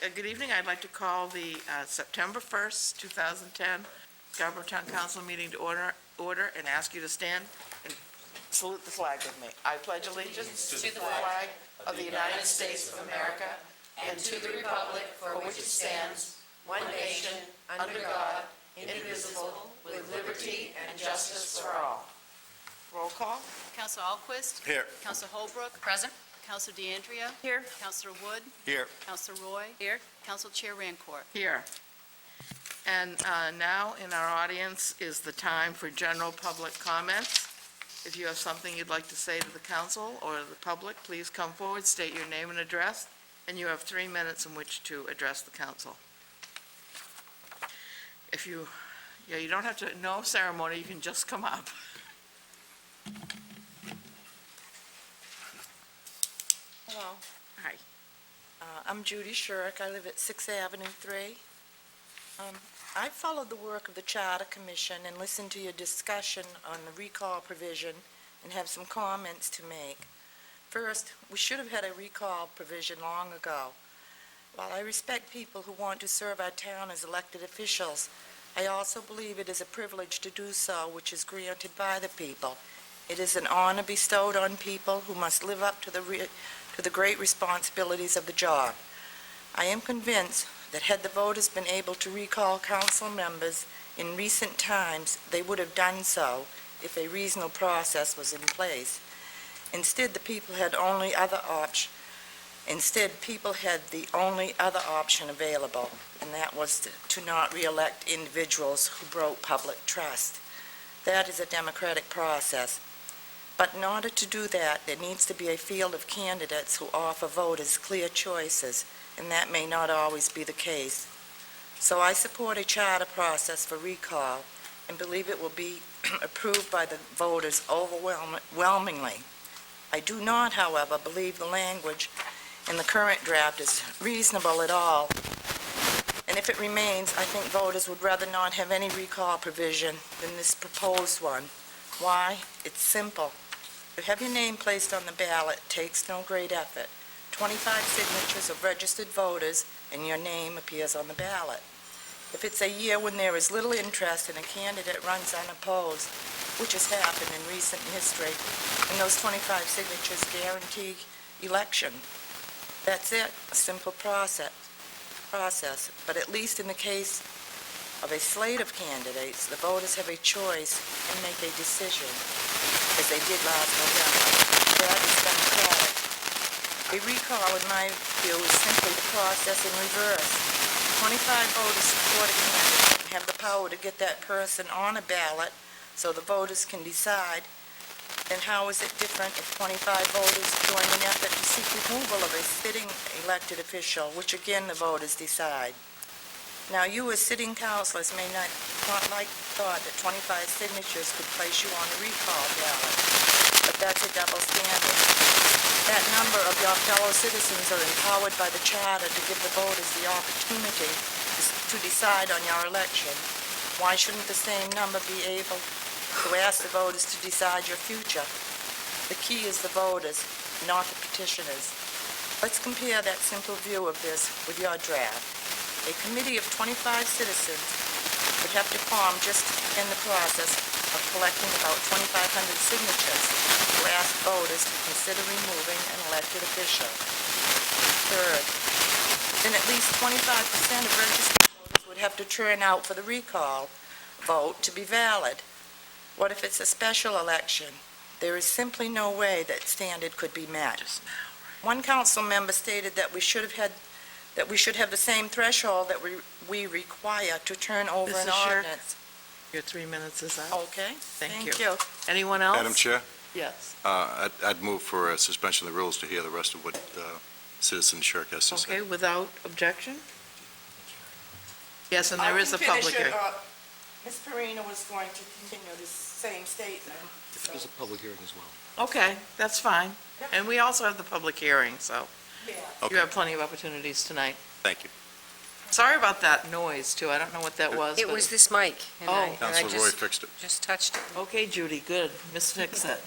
Good evening. I'd like to call the September 1st, 2010 Scarborough Town Council meeting to order and ask you to stand and salute the flag with me. I pledge allegiance to the flag of the United States of America and to the republic for which it stands, one nation, under God, indivisible, with liberty and justice for all. Roll call. Councilor Alquist. Here. Councilor Holbrook. Present. Councilor DeAndrea. Here. Councilor Wood. Here. Councilor Roy. Here. Council Chair Rancourt. Here. And now in our audience is the time for general public comments. If you have something you'd like to say to the council or the public, please come forward, state your name and address, and you have 3 minutes in which to address the council. If you don't have to, no ceremony, you can just come up. Hello, Hi. I'm Judy Shirk. I live at 6th Avenue 3. I followed the work of the Charter Commission and listened to your discussion on the recall provision and have some comments to make. First, we should have had a recall provision long ago. While I respect people who want to serve our town as elected officials, I also believe it is a privilege to do so, which is granted by the people. It is an honor bestowed on people who must live up to the great responsibilities of the job. I am convinced that had the voters been able to recall council members in recent times, they would have done so if a reasonable process was in place. Instead, people had the only other option available, and that was to not re-elect individuals who broke public trust. That is a democratic process. But in order to do that, there needs to be a field of candidates who offer voters clear choices, and that may not always be the case. So I support a charter process for recall and believe it will be approved by the voters overwhelmingly. I do not, however, believe the language in the current draft is reasonable at all, and if it remains, I think voters would rather not have any recall provision than this proposed one. Why? It's simple. To have your name placed on the ballot takes no great effort. 25 signatures of registered voters and your name appears on the ballot. If it's a year when there is little interest and a candidate runs unopposed, which has happened in recent history, and those 25 signatures guarantee election, that's it, a simple process. But at least in the case of a slate of candidates, the voters have a choice and make a decision, as they did last November. That is democratic. A recall, in my view, is simply the process in reverse. 25 voters support a candidate and have the power to get that person on a ballot so the voters can decide. Then how is it different if 25 voters join an effort to seek removal of a sitting elected official, which again the voters decide? Now, you as sitting councilors may not like the thought that 25 signatures could place you on a recall ballot, but that's a double standard. That number of your fellow citizens are empowered by the charter to give the voters the opportunity to decide on your election. Why shouldn't the same number be able to ask the voters to decide your future? The key is the voters, not the petitioners. Let's compare that simple view of this with your draft. A committee of 25 citizens would have to form just to begin the process of collecting about 2,500 signatures to ask voters to consider removing an elected official. Third, then at least 25% of registered voters would have to turn out for the recall vote to be valid. What if it's a special election? There is simply no way that standard could be met. One council member stated that we should have the same threshold that we require to turn over an ordinance. Your 3 minutes is up. Okay, Thank you. Anyone else? Madam Chair, Yes. I'd move for a suspension of the rules to hear the rest of what Citizen Shirk has to say. Okay, without objection? Yes, and there is a public hearing. Ms. Perino was going to continue the same statement. There's a public hearing as well. Okay, that's fine. Yep. And we also have the public hearing, so Yeah. Okay. you have plenty of opportunities tonight. Thank you. Sorry about that noise, too. I don't know what that was. It but was this mic. And Oh. I Councilor Roy fixed it. just touched it. Okay, Judy, good. Miss Fix-It.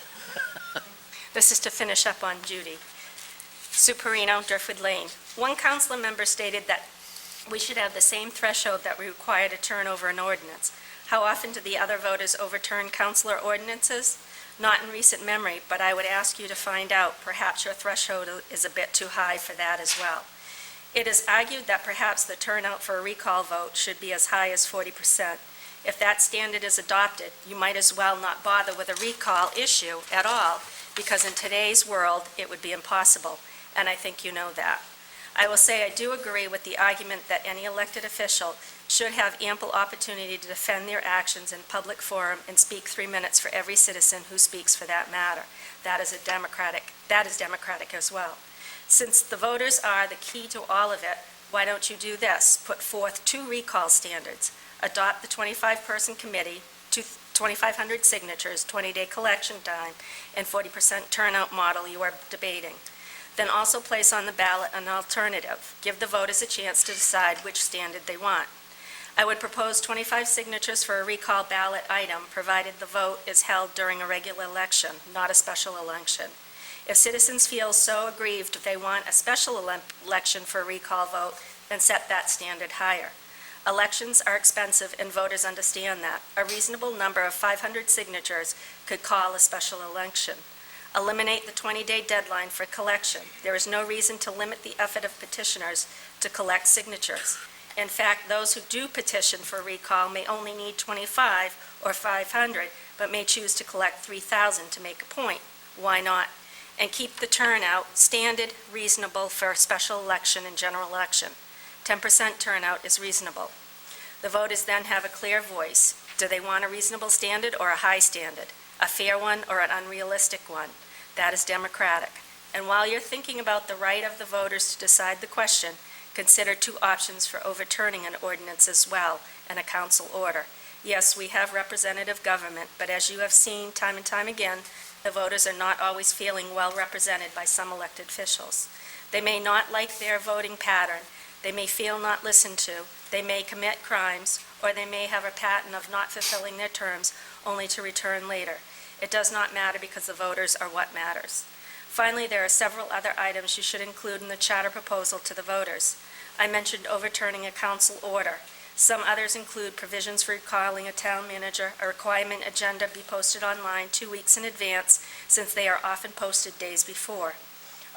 This is to finish up on Judy. Sue Perino, Durford Lane. One council member stated that we should have the same threshold that we require to turn over an ordinance. How often do the other voters overturn councilor ordinances? Not in recent memory, but I would ask you to find out. Perhaps your threshold is a bit too high for that as well. It is argued that perhaps the turnout for a recall vote should be as high as 40%. If that standard is adopted, you might as well not bother with a recall issue at all, because in today's world, it would be impossible, and I think you know that. I will say I do agree with the argument that any elected official should have ample opportunity to defend their actions in public forum and speak 3 minutes for every citizen who speaks for that matter. That is democratic as well. Since the voters are the key to all of it, why don't you do this? Put forth 2 recall standards. Adopt the 25-person committee, 2,500 signatures, 20-day collection time, and 40% turnout model you are debating. Then also place on the ballot an alternative. Give the voters a chance to decide which standard they want. I would propose 25 signatures for a recall ballot item, provided the vote is held during a regular election, not a special election. If citizens feel so aggrieved they want a special election for a recall vote, then set that standard higher. Elections are expensive, and voters understand that. A reasonable number of 500 signatures could call a special election. Eliminate the 20-day deadline for collection. There is no reason to limit the effort of petitioners to collect signatures. In fact, those who do petition for recall may only need 25 or 500, but may choose to collect 3,000 to make a point. Why not? And keep the turnout standard reasonable for a special election and general election. 10% turnout is reasonable. The voters then have a clear voice. Do they want a reasonable standard or a high standard? A fair one or an unrealistic one? That is democratic. And while you're thinking about the right of the voters to decide the question, consider 2 options for overturning an ordinance as well, and a council order. Yes, we have representative government, but as you have seen time and time again, the voters are not always feeling well represented by some elected officials. They may not like their voting pattern. They may feel not listened to. They may commit crimes, or they may have a pattern of not fulfilling their terms only to return later. It does not matter, because the voters are what matters. Finally, there are several other items you should include in the charter proposal to the voters. I mentioned overturning a council order. Some others include provisions for recalling a town manager, a requirement agenda be posted online 2 weeks in advance, since they are often posted days before.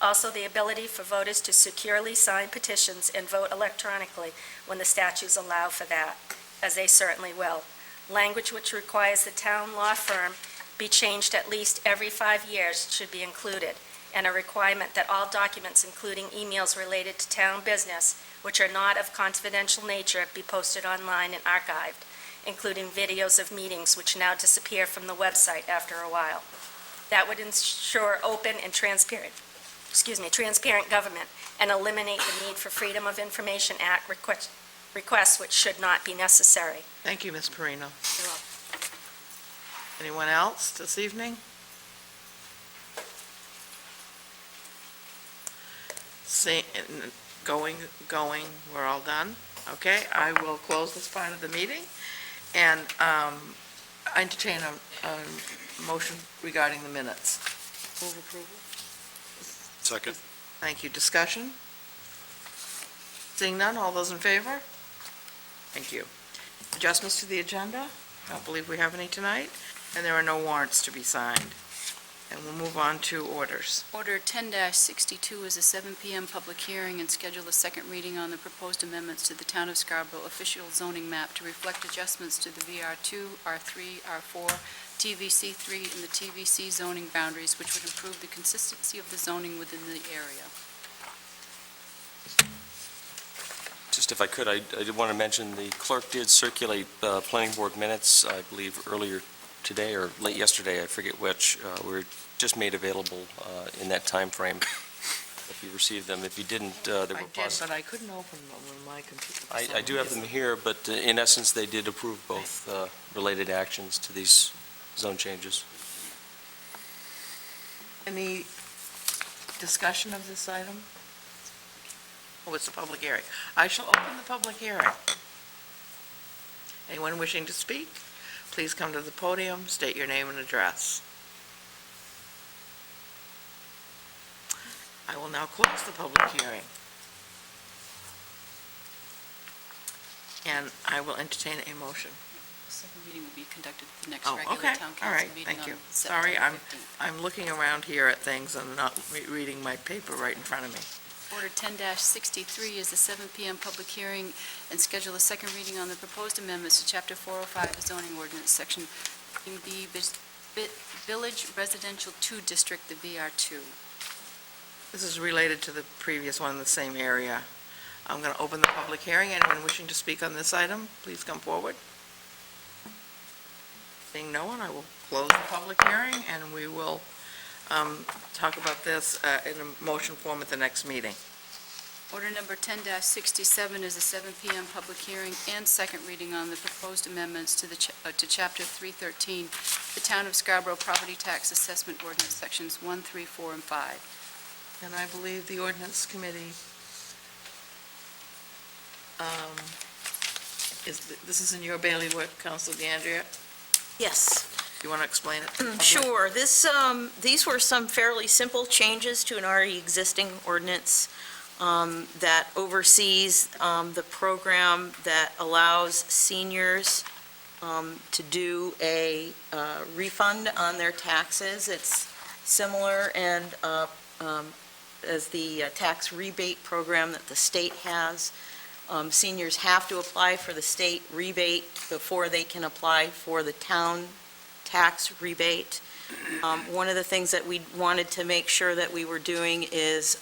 Also, the ability for voters to securely sign petitions and vote electronically when the statutes allow for that, as they certainly will. Language which requires the town law firm be changed at least every 5 years should be included, and a requirement that all documents, including emails related to town business, which are not of confidential nature, be posted online and archived, including videos of meetings which now disappear from the website after a while. That would ensure open and transparent government, and eliminate the need for Freedom of Information Act requests which should not be necessary. Thank you, Ms. Perino. You're welcome. Anyone else this evening? Going, we're all done. Okay, I will close this part of the meeting, and I entertain a motion regarding the minutes. Move approval. Second. Thank you. Discussion? Seeing none, all those in favor? Thank you. Adjustments to the agenda? I don't believe we have any tonight, and there are no warrants to be signed. And we'll move on to orders. Order 10-62 is a 7 p.m. public hearing, and schedule a second reading on the proposed amendments to the Town of Scarborough official zoning map to reflect adjustments to the VR2, R3, R4, TVC3, and the TVC zoning boundaries, which would improve the consistency of the zoning within the area. Just if I could, I did want to mention the clerk did circulate planning board minutes, I believe, earlier today or late yesterday, I forget which, were just made available in that time frame. If you received them. If you didn't, there were I did, but I couldn't open them on my computer. I do have them here, but in essence, they did approve both related actions to these zone changes. Any discussion of this item? Oh, it's a public hearing. I shall open the public hearing. Anyone wishing to speak, please come to the podium, state your name and address. I will now close the public hearing. And I will entertain a motion. The second reading will be conducted at the next Oh, regular okay, town all right, council meeting thank you. on Sorry, September 15th. I'm looking around here at things and not reading my paper right in front of me. Order 10-63 is the 7 PM public hearing and schedule a second reading on the proposed amendments to Chapter 405 of the zoning ordinance, Section B, Village Residential 2 District, the VR2. This is related to the previous one in the same area. I'm going to open the public hearing. Anyone wishing to speak on this item, please come forward. Seeing no one, I will close the public hearing, and we will talk about this in a motion form at the next meeting. Order number 10-67 is a 7 PM public hearing and second reading on the proposed amendments to to Chapter 313, the Town of Scarborough Property Tax Assessment Ordinance, Sections 1, 3, 4, and 5. And I believe the ordinance committee this is in your bailiwick, Council DeAndrea. Yes, You want to explain it? to the public? sure. These were some fairly simple changes to an already existing ordinance that oversees the program that allows seniors to do a refund on their taxes. It's similar and as the tax rebate program that the state has. Seniors have to apply for the state rebate before they can apply for the town tax rebate. One of the things that we wanted to make sure that we were doing is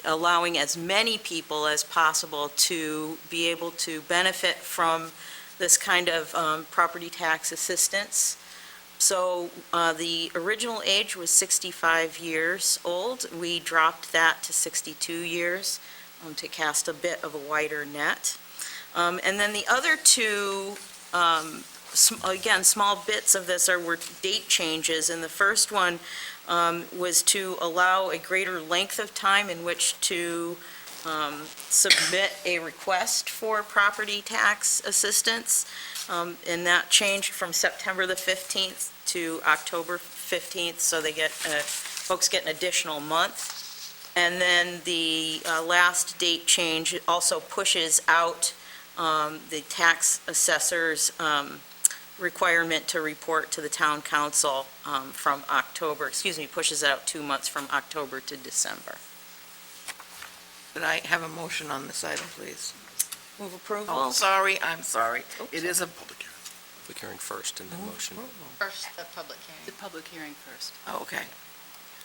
allowing as many people as possible to be able to benefit from this kind of property tax assistance. So the original age was 65 years old. We dropped that to 62 years. To cast a bit of a wider net. And then the other two, again, small bits of this were date changes, and the first one was to allow a greater length of time in which to submit a request for property tax assistance, and that changed from September the 15th to October 15th, so they get, folks get an additional month. And then the last date change also pushes out the tax assessor's requirement to report to the town council from October, pushes it out 2 months from October to December. Could I have a motion on this item, please? Move approval? Oh, sorry, I'm sorry. It is a public hearing. Public hearing first and then motion. First, the public hearing. The public hearing first. Oh, okay.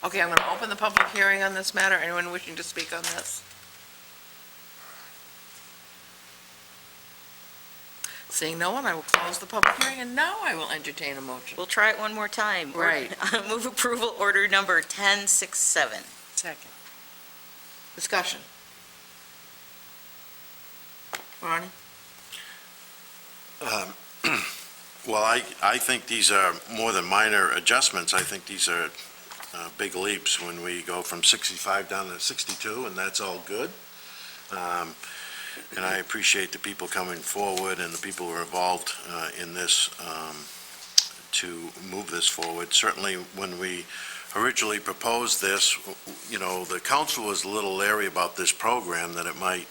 Okay, I'm going to open the public hearing on this matter. Anyone wishing to speak on this? Seeing no one, I will close the public hearing, and now I will entertain a motion. We'll try it one more time. Right. Move approval order number 1067. Second. Discussion. Ronnie? Well, I think these are more than minor adjustments. I think these are big leaps when we go from 65 down to 62, and that's all good. And I appreciate the people coming forward and the people who are involved in this to move this forward. Certainly, when we originally proposed this, you know, the council was a little leery about this program, that it might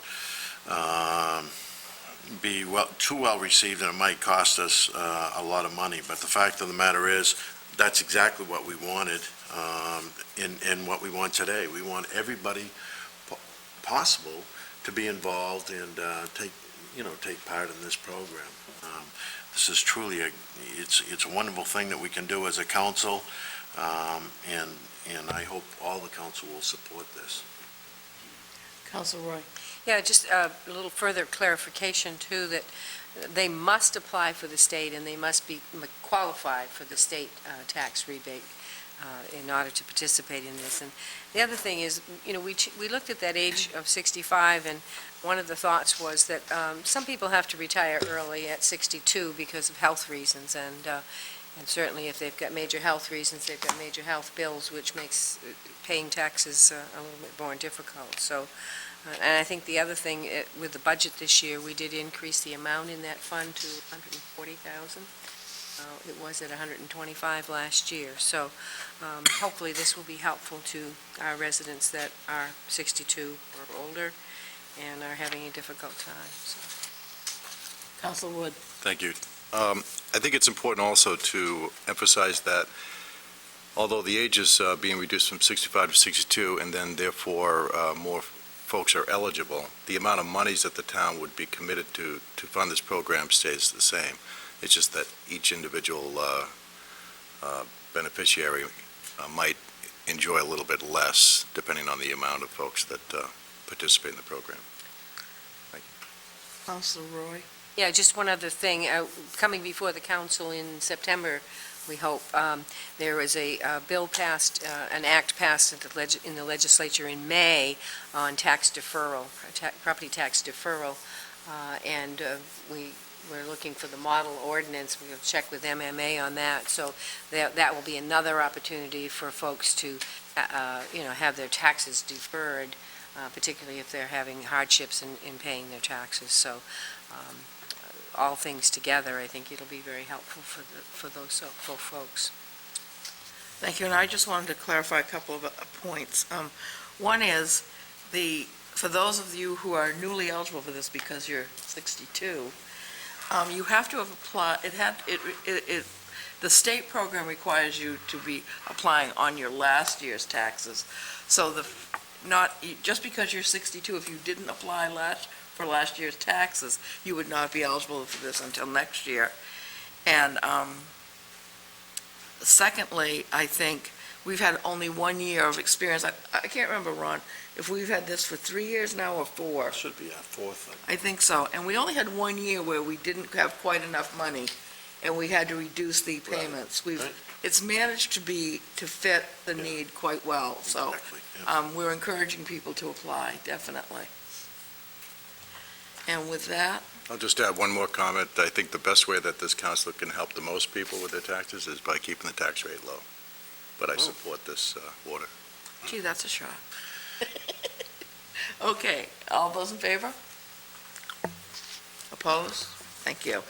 be too well received and it might cost us a lot of money. But the fact of the matter is, that's exactly what we wanted and what we want today. We want everybody possible to be involved and take part in this program. This is truly it's a wonderful thing that we can do as a council, and I hope all the council will support this. Council Roy? Yeah, just a little further clarification, too, that they must apply for the state and they must be qualified for the state tax rebate in order to participate in this. And the other thing is, you know, we looked at that age of 65, and one of the thoughts was that some people have to retire early at 62 because of health reasons, and certainly if they've got major health reasons, they've got major health bills, which makes paying taxes a little bit more difficult. So, and I think the other thing, with the budget this year, we did increase the amount in that fund to $140,000. It was at $125 last year. So hopefully this will be helpful to our residents that are 62 or older. and are having a difficult time, so. Council Wood. Thank you. I think it's important also to emphasize that although the age is being reduced from 65 to 62, and then therefore more folks are eligible, the amount of monies that the town would be committed to fund this program stays the same. It's just that each individual beneficiary might enjoy a little bit less, depending on the amount of folks that participate in the program. Council Roy. Yeah, just one other thing, coming before the council in September, we hope, there was a bill passed, an act passed in the legislature in May on tax deferral, property tax deferral, and we're looking for the model ordinance. We'll check with MMA on that, so that will be another opportunity for folks to, have their taxes deferred, particularly if they're having hardships in paying their taxes. So all things together, I think it'll be very helpful for those folks. Thank you, and I just wanted to clarify a couple of points. One is, for those of you who are newly eligible for this because you're 62, you have to have applied, the state program requires you to be applying on your last year's taxes. So just because you're 62, if you didn't apply for last year's taxes, you would not be eligible for this until next year. And secondly, I think we've had only 1 year of experience. I can't remember, Ron, if we've had this for 3 years now or 4. Should be our fourth. I think so. And we only had 1 year where we didn't have quite enough money, and we had to reduce the payments. Right. It's managed to fit the need quite well, so Exactly, yeah. we're encouraging people to apply, definitely. And with that, I'll just add one more comment. I think the best way that this council can help the most people with their taxes is by keeping the tax rate low. But I support this order. gee, that's a shot. Okay, all those in favor? Opposed? Thank you.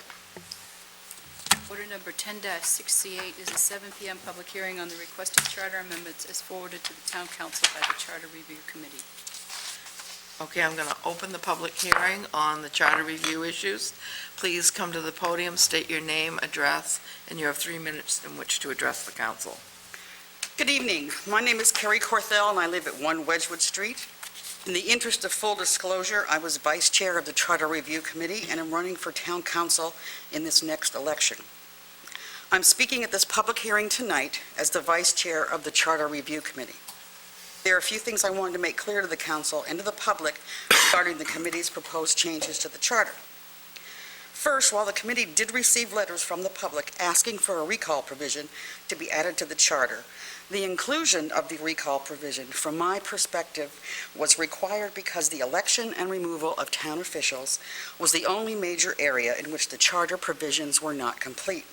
Order number 10-68 is a 7 PM public hearing on the requested charter amendments as forwarded to the town council by the Charter Review Committee. Okay, I'm going to open the public hearing on the charter review issues. Please come to the podium, state your name, address, and you have 3 minutes in which to address the council. Good evening. My name is Carrie Corthell, and I live at 1 Wedgwood Street. In the interest of full disclosure, I was vice chair of the Charter Review Committee, and am running for town council in this next election. I'm speaking at this public hearing tonight as the vice chair of the Charter Review Committee. There are a few things I wanted to make clear to the council and to the public regarding the committee's proposed changes to the charter. First, while the committee did receive letters from the public asking for a recall provision to be added to the charter, the inclusion of the recall provision, from my perspective, was required because the election and removal of town officials was the only major area in which the charter provisions were not complete.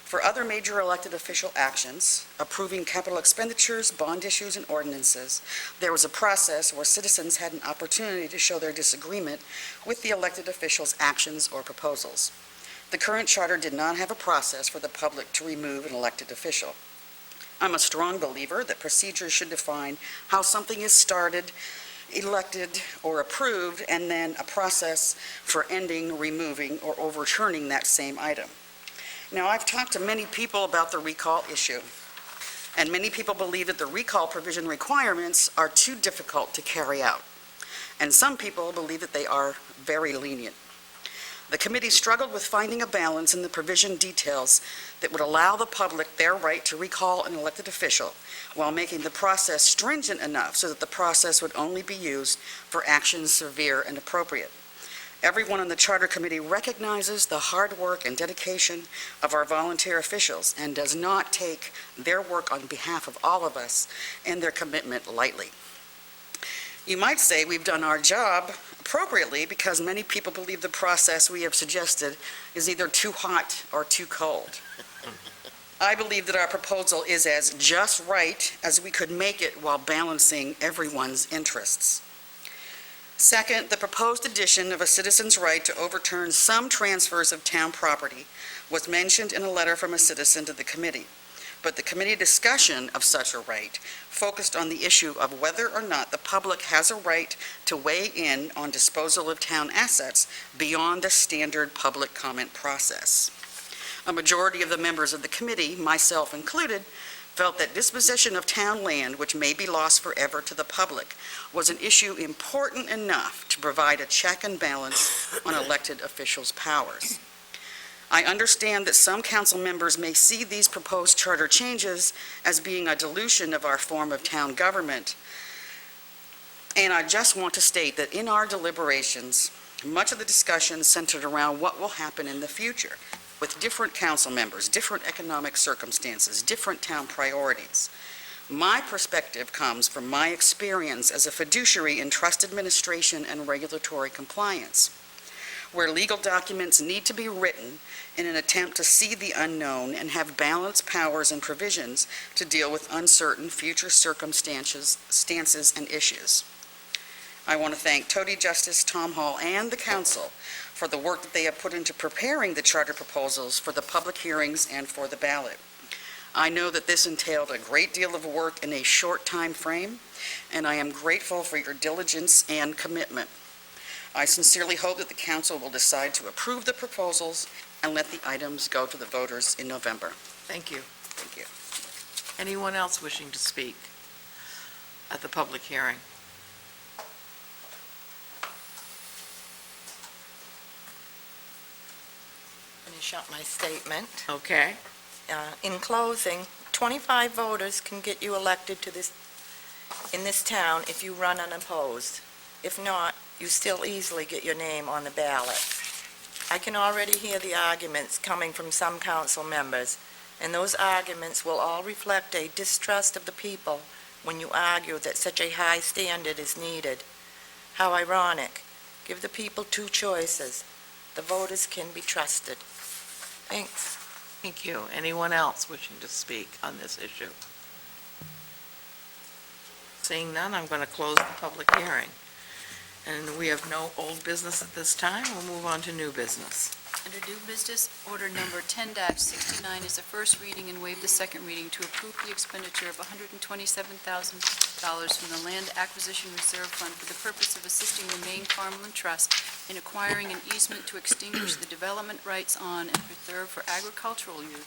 For other major elected official actions, approving capital expenditures, bond issues, and ordinances, there was a process where citizens had an opportunity to show their disagreement with the elected officials' actions or proposals. The current charter did not have a process for the public to remove an elected official. I'm a strong believer that procedures should define how something is started, elected, or approved, and then a process for ending, removing, or overturning that same item. Now, I've talked to many people about the recall issue, and many people believe that the recall provision requirements are too difficult to carry out, and some people believe that they are very lenient. The committee struggled with finding a balance in the provision details that would allow the public their right to recall an elected official while making the process stringent enough so that the process would only be used for actions severe and appropriate. Everyone on the Charter Committee recognizes the hard work and dedication of our volunteer officials and does not take their work on behalf of all of us and their commitment lightly. You might say we've done our job appropriately because many people believe the process we have suggested is either too hot or too cold. I believe that our proposal is as just right as we could make it while balancing everyone's interests. Second, the proposed addition of a citizen's right to overturn some transfers of town property was mentioned in a letter from a citizen to the committee. but the committee discussion of such a right focused on the issue of whether or not the public has a right to weigh in on disposal of town assets beyond the standard public comment process. A majority of the members of the committee, myself included, felt that disposition of town land, which may be lost forever to the public, was an issue important enough to provide a check and balance on elected officials' powers. I understand that some council members may see these proposed charter changes as being a dilution of our form of town government, and I just want to state that in our deliberations, much of the discussion centered around what will happen in the future with different council members, different economic circumstances, different town priorities. My perspective comes from my experience as a fiduciary in trust administration and regulatory compliance, where legal documents need to be written in an attempt to see the unknown and have balanced powers and provisions to deal with uncertain future circumstances, stances, and issues. I want to thank Toady Justice, Tom Hall, and the council for the work that they have put into preparing the charter proposals for the public hearings and for the ballot. I know that this entailed a great deal of work in a short time frame, and I am grateful for your diligence and commitment. I sincerely hope that the council will decide to approve the proposals and let the items go to the voters in November. Thank you. Thank you. Anyone else wishing to speak at the public hearing? Finish up my statement. Okay. In closing, 25 voters can get you elected in this town if you run unopposed. If not, you still easily get your name on the ballot. I can already hear the arguments coming from some council members, and those arguments will all reflect a distrust of the people when you argue that such a high standard is needed. How ironic. Give the people two choices. The voters can be trusted. Thanks. Thank you. Anyone else wishing to speak on this issue? Seeing none, I'm going to close the public hearing. And we have no old business at this time. We'll move on to new business. Under new business, order number 10-69 is the first reading and waive the second reading to approve the expenditure of $127,000 from the Land Acquisition Reserve Fund for the purpose of assisting the Maine Farmland Trust in acquiring an easement to extinguish the development rights on and preserve for agricultural use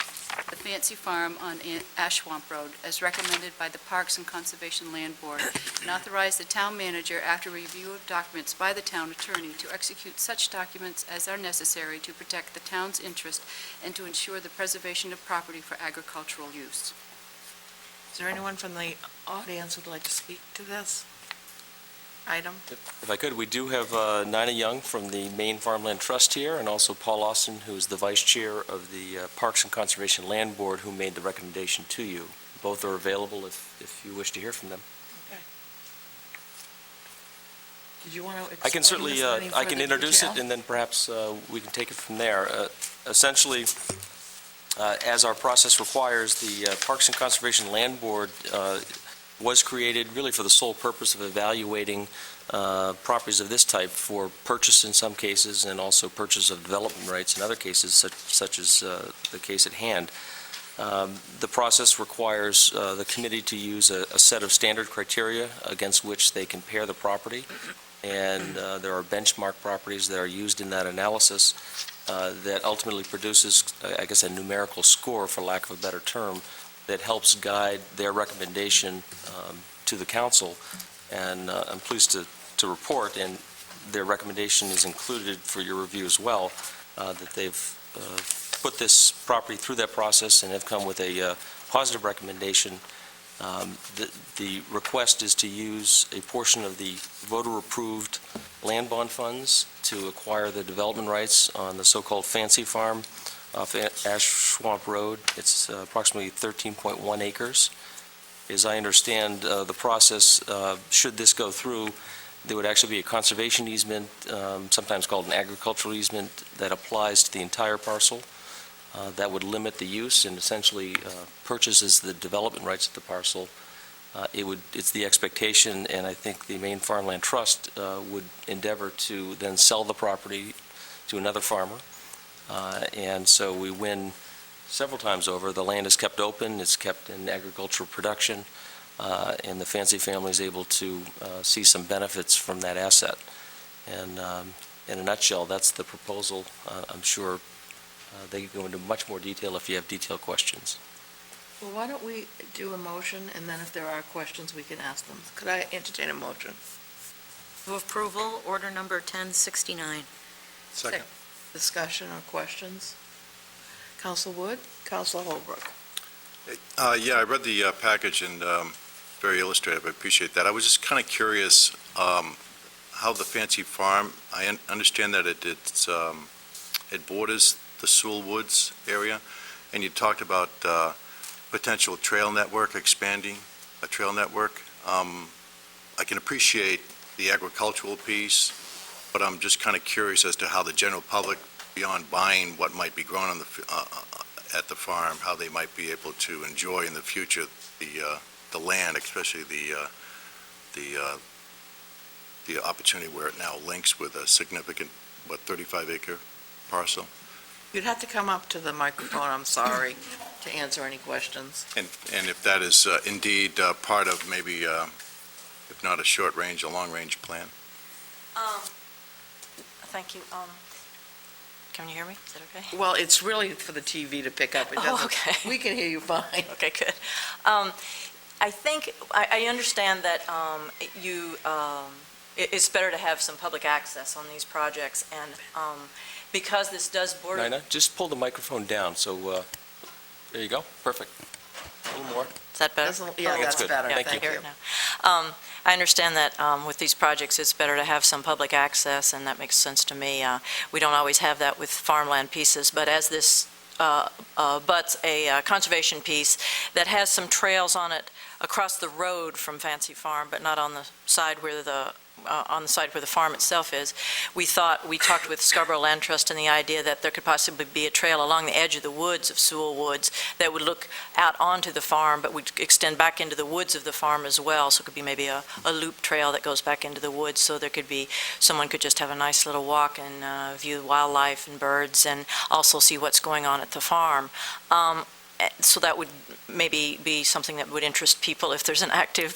the Fancy Farm on Ash Swamp Road, as recommended by the Parks and Conservation Land Board, and authorize the town manager, after review of documents by the town attorney, to execute such documents as are necessary to protect the town's interest and to ensure the preservation of property for agricultural use. Is there anyone from the audience who'd like to speak to this item? If I could, we do have Nina Young from the Maine Farmland Trust here, and also Paul Austin, who is the Vice Chair of the Parks and Conservation Land Board, who made the recommendation to you. Both are available if you wish to hear from them. Did you want to I can certainly, explain this in any I can further introduce detail? it, and then perhaps we can take it from there. Essentially, as our process requires, the Parks and Conservation Land Board was created really for the sole purpose of evaluating properties of this type for purchase in some cases, and also purchase of development rights in other cases, such as the case at hand. The process requires the committee to use a set of standard criteria against which they compare the property, and there are benchmark properties that are used in that analysis that ultimately produces, I guess, a numerical score, for lack of a better term, that helps guide their recommendation to the council. And I'm pleased to report, and their recommendation is included for your review as well, that they've put this property through that process and have come with a positive recommendation. The request is to use a portion of the voter-approved land bond funds to acquire the development rights on the so-called Fancy Farm off Ash Swamp Road. It's approximately 13.1 acres. As I understand the process, should this go through, there would actually be a conservation easement, sometimes called an agricultural easement, that applies to the entire parcel. That would limit the use and essentially purchases the development rights of the parcel. It's the expectation, and I think the Maine Farmland Trust would endeavor to then sell the property to another farmer. And so we win several times over. The land is kept open, it's kept in agricultural production, and the Fancy family is able to see some benefits from that asset. And in a nutshell, that's the proposal. I'm sure they can go into much more detail if you have detailed questions. Well, why don't we do a motion, and then if there are questions, we can ask them. Could I entertain a motion? Move approval, order number 1069. Second. Discussion or questions? Counsel Wood? Counsel Holbrook? Yeah, I read the package and very illustrative. I appreciate that. I was just kind of curious how the Fancy Farm, I understand that it borders the Sewell Woods area, and you talked about potential trail network, expanding a trail network. I can appreciate the agricultural piece, but I'm just kind of curious as to how the general public, beyond buying what might be grown on at the farm, how they might be able to enjoy in the future the land, especially the opportunity where it now links with a significant, 35-acre parcel. You'd have to come up to the microphone, I'm sorry, to answer any questions. And if that is indeed part of maybe, if not a short-range, a long-range plan. Thank you. Can you hear me? Is that okay? Well, it's really for the TV to pick up. It Oh, doesn't. okay. We can hear you fine. Okay, good. I think, I understand that it's better to have some public access on these projects, and because this does border... Nina, just pull the microphone down, so, there you go, perfect. A little more. Is that better? Yeah, that's good. better. Yeah, Thank Hear you. it now. I understand that with these projects, it's better to have some public access, and that makes sense to me. We don't always have that with farmland pieces, but as this butts a conservation piece that has some trails on it across the road from Fancy Farm, but not on the side where the farm itself is, we talked with Scarborough Land Trust and the idea that there could possibly be a trail along the edge of the woods of Sewell Woods that would look out onto the farm, but would extend back into the woods of the farm as well. So it could be maybe a loop trail that goes back into the woods, so there could be, someone could just have a nice little walk and view wildlife and birds and also see what's going on at the farm. So that would maybe be something that would interest people. If there's an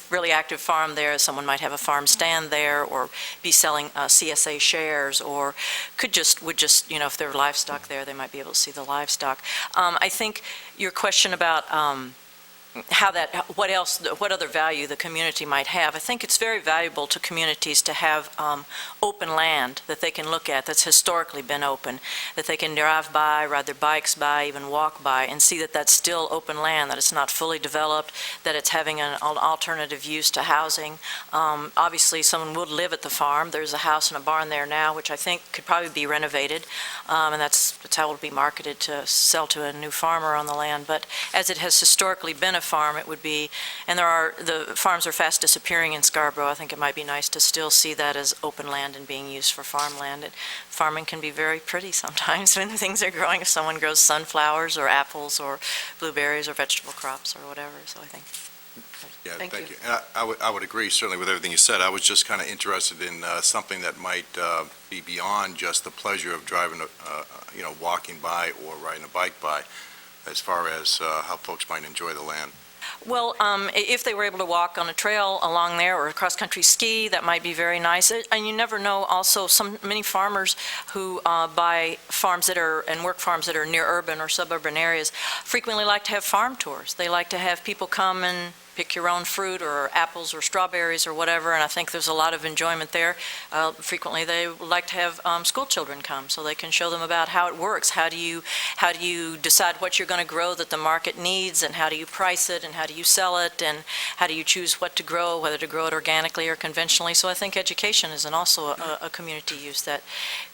really active farm there, someone might have a farm stand there or be selling CSA shares, or would just, if there are livestock there, they might be able to see the livestock. I think your question about what other value the community might have. I think it's very valuable to communities to have open land that they can look at that's historically been open, that they can drive by, ride their bikes by, even walk by, and see that that's still open land, that it's not fully developed, that it's having an alternative use to housing. Obviously, someone would live at the farm. There's a house and a barn there now, which I think could probably be renovated, and that's how it will be marketed to sell to a new farmer on the land. But as it has historically been a farm, it would be, and the farms are fast disappearing in Scarborough. I think it might be nice to still see that as open land and being used for farmland. Farming can be very pretty sometimes when things are growing. If someone grows sunflowers or apples or blueberries or vegetable crops or whatever, so I think. Yeah, Thank thank you. you. And I would agree certainly with everything you said. I was just kind of interested in something that might be beyond just the pleasure of driving, walking by or riding a bike by, as far as how folks might enjoy the land. Well, if they were able to walk on a trail along there or cross-country ski, that might be very nice. And you never know, also, many farmers who buy farms and work farms that are near urban or suburban areas frequently like to have farm tours. They like to have people come and pick your own fruit or apples or strawberries or whatever, and I think there's a lot of enjoyment there. Frequently, they like to have school children come so they can show them about how it works. How do you decide what you're going to grow that the market needs, and how do you price it, and how do you sell it, and how do you choose what to grow, whether to grow it organically or conventionally. So I think education is also a community use that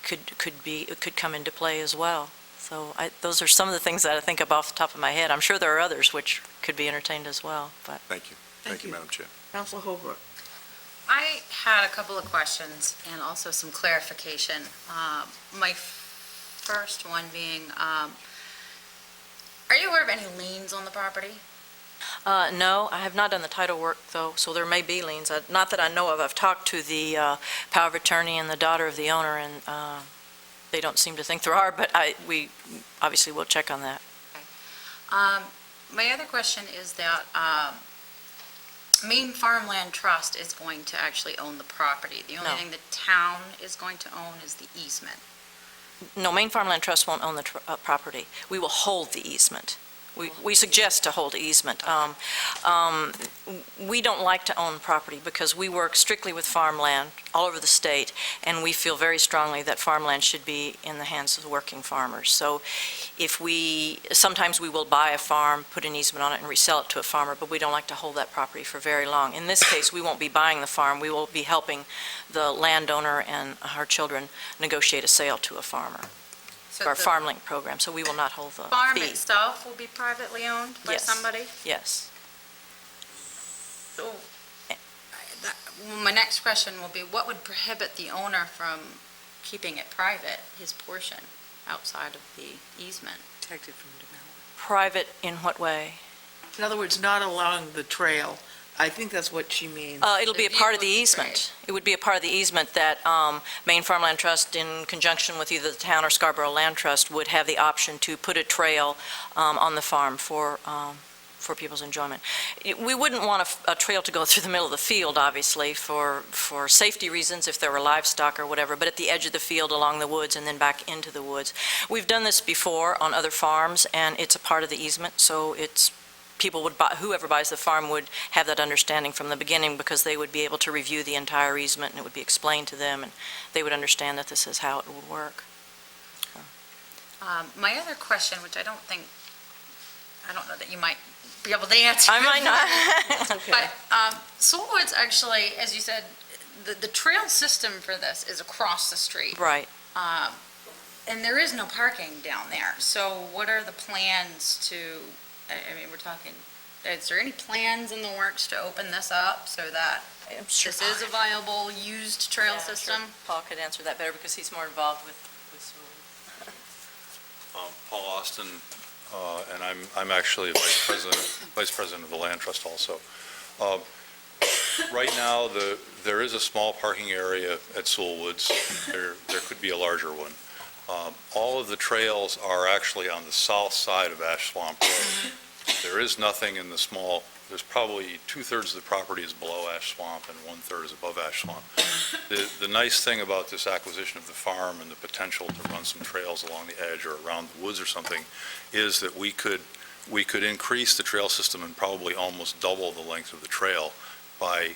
could come into play as well. So those are some of the things that I think of off the top of my head. I'm sure there are others which could be entertained as well, but. Thank you. Thank you, Madam Chair. Counsel Holbrook? I had a couple of questions and also some clarification. My first one being, are you aware of any liens on the property? No, I have not done the title work, though, so there may be liens. Not that I know of. I've talked to the power of attorney and the daughter of the owner, and they don't seem to think there are, but we obviously will check on that. My other question is that Maine Farmland Trust is going to actually own the property. The only No. thing the town is going to own is the easement. No, Maine Farmland Trust won't own the property. We will hold the easement. We suggest to hold the easement. We don't like to own property because we work strictly with farmland all over the state, and we feel very strongly that farmland should be in the hands of the working farmers. So sometimes we will buy a farm, put an easement on it, and resell it to a farmer, but we don't like to hold that property for very long. In this case, we won't be buying the farm. We will be helping the landowner and her children negotiate a sale to a farmer. So Our the farm link program, so we will not hold the farm fee. itself will be privately owned by Yes. somebody? Yes. So, my next question will be, what would prohibit the owner from keeping it private, his portion, outside of the easement? Protected from development. Private in what way? In other words, not along the trail. I think that's what she means. It'll be a part of the easement. It would be a part of the easement that Maine Farmland Trust, in conjunction with either the town or Scarborough Land Trust, would have the option to put a trail on the farm for people's enjoyment. We wouldn't want a trail to go through the middle of the field, obviously, for safety reasons, if there were livestock or whatever, but at the edge of the field, along the woods, and then back into the woods. We've done this before on other farms, and it's a part of the easement, so whoever buys the farm would have that understanding from the beginning, because they would be able to review the entire easement, and it would be explained to them, and they would understand that this is how it would work. My other question, which I don't know that you might be able to answer. I might not. But Soulwood's actually, as you said, the trail system for this is across the street. Right. And there is no parking down there. So what are the plans to, I mean, we're talking, is there any plans in the works to open this up so that I'm sure this is a viable used trail Yeah, I'm sure system? Paul could answer that better, because he's more involved with Paul Austin, and I'm actually vice president of the Land Trust also. Right now, there is a small parking area at Soulwoods. There could be a larger one. All of the trails are actually on the south side of Ash Swamp Road. There is nothing in the small, there's probably 2/3 of the property is below Ash Swamp and 1/3 is above Ash Swamp. The nice thing about this acquisition of the farm and the potential to run some trails along the edge or around the woods or something is that we could increase the trail system and probably almost double the length of the trail by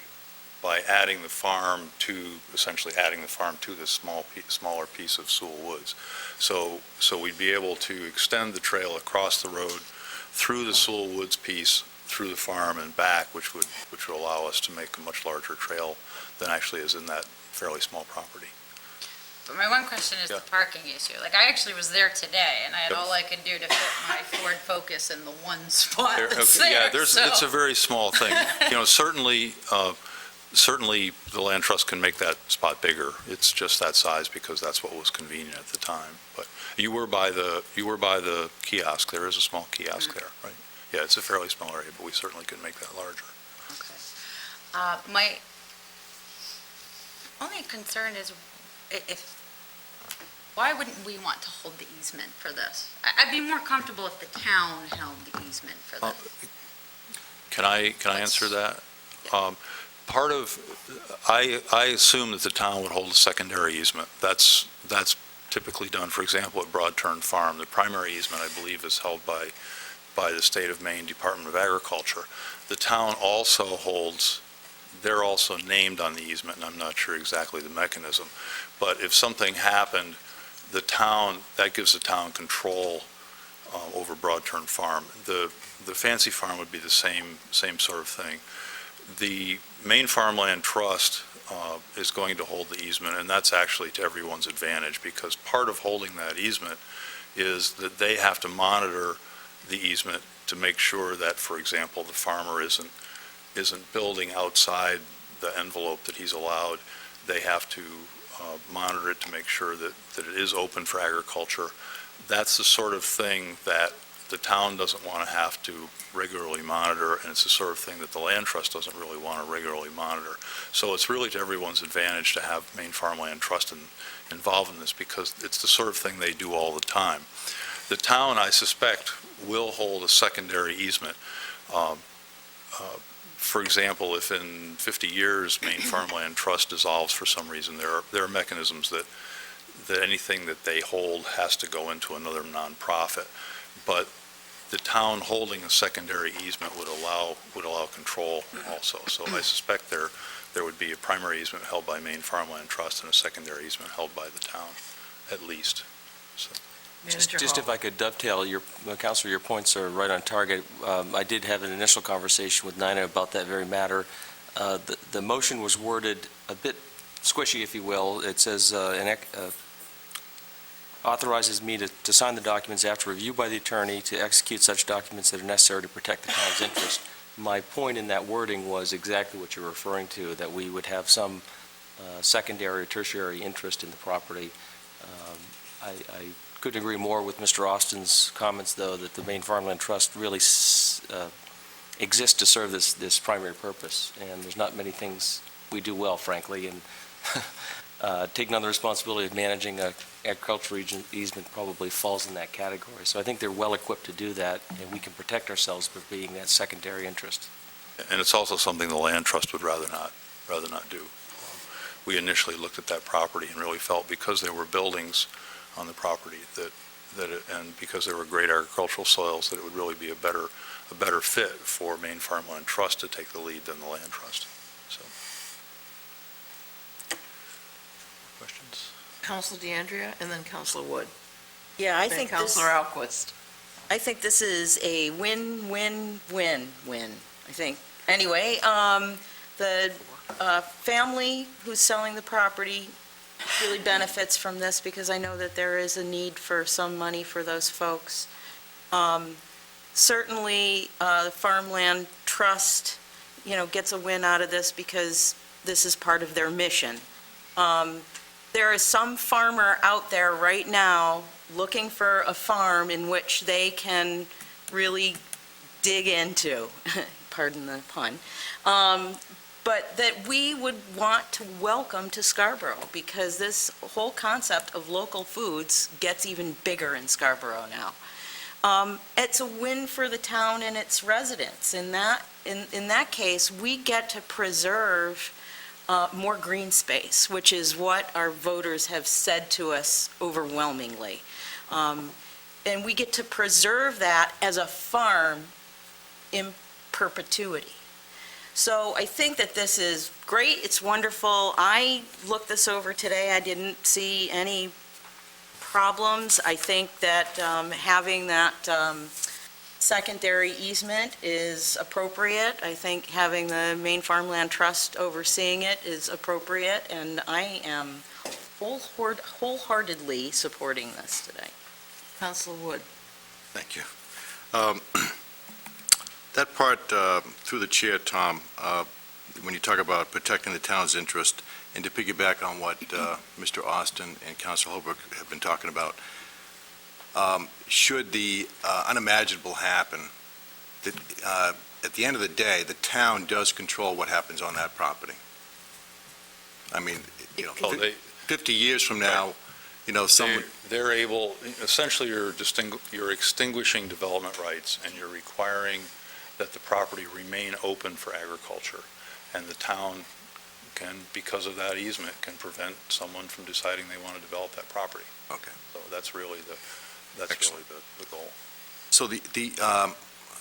adding the farm to, essentially adding the farm to this smaller piece of Sewell Woods. So we'd be able to extend the trail across the road through the Sewell Woods piece, through the farm and back, which would allow us to make a much larger trail than actually is in that fairly small property. But my one question is the parking issue. Like, I actually was there today, and I had all I could do to fit my Ford Focus in the one spot that's there. Yeah, so- it's a very small thing. Certainly the Land Trust can make that spot bigger. It's just that size because that's what was convenient at the time. But you were by the kiosk. There is a small kiosk there, right? Yeah, it's a fairly small area, but we certainly can make that larger. My only concern is why wouldn't we want to hold the easement for this? I'd be more comfortable if the town held the easement for this. Can I answer that? I assume that the town would hold a secondary easement. That's typically done, for example, at Broadturn Farm. The primary easement, I believe, is held by the State of Maine Department of Agriculture. The town also holds, they're also named on the easement, and I'm not sure exactly the mechanism. But if something happened, that gives the town control over Broadturn Farm. The fancy farm would be the same sort of thing. The Maine Farmland Trust is going to hold the easement, and that's actually to everyone's advantage, because part of holding that easement is that they have to monitor the easement to make sure that, for example, the farmer isn't building outside the envelope that he's allowed. They have to monitor it to make sure that it is open for agriculture. That's the sort of thing that the town doesn't want to have to regularly monitor, and it's the sort of thing that the Land Trust doesn't really want to regularly monitor. So it's really to everyone's advantage to have Maine Farmland Trust involved in this, because it's the sort of thing they do all the time. The town, I suspect, will hold a secondary easement. For example, if in 50 years Maine Farmland Trust dissolves for some reason, there are mechanisms that anything that they hold has to go into another nonprofit. But the town holding a secondary easement would allow control also. So I suspect there would be a primary easement held by Maine Farmland Trust and a secondary easement held by the town, at least. So. Just if I could dovetail, Counselor, your points are right on target. I did have an initial conversation with Nina about that very matter. The motion was worded a bit squishy, if you will. It says, authorizes me to sign the documents after review by the attorney to execute such documents that are necessary to protect the town's interest. My point in that wording was exactly what you're referring to, that we would have some secondary or tertiary interest in the property. I couldn't agree more with Mr. Austin's comments, though, that the Maine Farmland Trust really exists to serve this primary purpose, and there's not many things we do well, frankly, and taking on the responsibility of managing a agricultural easement probably falls in that category. So I think they're well-equipped to do that, and we can protect ourselves by being that secondary interest. And it's also something the land trust would rather not do. We initially looked at that property and really felt because there were buildings on the property and because there were great agricultural soils, that it would really be a better fit for Maine Farmland Trust to take the lead than the land trust. So, questions? Councilor DeAndrea, and then Councilor Wood. Yeah, I Then think Councilor Alquist. this is a win-win-win-win, I think. Anyway, the family who's selling the property really benefits from this, because I know that there is a need for some money for those folks. Certainly, the Farmland Trust, gets a win out of this because this is part of their mission. There is some farmer out there right now looking for a farm in which they can really dig into, pardon the pun, but that we would want to welcome to Scarborough, because this whole concept of local foods gets even bigger in Scarborough now. It's a win for the town and its residents. In that case, we get to preserve more green space, which is what our voters have said to us overwhelmingly. And we get to preserve that as a farm in perpetuity. So I think that this is great, it's wonderful. I looked this over today, I didn't see any problems. I think that having that secondary easement is appropriate. I think having the Maine Farmland Trust overseeing it is appropriate, and I am wholeheartedly supporting this today. Councilor Wood. Thank you. That part, through the chair, Tom, when you talk about protecting the town's interest, and to piggyback on what Mr. Austin and Councilor Holbrook have been talking about, should the unimaginable happen, that at the end of the day, the town does control what happens on that property. I mean, 50 years from now, someone... They're able, essentially you're extinguishing development rights, and you're requiring that the property remain open for agriculture. And the town can, because of that easement, can prevent someone from deciding they want to develop that property. Okay. So that's really the goal. So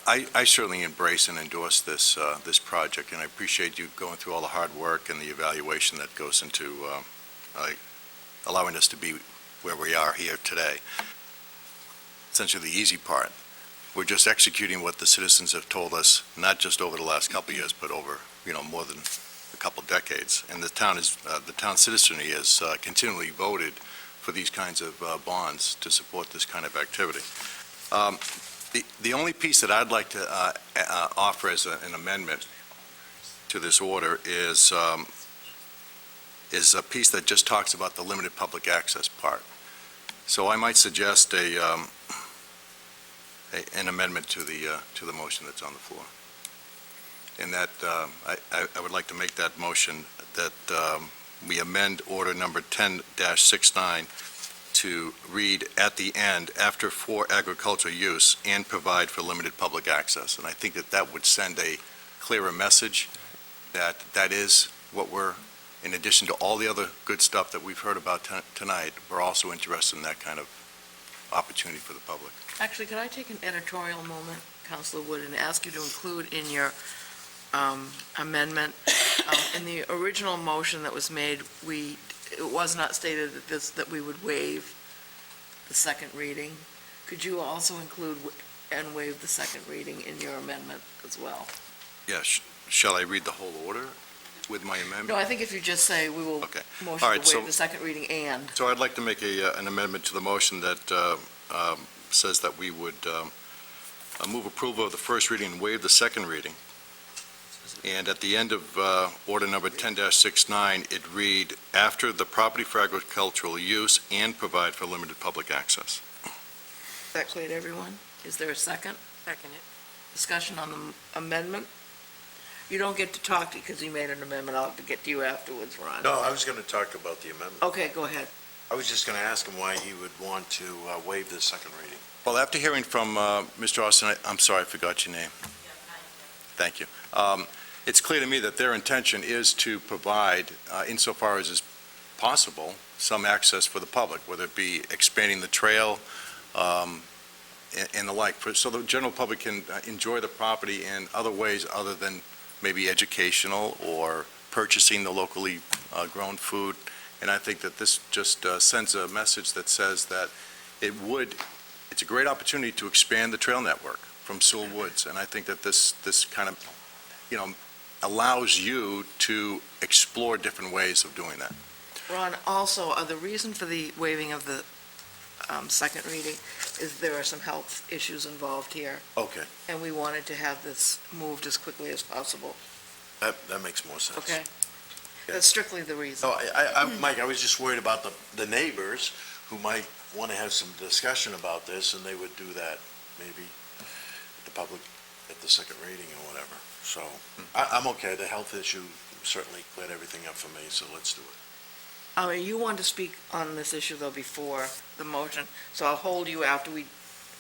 I certainly embrace and endorse this project, and I appreciate you going through all the hard work and the evaluation that goes into allowing us to be where we are here today. Essentially the easy part. We're just executing what the citizens have told us, not just over the last couple of years, but over, more than a couple of decades. And the town citizenry has continually voted for these kinds of bonds to support this kind of activity. The only piece that I'd like to offer as an amendment to this order is a piece that just talks about the limited public access part. So I might suggest an amendment to the motion that's on the floor. And that I would like to make that motion that we amend order number 10-69 to read at the end, after "for agricultural use," and "provide for limited public access." And I think that that would send a clearer message that that is what we're, in addition to all the other good stuff that we've heard about tonight, we're also interested in that kind of opportunity for the public. Actually, could I take an editorial moment, Councilor Wood, and ask you to include in your amendment, in the original motion that was made, it was not stated that we would waive the second reading. Could you also include and waive the second reading in your amendment as well? Yeah, shall I read the whole order with my amendment? No, I think if you just say, we will Okay. motion All right, to so- waive the second reading and. So I'd like to make an amendment to the motion that says that we would move approval of the first reading and waive the second reading. And at the end of order number 10-69, it read, "After the property for agricultural use and provide for limited public access." Is that clear to everyone? Is there a second? Second it. Discussion on the amendment? You don't get to talk to, because you made an amendment. I'll have to get to you afterwards, Ron. No, I was going to talk about the amendment. Okay, go ahead. I was just going to ask him why he would want to waive the second reading. Well, after hearing from Mr. Austin, I'm sorry, I forgot your name. Thank you. It's clear to me that their intention is to provide, insofar as is possible, some access for the public, whether it be expanding the trail and the like, so the general public can enjoy the property in other ways other than maybe educational or purchasing the locally grown food. And I think that this just sends a message that says that it's a great opportunity to expand the trail network from Sewell Woods. And I think that this kind of, allows you to explore different ways of doing that. Ron, also, the reason for the waiving of the second reading is there are some health issues involved here, Okay, and we wanted to have this moved as quickly as possible. that makes more sense. Okay? That's strictly the reason. So, Mike, I was just worried about the neighbors who might want to have some discussion about this, and they would do that maybe at the public, at the second reading or whatever. So, I'm okay. The health issue certainly cleared everything up for me, so let's do it. You want to speak on this issue, though, before the motion, so I'll hold you after we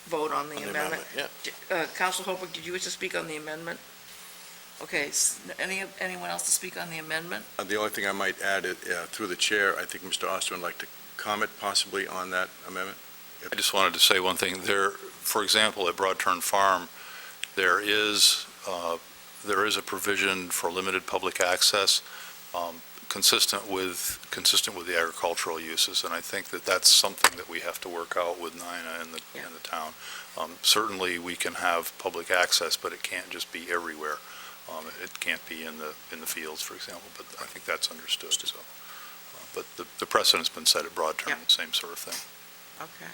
vote on the On the amendment. yeah. Counselor Holbrook, did you wish to speak on the amendment? Okay, anyone else to speak on the amendment? The only thing I might add, through the chair, I think Mr. Austin would like to comment possibly on that amendment. I just wanted to say one thing. There, for example, at Broad Turn Farm, there is a provision for limited public access consistent with the agricultural uses, and I think that that's something that we have to work out with NINA and the town. Certainly, we can have public access, but it can't just be everywhere. It can't be in the fields, for example, but I think that's understood, so. But the precedent's been set at Broad Turn, Yeah. the same sort of thing. Okay.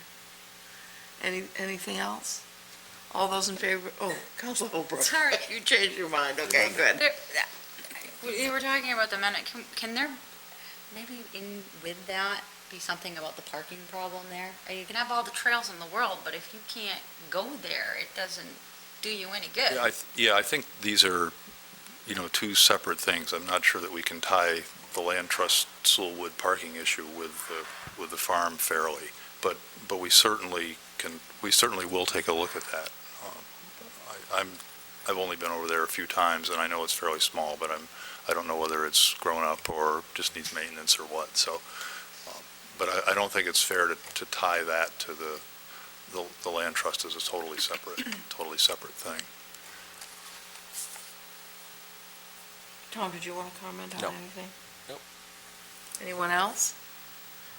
Anything else? All those in favor, Counselor Holbrook. Sorry. You changed your mind, okay, good. We were talking about the amendment. Can there, maybe with that, be something about the parking problem there? You can have all the trails in the world, but if you can't go there, it doesn't do you any good. I think these are, two separate things. I'm not sure that we can tie the Land Trust Sewellwood parking issue with the farm fairly, but we certainly will take a look at that. I've only been over there a few times, and I know it's fairly small, but I don't know whether it's grown up or just needs maintenance or what, so, but I don't think it's fair to tie that to the land trust as a totally separate thing. Tom, did you want to comment on No. anything? Nope. Anyone else?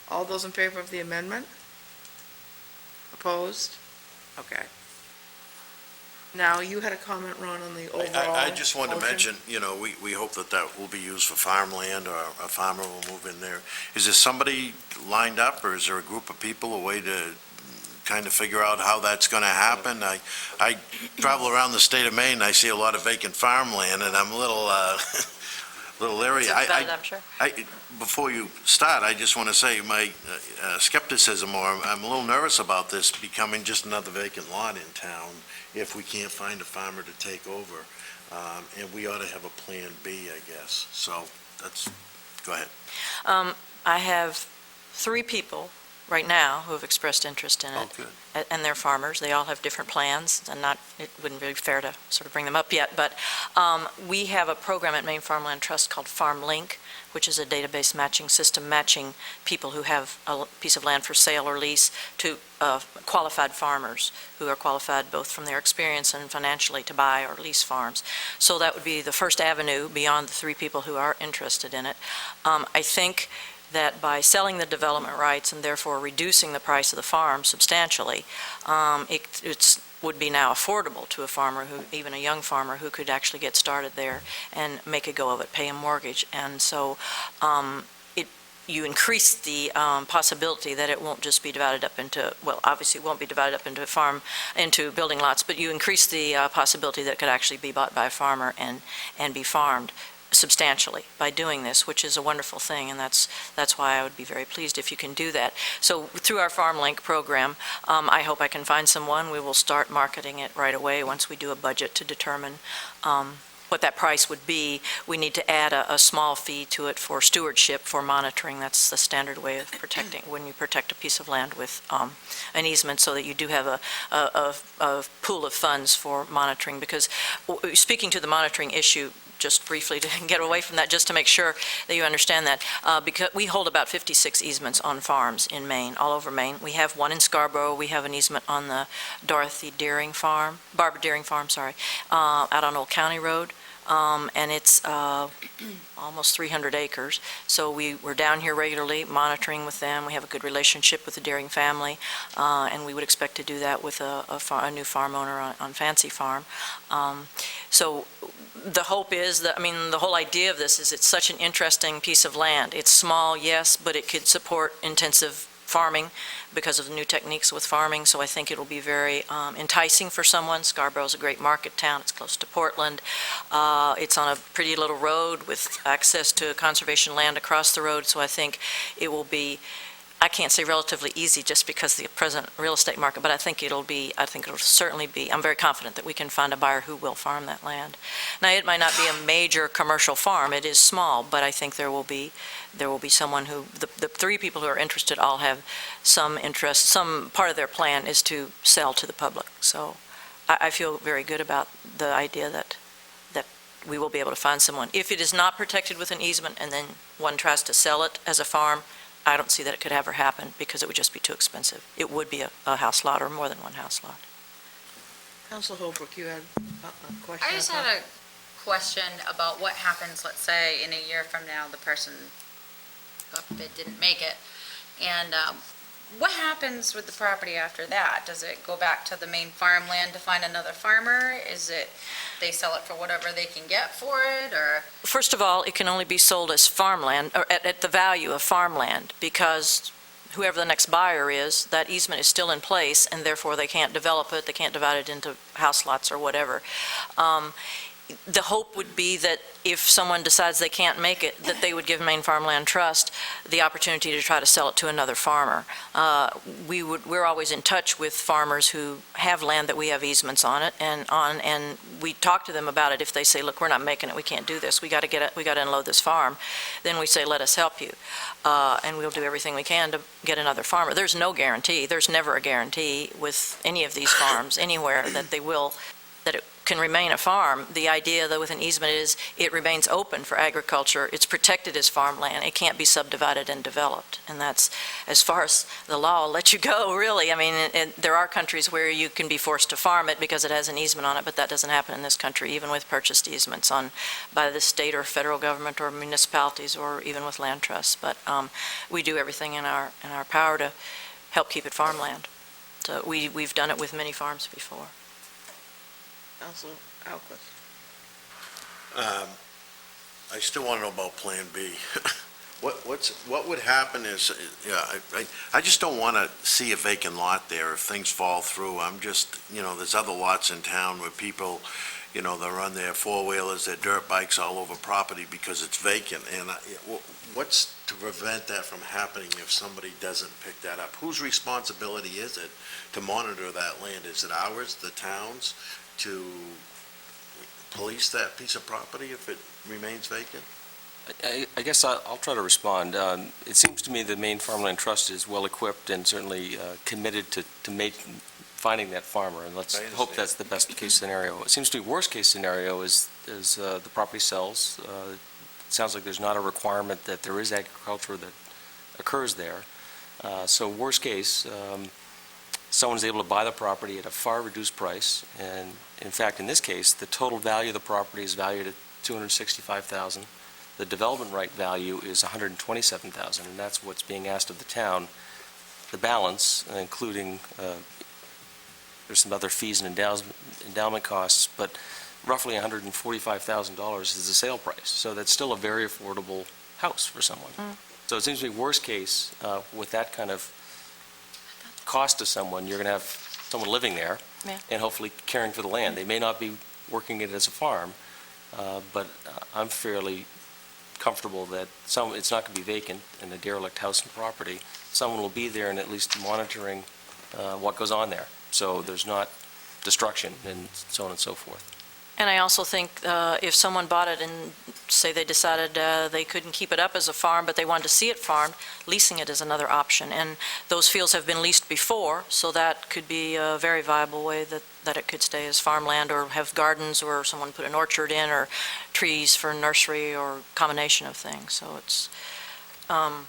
All those in favor of the amendment? Opposed? Okay. Now, you had a comment, Ron, on the overall I just wanted to motion? mention, we hope that will be used for farmland, or a farmer will move in there. Is there somebody lined up, or is there a group of people, a way to kind of figure out how that's going to happen? I travel around the state of Maine, I see a lot of vacant farmland, and I'm a little leery. I'm sure. Before you start, I just want to say my skepticism, or I'm a little nervous about this becoming just another vacant lot in town if we can't find a farmer to take over. And we ought to have a plan B, I guess. So go ahead. I have 3 people right now who have expressed interest in Oh, it. good. And they're farmers. They all have different plans, and it wouldn't be fair to sort of bring them up yet. But we have a program at Maine Farmland Trust called Farm Link, which is a database matching system, matching people who have a piece of land for sale or lease to qualified farmers who are qualified both from their experience and financially to buy or lease farms. So that would be the first avenue beyond the 3 people who are interested in it. I think that by selling the development rights and therefore reducing the price of the farm substantially, it would be now affordable to a farmer, even a young farmer, who could actually get started there and make a go of it, pay a mortgage. And so you increase the possibility that it won't just be divided up into, well, obviously it won't be divided up into building lots, but you increase the possibility that it could actually be bought by a farmer and be farmed substantially by doing this, which is a wonderful thing, and that's why I would be very pleased if you can do that. So through our Farm Link program, I hope I can find someone. We will start marketing it right away once we do a budget to determine what that price would be. We need to add a small fee to it for stewardship, for monitoring. That's the standard way of protecting, when you protect a piece of land with an easement, so that you do have a pool of funds for monitoring. Because speaking to the monitoring issue, just briefly to get away from that, just to make sure that you understand that, because we hold about 56 easements on farms in Maine, all over Maine. We have one in Scarborough. We have an easement on the Barbara Deering Farm, out on Old County Road. And it's almost 300 acres. So we're down here regularly monitoring with them. We have a good relationship with the Deering family, and we would expect to do that with a new farm owner on Fancy Farm. So the hope is that, the whole idea of this is it's such an interesting piece of land. It's small, yes, but it could support intensive farming because of the new techniques with farming, so I think it'll be very enticing for someone. Scarborough's a great market town. It's close to Portland. It's on a pretty little road with access to conservation land across the road, so I think it will be, I can't say relatively easy just because of the present real estate market, but I think it'll certainly be, I'm very confident that we can find a buyer who will farm that land. Now, it might not be a major commercial farm. It is small, but I think there will be someone who, the 3 people who are interested all have some interest. Some part of their plan is to sell to the public. So I feel very good about the idea that we will be able to find someone. If it is not protected with an easement and then one tries to sell it as a farm, I don't see that it could ever happen because it would just be too expensive. It would be a house lot or more than one house lot. Council Holbrook, you had a question? I just had a question about what happens, let's say, in a year from now, the person, God forbid, didn't make it. And what happens with the property after that? Does it go back to the main farmland to find another farmer? Is it, they sell it for whatever they can get for it, or? First of all, it can only be sold as farmland, or at the value of farmland, because whoever the next buyer is, that easement is still in place, and therefore they can't develop it, they can't divide it into house lots or whatever. The hope would be that if someone decides they can't make it, that they would give Maine Farmland Trust the opportunity to try to sell it to another farmer. We're always in touch with farmers who have land that we have easements on it, and we talk to them about it. If they say, look, we're not making it, we can't do this, we got to unload this farm, then we say, let us help you, and we'll do everything we can to get another farmer. There's no guarantee. There's never a guarantee with any of these farms anywhere that it can remain a farm. The idea, though, with an easement is it remains open for agriculture. It's protected as farmland. It can't be subdivided and developed. And that's, as far as the law will let you go, really. There are countries where you can be forced to farm it because it has an easement on it, but that doesn't happen in this country, even with purchased easements by the state or federal government or municipalities or even with land trusts. But we do everything in our power to help keep it farmland. So we've done it with many farms before. Council Alquist. I still want to know about Plan B. What would happen is, I just don't want to see a vacant lot there if things fall through. I'm just, there's other lots in town where people, they run their four-wheelers, their dirt bikes all over property because it's vacant. And what's to prevent that from happening if somebody doesn't pick that up? Whose responsibility is it to monitor that land? Is it ours, the town's, to police that piece of property if it remains vacant? I guess I'll try to respond. It seems to me the Maine Farmland Trust is well-equipped and certainly committed to finding that farmer, and let's hope that's the best-case scenario. It seems to me worst-case scenario is the property sells. It sounds like there's not a requirement that there is agriculture that occurs there. So worst case, someone's able to buy the property at a far reduced price, and in fact, in this case, the total value of the property is valued at $265,000. The development right value is $127,000, and that's what's being asked of the town. The balance, including, there's some other fees and endowment costs, but roughly $145,000 is the sale price. So that's still a very affordable house for someone. So it seems to me worst case, with that kind of cost to someone, you're going to have someone living there Yeah. and hopefully caring for the land. They may not be working it as a farm, but I'm fairly comfortable that it's not going to be vacant in a derelict house and property. Someone will be there and at least monitoring what goes on there. So there's not destruction and so on and so forth. And I also think if someone bought it and, say, they decided they couldn't keep it up as a farm, but they wanted to see it farmed, leasing it is another option. And those fields have been leased before, so that could be a very viable way that it could stay as farmland, or have gardens, or someone put an orchard in, or trees for nursery, or combination of things. So it's, I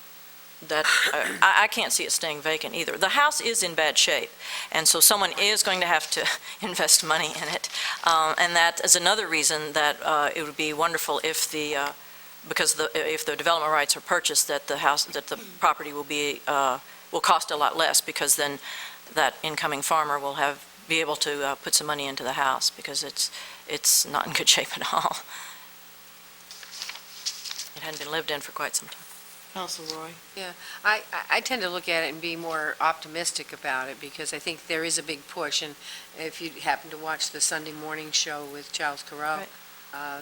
can't see it staying vacant either. The house is in bad shape, and so someone is going to have to invest money in it. And that is another reason that it would be wonderful if if the development rights are purchased, that the property will cost a lot less, because then that incoming farmer will be able to put some money into the house, because it's not in good shape at all. It hadn't been lived in for quite some time. Council Roy? Yeah, I tend to look at it and be more optimistic about it, because I think there is a big push, and if you happen to watch the Sunday morning show with Charles Carroll,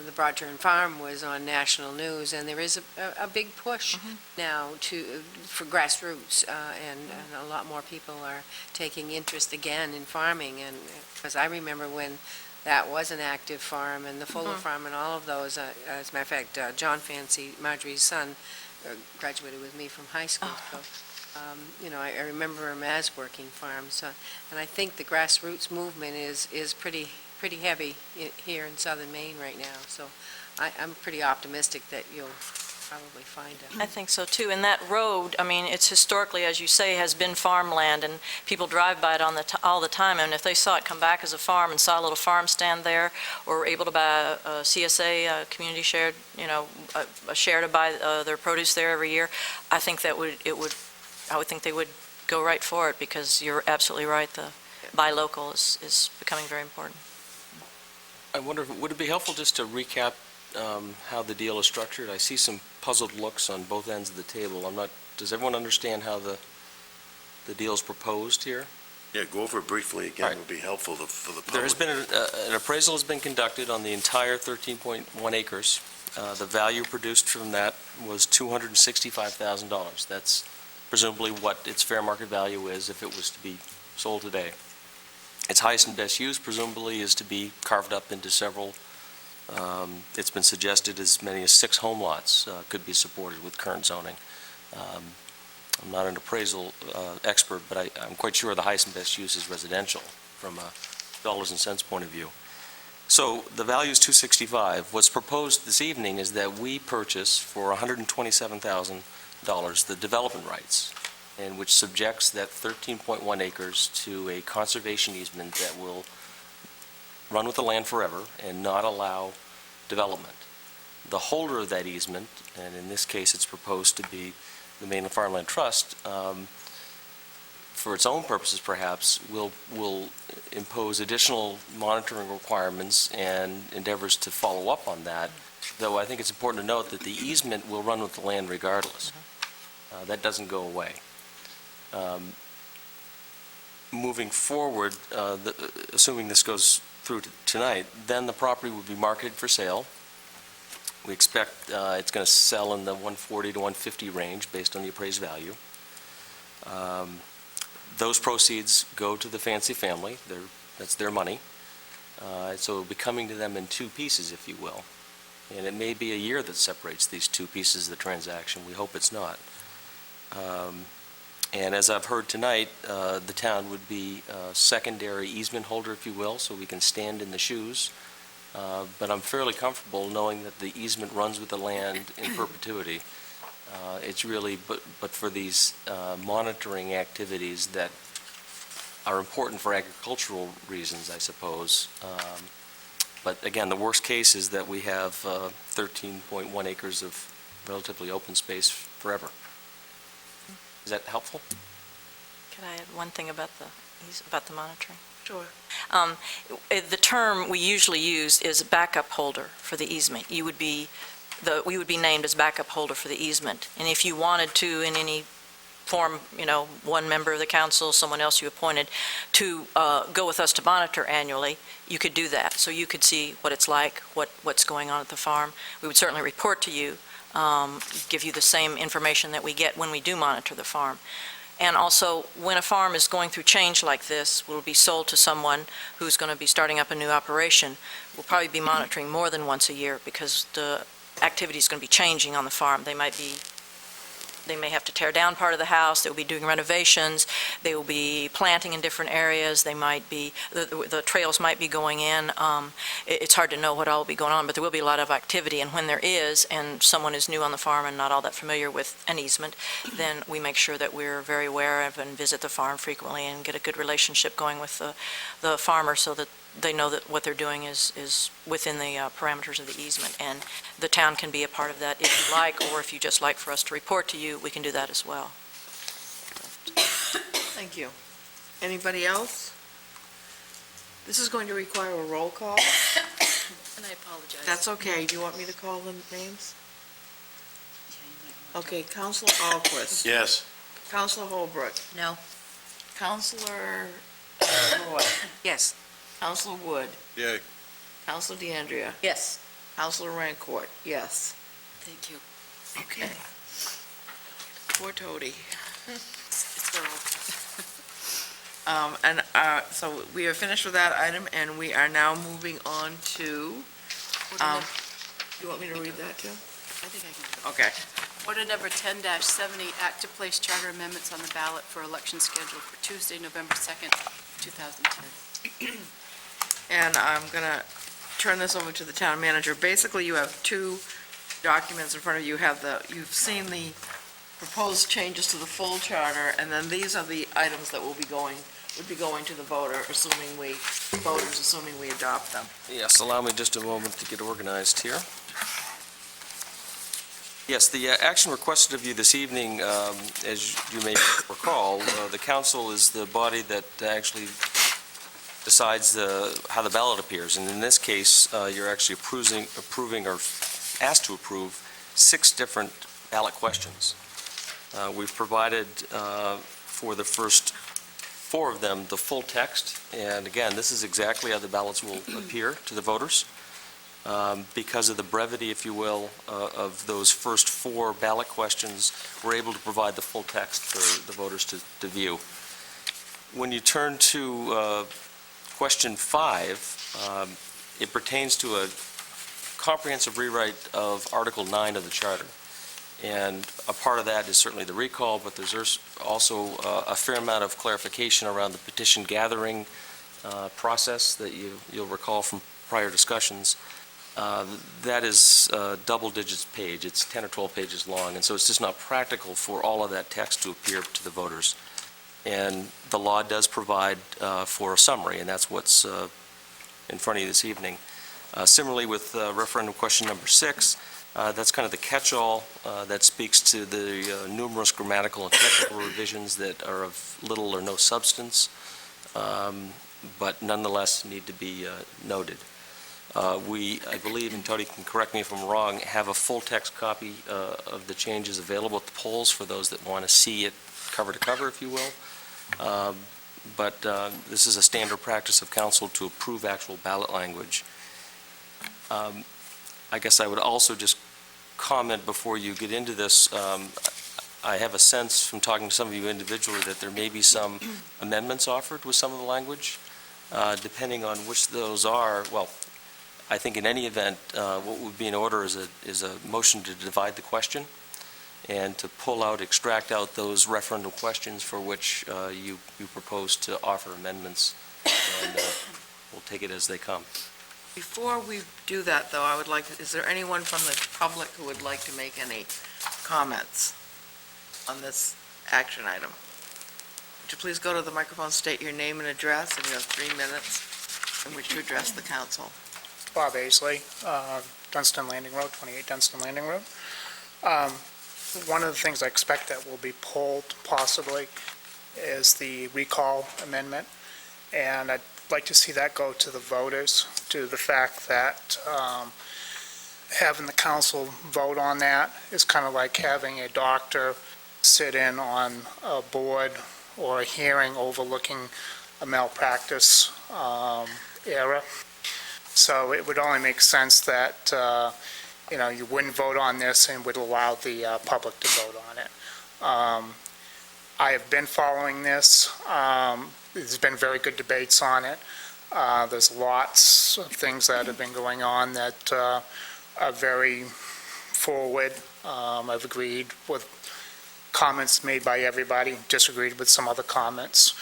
the Broadturn Farm was on national news, and there is a big push now for grassroots, and a lot more people are taking interest again in farming, and because I remember when that was an active farm, and the Fuller Farm and all of those, as a matter of fact, John Fancy, Marjorie's son, graduated with me from high school, so, I remember him as working farms, and I think the grassroots movement is pretty heavy here in southern Maine right now, so I'm pretty optimistic that you'll probably find it. I think so, too. And that road, I mean, it's historically, as you say, has been farmland, and people drive by it all the time, and if they saw it come back as a farm and saw a little farm stand there, or were able to buy a CSA, community shared, a share to buy their produce there every year, I think I would think they would go right for it, because you're absolutely right, the buy local is becoming very important. I wonder, would it be helpful just to recap how the deal is structured? I see some puzzled looks on both ends of the table. Does everyone understand how the deal is proposed here? Yeah, go over it briefly again, Right. would be helpful for the public. There has been an appraisal has been conducted on the entire 13.1 acres. The value produced from that was $265,000. That's presumably what its fair market value is if it was to be sold today. Its highest and best use presumably is to be carved up into several. It's been suggested as many as 6 home lots could be supported with current zoning. I'm not an appraisal expert, but I'm quite sure the highest and best use is residential from a dollars and cents point of view. So the value is $265,000. What's proposed this evening is that we purchase for $127,000 the development rights, and which subjects that 13.1 acres to a conservation easement that will run with the land forever and not allow development. The holder of that easement, and in this case it's proposed to be the Maine Farmland Trust, for its own purposes perhaps, will impose additional monitoring requirements and endeavors to follow up on that, though I think it's important to note that the easement will run with the land regardless. That doesn't go away. Moving forward, assuming this goes through tonight, then the property will be marketed for sale. We expect it's going to sell in the 140 to 150 range based on the appraised value. Those proceeds go to the Fancy family. That's their money. So it'll be coming to them in 2 pieces, if you will. And it may be a year that separates these two pieces of the transaction. We hope it's not. And as I've heard tonight, the town would be a secondary easement holder, if you will, so we can stand in the shoes. But I'm fairly comfortable knowing that the easement runs with the land in perpetuity. It's really, but for these monitoring activities that are important for agricultural reasons, I suppose. But again, the worst case is that we have 13.1 acres of relatively open space forever. Is that helpful? Could I add one thing about the monitoring? Sure. The term we usually use is backup holder for the easement. We would be named as backup holder for the easement. And if you wanted to, in any form, one member of the council, someone else you appointed, to go with us to monitor annually, you could do that. So you could see what it's like, what's going on at the farm. We would certainly report to you, give you the same information that we get when we do monitor the farm. And also, when a farm is going through change like this, will be sold to someone who's going to be starting up a new operation, we'll probably be monitoring more than once a year because the activity is going to be changing on the farm. They may have to tear down part of the house, they will be doing renovations, they will be planting in different areas, they might be, the trails might be going in. It's hard to know what all will be going on, but there will be a lot of activity, and when there is, and someone is new on the farm and not all that familiar with an easement, then we make sure that we're very aware of and visit the farm frequently and get a good relationship going with the farmer so that they know that what they're doing is within the parameters of the easement, and the town can be a part of that if you like, or if you just like for us to report to you, we can do that as well. Thank you. Anybody else? This is going to require a roll call. And I apologize. That's okay. Do you want me to call the names? Yeah, you might want to. Okay, Counselor Alquist. Yes. Counselor Holbrook. No. Counselor Roy. Yes. Counselor Wood. Yay. Counselor DeAndrea. Yes. Counselor Rancourt. Yes. Thank you. Okay. Poor Toady. It's thorough. So we are finished with that item, and we are now moving on to, you want me to read that too? I think I can. Okay. Order number 10-70, act to place charter amendments on the ballot for election scheduled for Tuesday, November 2nd, 2010. And I'm going to turn this over to the town manager. Basically, you have two documents in front of you. You've seen the proposed changes to the full charter, and then these are the items that would be going to the assuming we adopt them. Yes, allow me just a moment to get organized here. Yes, the action requested of you this evening, as you may recall, the council is the body that actually decides how the ballot appears. And in this case, you're actually approving or asked to approve 6 different ballot questions. We've provided for the first 4 of them the full text. And again, this is exactly how the ballots will appear to the voters. Because of the brevity, if you will, of those first 4 ballot questions, we're able to provide the full text for the voters to view. When you turn to question 5, it pertains to a comprehensive rewrite of Article 9 of the Charter. And a part of that is certainly the recall, but there's also a fair amount of clarification around the petition gathering process that you'll recall from prior discussions. That is double digits page. It's 10 or 12 pages long, and so it's just not practical for all of that text to appear to the voters. And the law does provide for a summary, and that's what's in front of you this evening. Similarly, with referendum question number 6, that's kind of the catch-all that speaks to the numerous grammatical and technical revisions that are of little or no substance, but nonetheless need to be noted. We, I believe, and Tony can correct me if I'm wrong, have a full text copy of the changes available at the polls for those that want to see it cover to cover, if you will. But this is a standard practice of council to approve actual ballot language. I guess I would also just comment before you get into this, I have a sense from talking to some of you individually that there may be some amendments offered with some of the language. Depending on which those are, well, I think in any event, what would be in order is a motion to divide the question and to extract out those referendum questions for which you propose to offer amendments, and we'll take it as they come. Before we do that, though, I would like, is there anyone from the public who would like to make any comments on this action item? Would you please go to the microphone, state your name and address, and you have 3 minutes in which to address the council. Bob Aisley, Dunstan Landing Road, 28 Dunstan Landing Road. One of the things I expect that will be pulled possibly is the recall amendment, and I'd like to see that go to the voters, due to the fact that having the council vote on that is kind of like having a doctor sit in on a board or a hearing overlooking a malpractice error. So it would only make sense that, you wouldn't vote on this and would allow the public to vote on it. I have been following this. There's been very good debates on it. There's lots of things that have been going on that are very forward. I've agreed with comments made by everybody, disagreed with some other comments.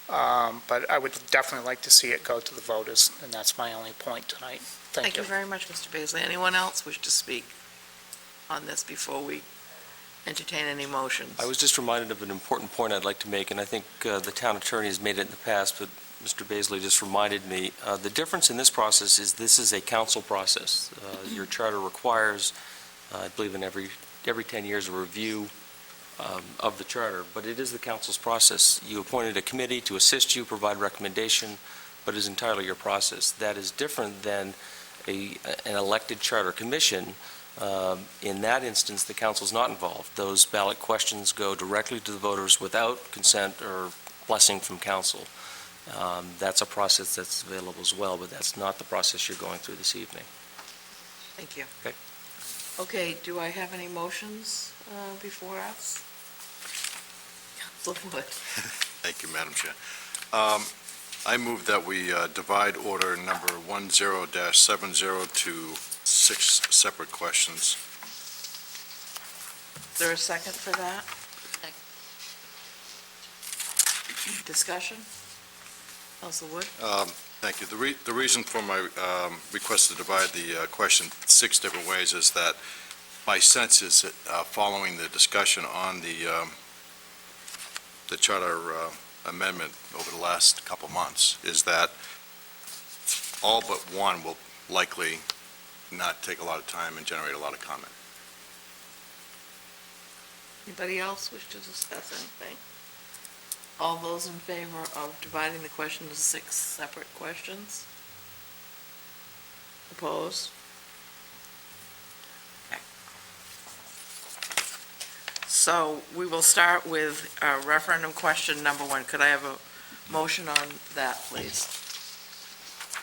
But I would definitely like to see it go to the voters, and that's my only point tonight. Thank you. Very much, Mr. Baisley. Anyone else wish to speak on this before we entertain any motions? I was just reminded of an important point I'd like to make, and I think the town attorney has made it in the past, but Mr. Baisley just reminded me. The difference in this process is this is a council process. Your charter requires, I believe, in every 10 years, a review of the charter, but it is the council's process. You appointed a committee to assist you, provide recommendation, but it's entirely your process. That is different than an elected charter commission. In that instance, the council's not involved. Those ballot questions go directly to the voters without consent or blessing from council. That's a process that's available as well, but that's not the process you're going through this evening. Thank you. Okay. Okay, do I have any motions before us? Council Wood. Thank you, Madam Chair. I move that we divide order number 10-70 to 6 separate questions. Is there a second for that? Discussion? Council Wood? Thank you. The reason for my request to divide the question 6 different ways is that my sense is that following the discussion on the charter amendment over the last couple months, is that all but one will likely not take a lot of time and generate a lot of comment. Anybody else wish to discuss anything? All those in favor of dividing the question into 6 separate questions? Opposed? Okay. So we will start with referendum question number 1. Could I have a motion on that, please?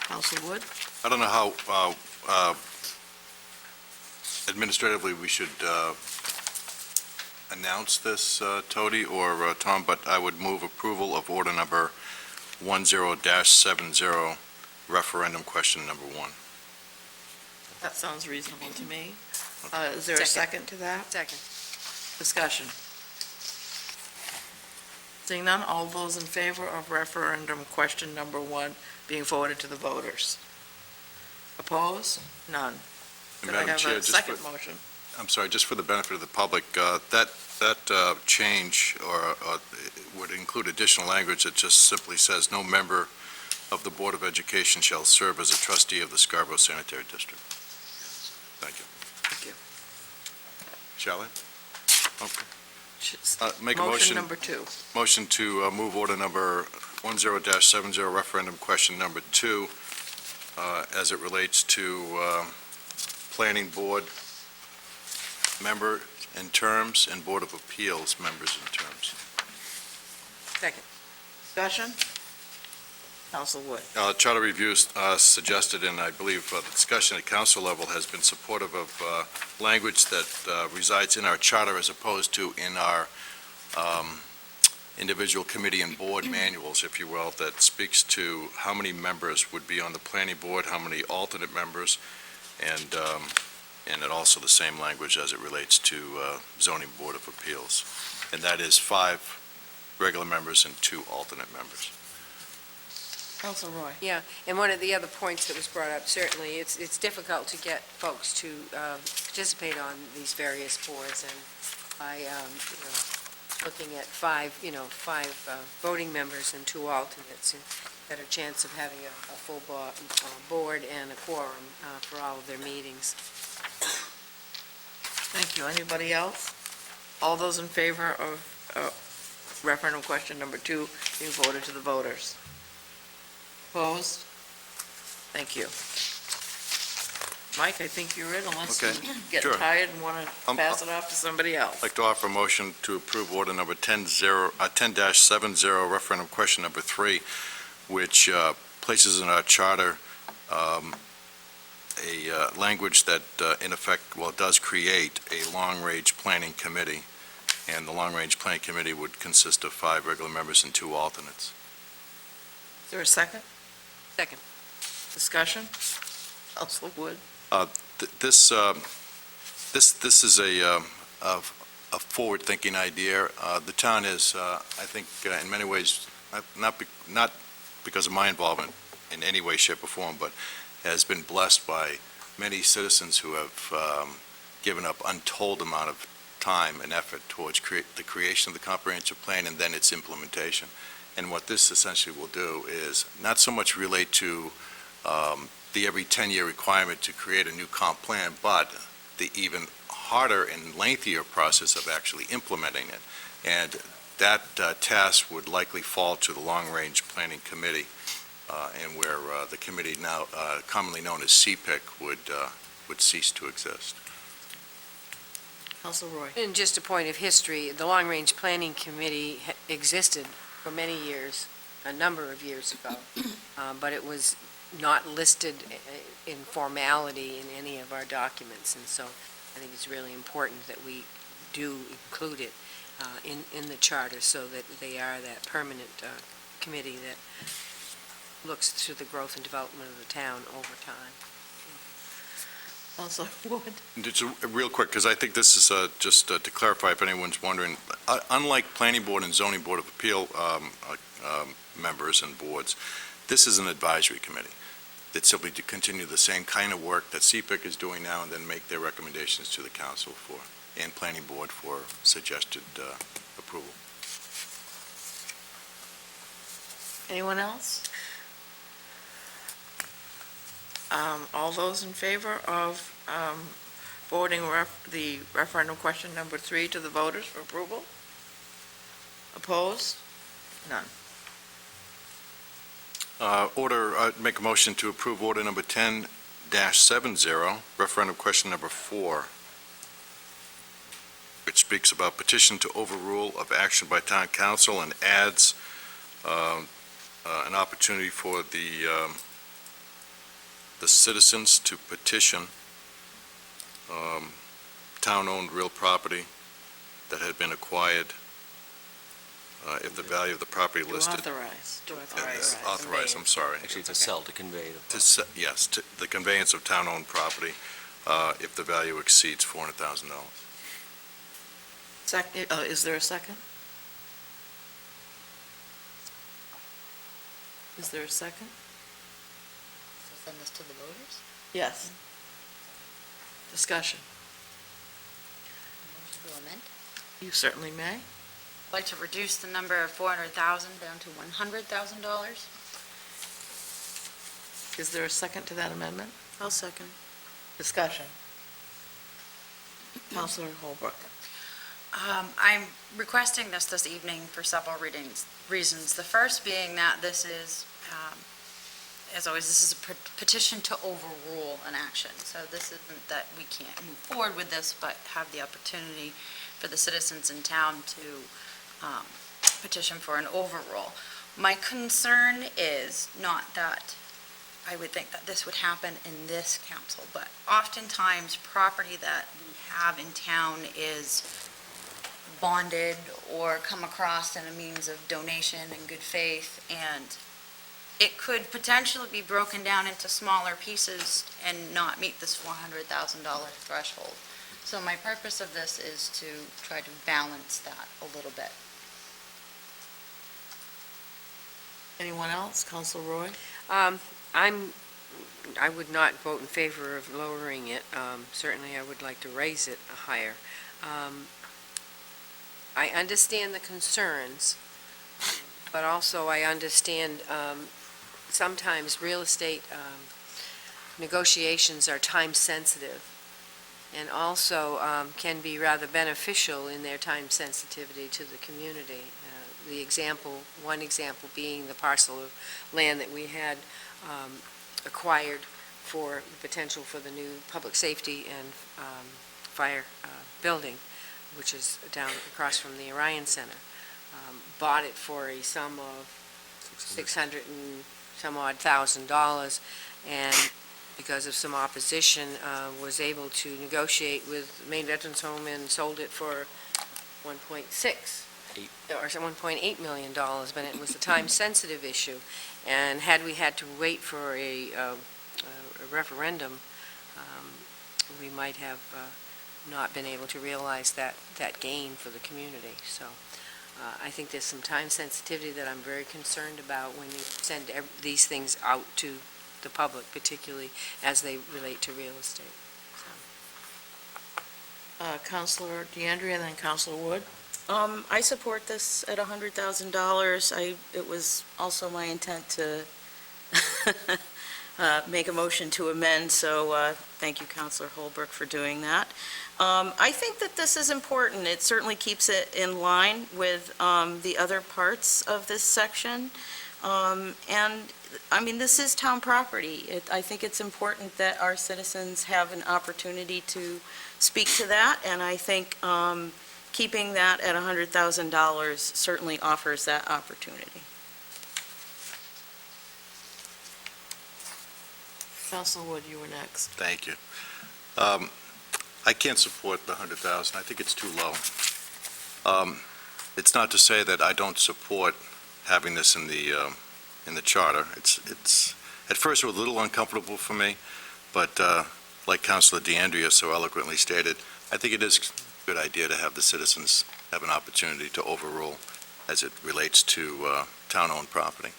Council Wood? I don't know how administratively we should announce this, Tody or Tom, but I would move approval of order number 10-70, referendum question number 1. That sounds reasonable to me. Is there a second to that? Second. Discussion. Seeing none, all those in favor of referendum question number 1 being forwarded to the voters? Opposed? None. Could I Madam have Chair, a second motion? I'm sorry, just for the benefit of the public, that change would include additional language that just simply says, no member of the Board of Education shall serve as a trustee of the Scarborough Sanitary District. Thank you. Thank you. Shall I? Okay. Make a Motion motion. number 2. Motion to move order number 10-70, referendum question number 2, as it relates to Planning Board member in terms and Board of Appeals members in terms. Second. Discussion? Council Wood. Charter Review suggested, and I believe the discussion at council level has been supportive of language that resides in our charter as opposed to in individual committee and board manuals, if you will, that speaks to how many members would be on the planning board, how many alternate members, and it also the same language as it relates to zoning board of appeals. And that is 5 regular members and 2 alternate members. Council Roy? Yeah, and one of the other points that was brought up, certainly, it's difficult to get folks to participate on these various boards, and by, looking at 5 voting members and 2 alternates, and better chance of having a full board and a quorum for all of their meetings. Thank you. Anybody else? All those in favor of referendum question number 2 being voted to the voters? Opposed? Thank you. Mike, I think you're in unless Okay, you get sure. tired and want to pass it off to somebody else. I'd like to offer a motion to approve order number 10-70, referendum question number 3, which places in our charter a language that, in effect, does create a long-range planning committee, and the long-range planning committee would consist of 5 regular members and 2 alternates. Is there a second? Second. Discussion? Council Wood? This is a forward-thinking idea. The town is, I think, in many ways, not because of my involvement in any way, shape, or form, but has been blessed by many citizens who have given up untold amount of time and effort towards the creation of the comprehensive plan and then its implementation. And what this essentially will do is not so much relate to the every 10-year requirement to create a new comp plan, but the even harder and lengthier process of actually implementing it. And that task would likely fall to the Long-Range Planning Committee, and where the committee now commonly known as CPIC would cease to exist. Council Roy? And just a point of history, the Long Range Planning Committee existed for many years, a number of years ago, but it was not listed in formality in any of our documents, and so I think it's really important that we do include it in the charter so that they are that permanent committee that looks to the growth and development of the town over time. Council Wood? Just real quick, because I think this is just to clarify if anyone's wondering, unlike Planning Board and Zoning Board of Appeal members and boards, this is an advisory committee that simply to continue the same kind of work that CPIC is doing now and then make their recommendations to the council and Planning Board for suggested approval. Anyone else? All those in favor of forwarding the referendum question number 3 to the voters for approval? Opposed? None. Make a motion to approve order number 10-70, referendum question number 4, which speaks about petition to overrule of action by town council and adds an opportunity for the citizens to petition town-owned real property that had been acquired if the value of the property listed. Authorize, I'm sorry. Actually, it's a sell to convey. Yes, the conveyance of town-owned property if the value exceeds $400,000. Second, is there a second? Is there a second? So send this to the voters? Yes. Discussion. Motion to amend? You certainly may. I'd like to reduce the number of 400,000 down to $100,000. Is there a second to that amendment? I'll second. Discussion. Councilor Holbrook. I'm requesting this evening for several reasons. The first being that this is, as always, this is a petition to overrule an action. So this isn't that we can't move forward with this, but have the opportunity for the citizens in town to petition for an overrule. My concern is not that I would think that this would happen in this council, but oftentimes property that we have in town is bonded or come across in a means of donation in good faith, and it could potentially be broken down into smaller pieces and not meet this $400,000 threshold. So my purpose of this is to try to balance that a little bit. Anyone else? Council Roy? I would not vote in favor of lowering it. Certainly, I would like to raise it higher. I understand the concerns, but also I understand sometimes real estate negotiations are time-sensitive, and also can be rather beneficial in their time sensitivity to the community. One example being the parcel of land that we had acquired for the potential for the new public safety and fire building, which is down across from the Orion Center. Bought it for a sum of $600 and some odd thousand, and because of some opposition, was able to negotiate with Maine Veterans Home and sold it for 1.6 or $1.8 million, but it was a time-sensitive issue. And had we had to wait for a referendum, we might have not been able to realize that gain for the community. So I think there's some time sensitivity that I'm very concerned about when you send these things out to the public, particularly as they relate to real estate. Councilor DeAndrea and then Councilor Wood? I support this at $100,000. It was also my intent to make a motion to amend, so thank you, Councilor Holbrook, for doing that. I think that this is important. It certainly keeps it in line with the other parts of this section. And, I mean, this is town property. I think it's important that our citizens have an opportunity to speak to that, and I think keeping that at $100,000 certainly offers that opportunity. Councilor Wood, you were next. Thank you. I can't support the 100,000. I think it's too low. It's not to say that I don't support having this in the charter. It's at first it was a little uncomfortable for me, but like Councilor DeAndrea so eloquently stated, I think it is a good idea to have the citizens have an opportunity to overrule as it relates to town-owned property.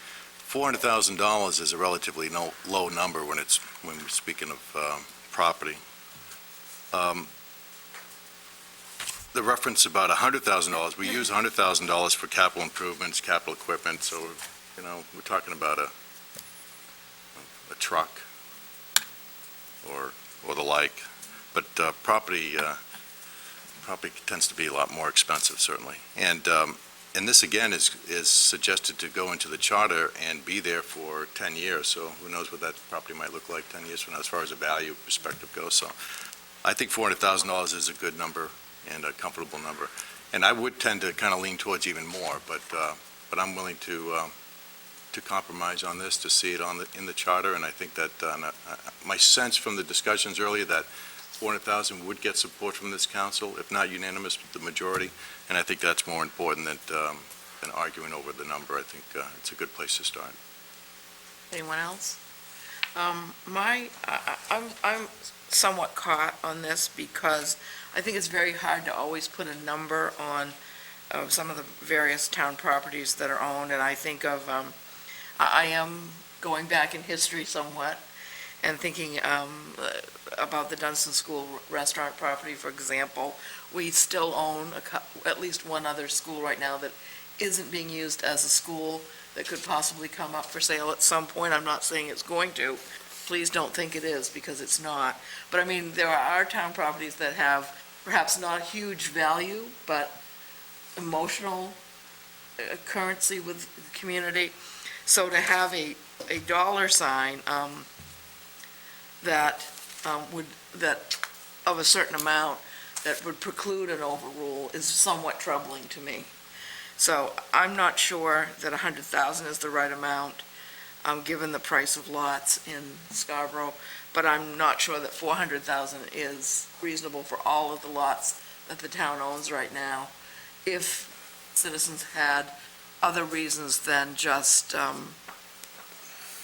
$400,000 is a relatively low number when we're speaking of property. The reference about $100,000, we use $100,000 for capital improvements, capital equipment, so, we're talking about a truck or the like. But property tends to be a lot more expensive, certainly. And this, again, is suggested to go into the charter and be there for 10 years, so who knows what that property might look like 10 years from now as far as a value perspective goes. So I think $400,000 is a good number and a comfortable number. And I would tend to kind of lean towards even more, but I'm willing to compromise on this, to see it in the charter, and I think that my sense from the discussions earlier that 400,000 would get support from this council, if not unanimous, the majority, and I think that's more important than arguing over the number. I think it's a good place to start. Anyone else? I'm somewhat caught on this because I think it's very hard to always put a number on some of the various town properties that are owned, and I think of, I am going back in history somewhat and thinking about the Dunstan School restaurant property, for example. We still own at least one other school right now that isn't being used as a school that could possibly come up for sale at some point. I'm not saying it's going to. Please don't think it is, because it's not. But I mean, there are town properties that have perhaps not huge value, but emotional currency with the community. So to have a dollar sign that of a certain amount that would preclude an overrule is somewhat troubling to me. So I'm not sure that 100,000 is the right amount, given the price of lots in Scarborough, but I'm not sure that 400,000 is reasonable for all of the lots that the town owns right now. if citizens had other reasons than just,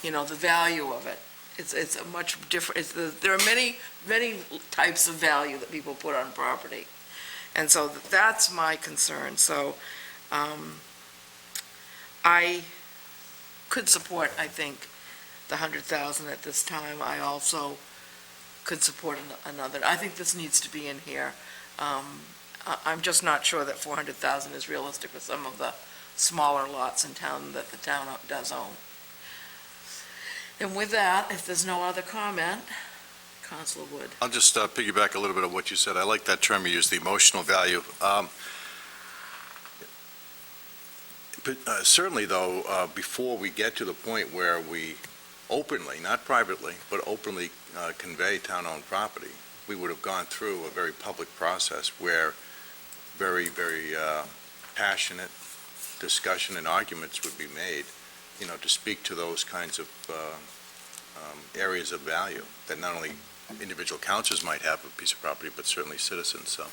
the value of it. It's a much different, there are many types of value that people put on property. And so that's my concern. So I could support, I think, the 100,000 at this time. I also could support another. I think this needs to be in here. I'm just not sure that 400,000 is realistic with some of the smaller lots in town that the town does own. And with that, if there's no other comment, Councilor Wood. I'll just piggyback a little bit of what you said. I like that term you used, the emotional value. But certainly, though, before we get to the point where we openly, not privately, but openly convey town-owned property, we would have gone through a very public process where very, very passionate discussion and arguments would be made, to speak to those kinds of areas of value that not only individual councils might have a piece of property, but certainly citizens. So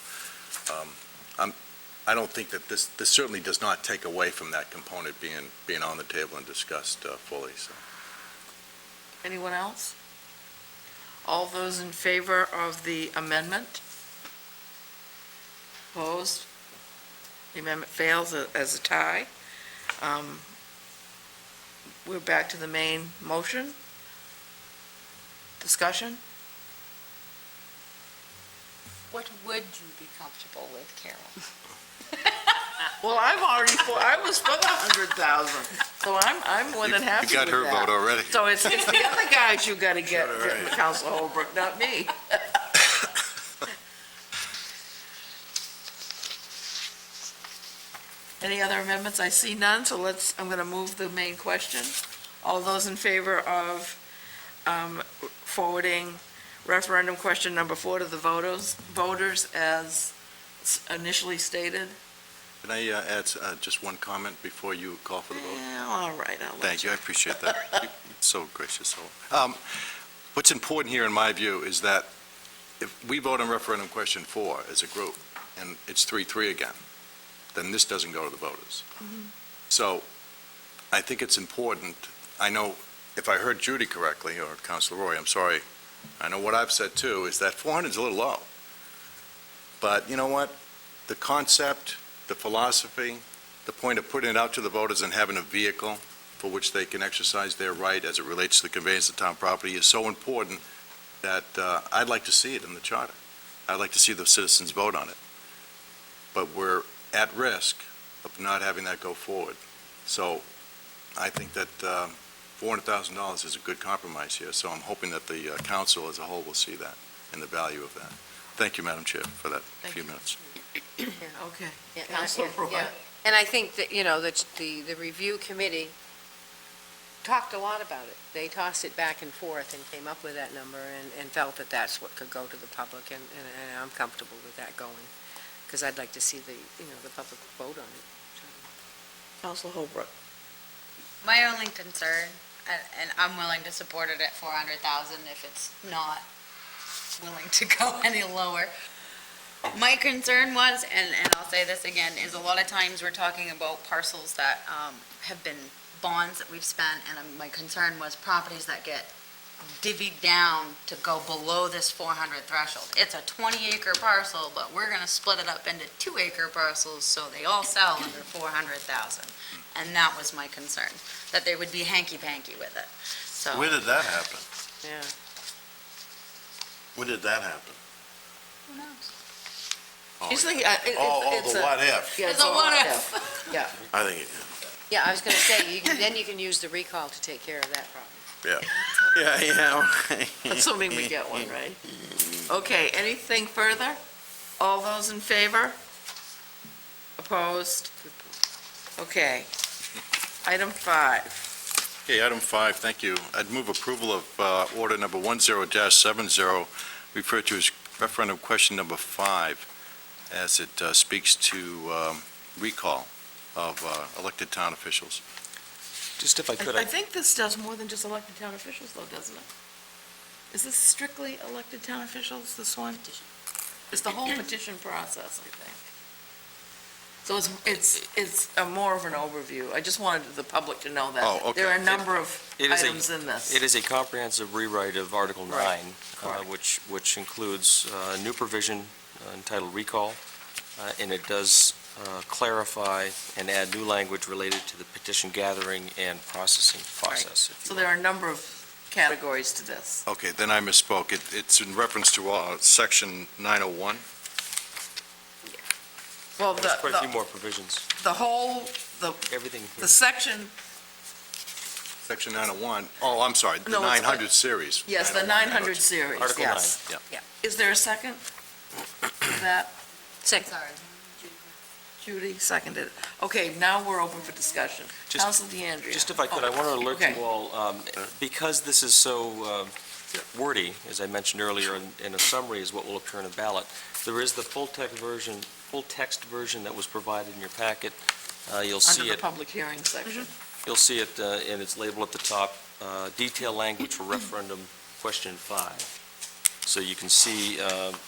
I don't think that this certainly does not take away from that component being on the table and discussed fully. So. Anyone else? All those in favor of the amendment? Opposed? The amendment fails as a tie. We're back to the main motion. Discussion? What would you be comfortable with, Carol? Well, I was for the 100,000, so I'm more than happy with that. You got her vote already. So it's the other guys you gotta get, Councilor Holbrook, not me. Any other amendments? I see none, so I'm gonna move the main question. All those in favor of forwarding referendum question number 4 to the voters as initially stated? Can I add just one comment before you call for the vote? Yeah, all right, I'll let Thank you, I appreciate that. You're so gracious. What's important here, in my view, is that if we vote on referendum question 4 as a group, and it's 3-3 again, then this doesn't go to the voters. So I think it's important, I know, if I heard Judy correctly, or Councilor Roy, I'm sorry, I know what I've said too, is that 400 is a little low. But you know what? The concept, the philosophy, the point of putting it out to the voters and having a vehicle for which they can exercise their right as it relates to the conveyance of town property is so important that I'd like to see it in the charter. I'd like to see the citizens vote on it. But we're at risk of not having that go forward. So I think that $400,000 is a good compromise here, so I'm hoping that the council as a whole will see that and the value of that. Thank you, Madam Chair, for that few minutes. Okay. Councilor Roy. And I think that, that the review committee talked a lot about it. They tossed it back and forth and came up with that number and felt that that's what could go to the public, and I'm comfortable with that going, because I'd like to see the public vote on it. Councilor Holbrook. My only concern, and I'm willing to support it at 400,000 if it's not willing to go any lower. My concern was, and I'll say this again, is a lot of times we're talking about parcels that have been bonds that we've spent, and my concern was properties that get divvied down to go below this 400 threshold. It's a 20-acre parcel, but we're going to split it up into 2-acre parcels so they all sell under 400,000. And that was my concern, that they would be hanky-panky with it. So Where did that happen? Yeah. When did that happen? who knows? She's thinking, The what if? Yeah, It's a what if. Yeah. I think, Yeah, I was going to say, then you can use the recall to take care of that problem. yeah. Assuming we get one, right? Okay, anything further? All those in favor? Opposed? Okay. Item 5. Okay, item 5, thank you. I'd move approval of order number 10-70, referred to as referendum question number 5, as it speaks to recall of elected town officials. Just if I could, I think this does more than just elected town officials, though, doesn't it? Is this strictly elected town officials, this one? It's the whole petition process, I think. So it's a more of an overview. I just wanted the public to know that. Oh, okay. There are a number of It is a- items in this. It is a comprehensive rewrite of Article 9, Right. Correct. which includes a new provision entitled recall, and it does clarify and add new language related to the petition gathering and processing process. if you So will. there are a number of categories to this. Okay, then I misspoke. It's in reference to Section 901. Well, There's quite a few the more provisions. whole, Everything the here. section, Section 901. Oh, I'm sorry, the No, it's- 900 series. yes, the 900 series, Article 9, yes. yeah. Is there a second? That, Second. Judy seconded. Okay, now we're open for discussion. Just- Council DeAndrea. Just if I could, I want to alert Okay. you all, because this is so wordy, as I mentioned earlier, in a summary is what will appear in a ballot, there is the full text version that was provided in your packet. You'll see Under the it, public hearing section. you'll see it in its label at the top, detailed language for referendum question 5. So you can see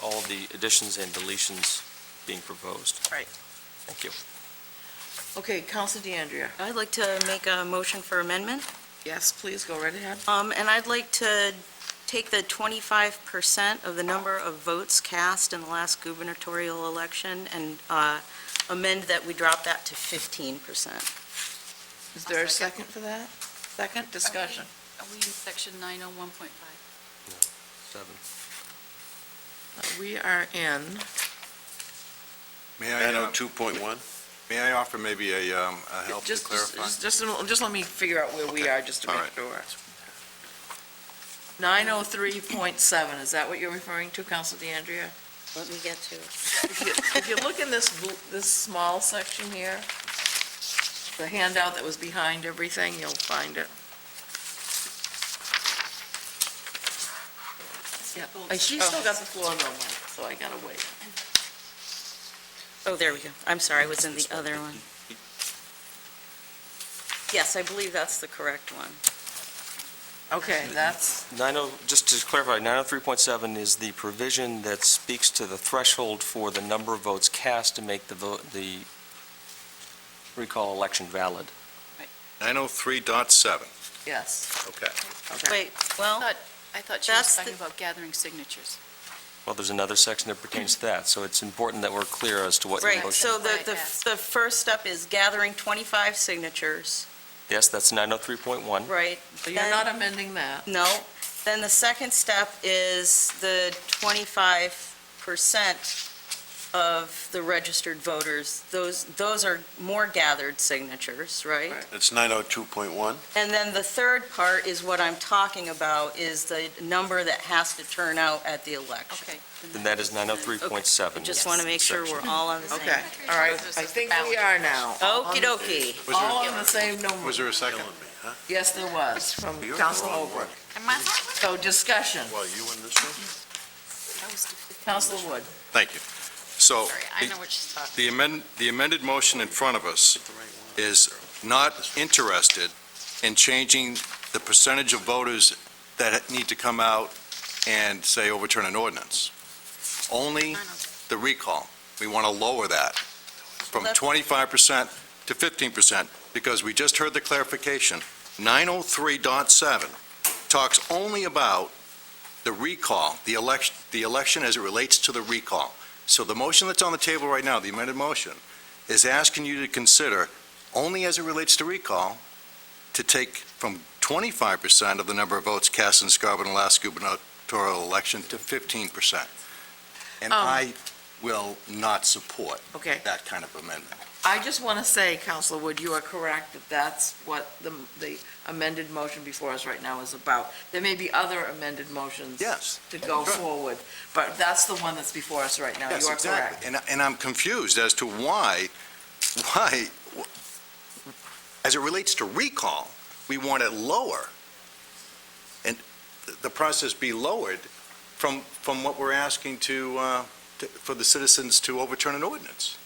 all the additions and deletions being proposed. Right. Thank you. Okay, Council DeAndrea. I'd like to make a motion for amendment. Yes, please, go right ahead. And I'd like to take the 25% of the number of votes cast in the last gubernatorial election and amend that we drop that to 15%. Is there a second for that? Second, discussion. Are we in section 901.5? 7. We are in, May I, 902.1? may I offer maybe a help to clarify? just let me figure out where we are, just to All make right. sure. 903.7, is that what you're referring to, Council DeAndrea? Let me get to it. If you look in this small section here, the handout that was behind everything, you'll find it. Yeah, she's still got the floor though, Mike, so I gotta wait. Oh, there we go. I'm sorry, I was in the other one. Yes, I believe that's the correct one. Okay, that's, Just to clarify, 903.7 is the provision that speaks to the threshold for the number of votes cast to make the recall election valid. 903.7, yes, okay. okay. Wait, well, I thought she was That's talking the- about gathering signatures. Well, there's another section that pertains to that, so it's important that we're clear as to what your right, motion. so Right, the yes. first step is gathering 25 signatures, Yes, that's 903.1. right? So you're not amending that? No. Then the second step is the 25% of the registered voters. Those are more gathered signatures, right? Right. It's 902.1? And then the third part is what I'm talking about, is the number that has to turn out at the election. Okay. Then that is 903.7. I just want to make sure we're all on the same. Okay, all right, I think we are now. Okey dokey. All on the same number. Was there a second? Killing me, huh? Yes, there was, from You're Council wrong. Holbrook. Am I- So discussion, Well, you in this room? That was the 15. Council Wood. Thank you. So, Sorry, I know what she's talking. the amended motion in front of us is not interested in changing the percentage of voters that need to come out and say overturn an ordinance. Only the recall. We want to lower that from That's- 25% to 15%, because we just heard the clarification. 903.7 talks only about the recall, the election as it relates to the recall. So the motion that's on the table right now, the amended motion, is asking you to consider, only as it relates to recall, to take from 25% of the number of votes cast in Scarborough in the last gubernatorial election to 15%. And I will not support Okay, that kind of amendment. I just want to say, Council Wood, you are correct that that's what the amended motion before us right now is about. There may be other amended motions Yes. to go Sure. forward, but that's the one that's before us right now. Yes, You are exactly. correct. And I'm confused as to why, as it relates to recall, we want it lower, and the process be lowered from what we're asking for the citizens to overturn an ordinance.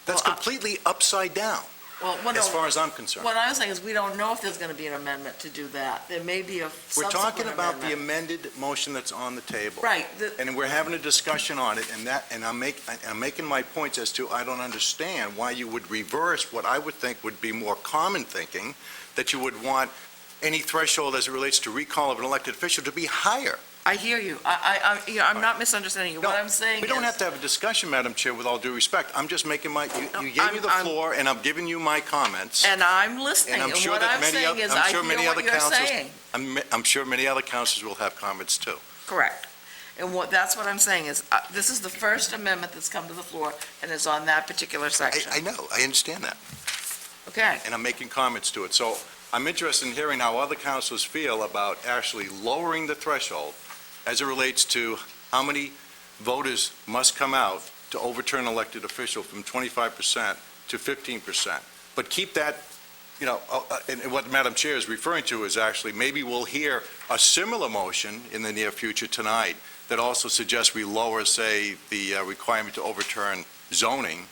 That's Well, completely upside down. Well, as far as I'm concerned. what I was saying is, we don't know if there's going to be an amendment to do that. There may be a We're subsequent talking about the amendment. amended motion that's on the table. Right, And we're having a discussion on it, and I'm making my points as to, I don't understand why you would reverse what I would think would be more common thinking, that you would want any threshold as it relates to recall of an elected official to be higher. I hear you. I'm not misunderstanding you. What I'm saying We don't is- have to have a discussion, Madam Chair, with all due respect. I'm just making No, you gave me the I'm- floor, and I'm giving you my comments. And I'm listening, And I'm and sure what that I'm many saying oth- is, I'm I sure hear many what other you're councils- saying. I'm sure many other councils will have comments, too. Correct. And that's what I'm saying is, this is the first amendment that's come to the floor, and is on that particular section. I know, I understand that, Okay. and I'm making comments to it. So I'm interested in hearing how other councils feel about actually lowering the threshold as it relates to how many voters must come out to overturn an elected official from 25% to 15%. But keep that, and what Madam Chair is referring to is actually, maybe we'll hear a similar motion in the near future tonight that also suggests we lower, say, the requirement to overturn a zoning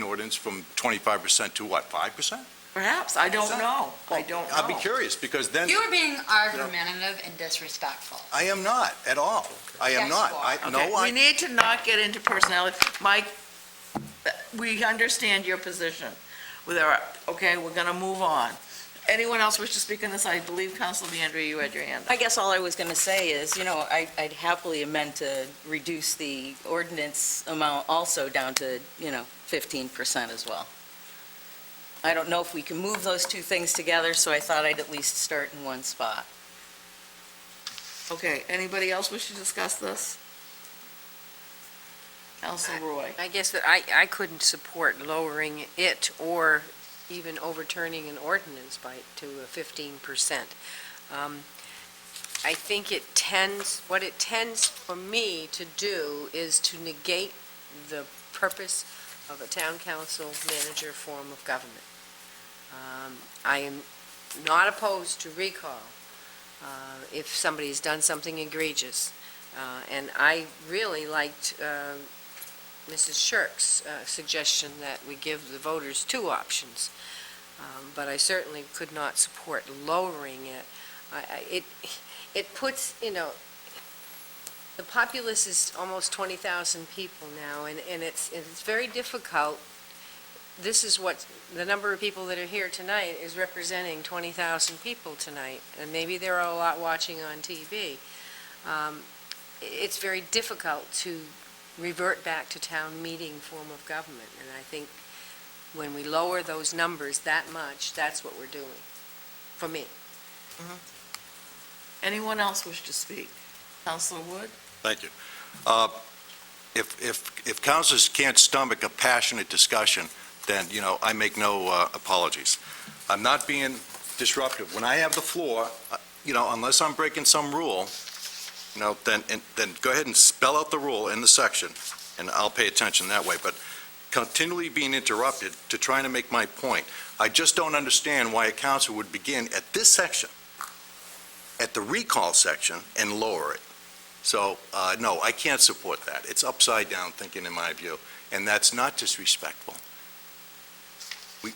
ordinance from 25% to what, 5%? Perhaps, I don't know. I don't know. I'll be curious, because then, You were being argumentative and disrespectful. I am not at all. I am Yes, not. you are. Okay, we need to not get into personality. Mike, we understand your position. Okay, we're going to move on. Anyone else wish to speak on this? I believe, Councilor DeAndrea, you had your hand up. I guess all I was going to say is, I'd happily amend to reduce the ordinance amount also down to, 15% as well. I don't know if we can move those two things together, so I thought I'd at least start in one spot. Okay, anybody else wish to discuss this? Councilor Roy. I guess that I couldn't support lowering it or even overturning an ordinance to a 15%. I think what it tends for me to do is to negate the purpose of a town council manager form of government. I am not opposed to recall if somebody's done something egregious. And I really liked Mrs. Shirk's suggestion that we give the voters two options. But I certainly could not support lowering it. It puts, the populace is almost 20,000 people now, and it's very difficult. This is what, the number of people that are here tonight is representing 20,000 people tonight, and maybe there are a lot watching on TV. It's very difficult to revert back to town meeting form of government, and I think when we lower those numbers that much, that's what we're doing, for me. Anyone else wish to speak? Councilor Wood? Thank you. If councilors can't stomach a passionate discussion, then, I make no apologies. I'm not being disruptive. When I have the floor, unless I'm breaking some rule, then go ahead and spell out the rule in the section, and I'll pay attention that way. But continually being interrupted to trying to make my point, I just don't understand why a council would begin at this section, at the recall section, and lower it. So, no, I can't support that. It's upside down thinking in my view, and that's not disrespectful.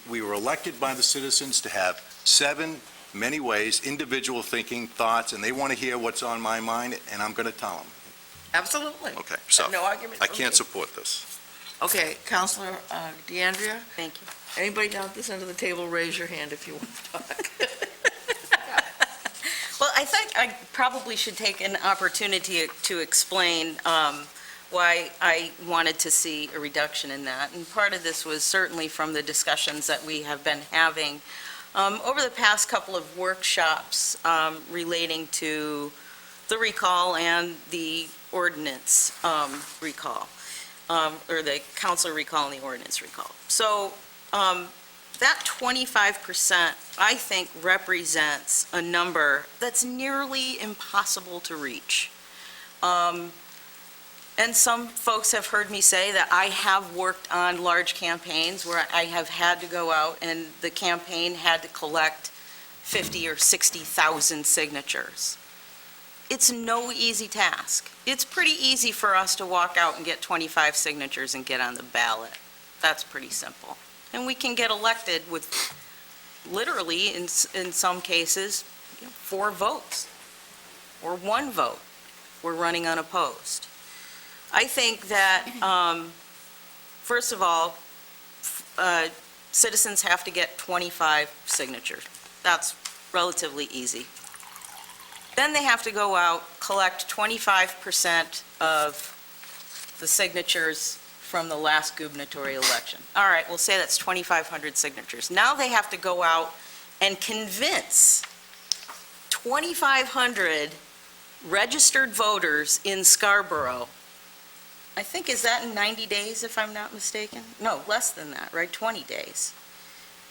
We were elected by the citizens to have 7, many ways, individual thinking, thoughts, and they want to hear what's on my mind, and I'm going to tell them. Absolutely. Okay, so No argument I from can't me. support this. Okay, Councilor DeAndrea? Thank you. Anybody down at this end of the table, raise your hand if you want to talk. Well, I think I probably should take an opportunity to explain why I wanted to see a reduction in that. And part of this was certainly from the discussions that we have been having over the past couple of workshops relating to the recall and the ordinance recall, or the council recall and the ordinance recall. So that 25%, I think, represents a number that's nearly impossible to reach. And some folks have heard me say that I have worked on large campaigns where I have had to go out and the campaign had to collect 50 or 60,000 signatures. It's no easy task. It's pretty easy for us to walk out and get 25 signatures and get on the ballot. That's pretty simple. And we can get elected with, literally, in some cases, 4 votes, or 1 vote. We're running unopposed. I think that, first of all, citizens have to get 25 signatures. That's relatively easy. Then they have to go out, collect 25% of the signatures from the last gubernatorial election. All right, we'll say that's 2,500 signatures. Now they have to go out and convince 2,500 registered voters in Scarborough. I think, is that in 90 days, if I'm not mistaken? No, less than that, right? 20 days.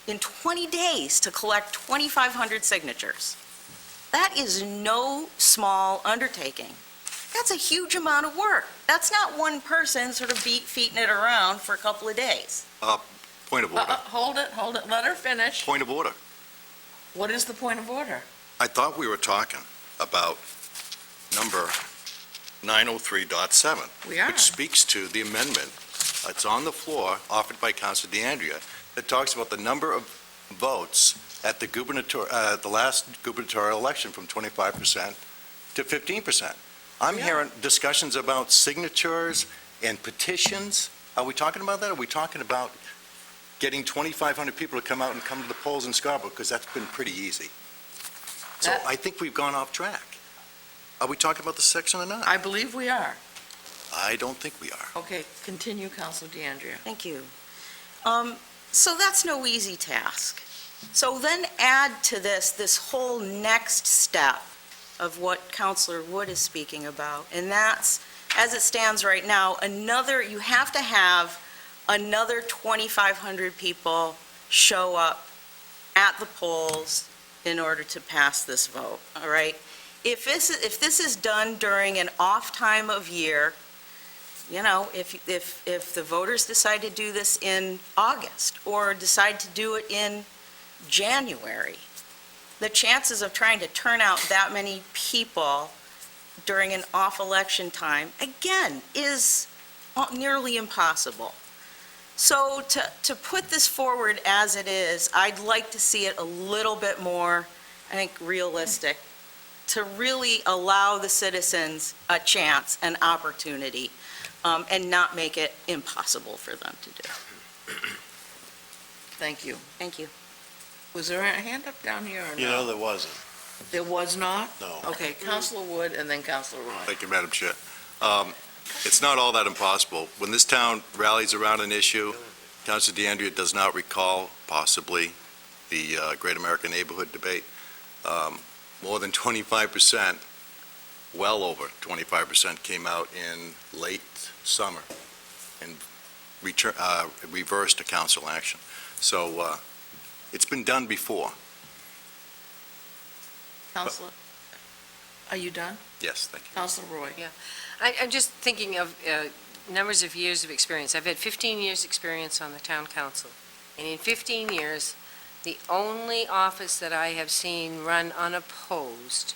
In 20 days to collect 2,500 signatures. That is no small undertaking. That's a huge amount of work. That's not one person sort of feeting it around for a couple of days. Point of order. Hold it, let her finish. Point of order. What is the point of order? I thought we were talking about number 903.7. We are. Which speaks to the amendment that's on the floor, offered by Councilor DeAndrea, that talks about the number of votes at the last gubernatorial election from 25% to 15%. I'm Yeah. hearing discussions about signatures and petitions. Are we talking about that? Are we talking about getting 2,500 people to come out and come to the polls in Scarborough? Because that's been pretty easy. So That- I think we've gone off track. Are we talking about the section or not? I believe we are. I don't think we are. Okay, continue, Councilor DeAndrea. Thank you. So that's no easy task. So then add to this whole next step of what Councilor Wood is speaking about, and that's, as it stands right now, you have to have another 2,500 people show up at the polls in order to pass this vote, all right? If this is done during an off time of year, if the voters decide to do this in August or decide to do it in January, the chances of trying to turn out that many people during an off-election time, again, is nearly impossible. So to put this forward as it is, I'd like to see it a little bit more, I think, realistic, to really allow the citizens a chance, an opportunity, and not make it impossible for them to do. Thank you. Thank you. Was there a hand up down here or no? You know, there wasn't. There was not? No. Okay, Councilor Wood and then Councilor Roy. Thank you, Madam Chair. It's not all that impossible. When this town rallies around an issue, Councilor DeAndrea does not recall possibly the Great American Neighborhood debate. More than 25%, well over 25% came out in late summer and reversed a council action. So it's been done before. Councilor, are you done? Yes, thank you. Councilor Roy? Yeah. I'm just thinking of numbers of years of experience. I've had 15 years' experience on the town council, and in 15 years, the only office that I have seen run unopposed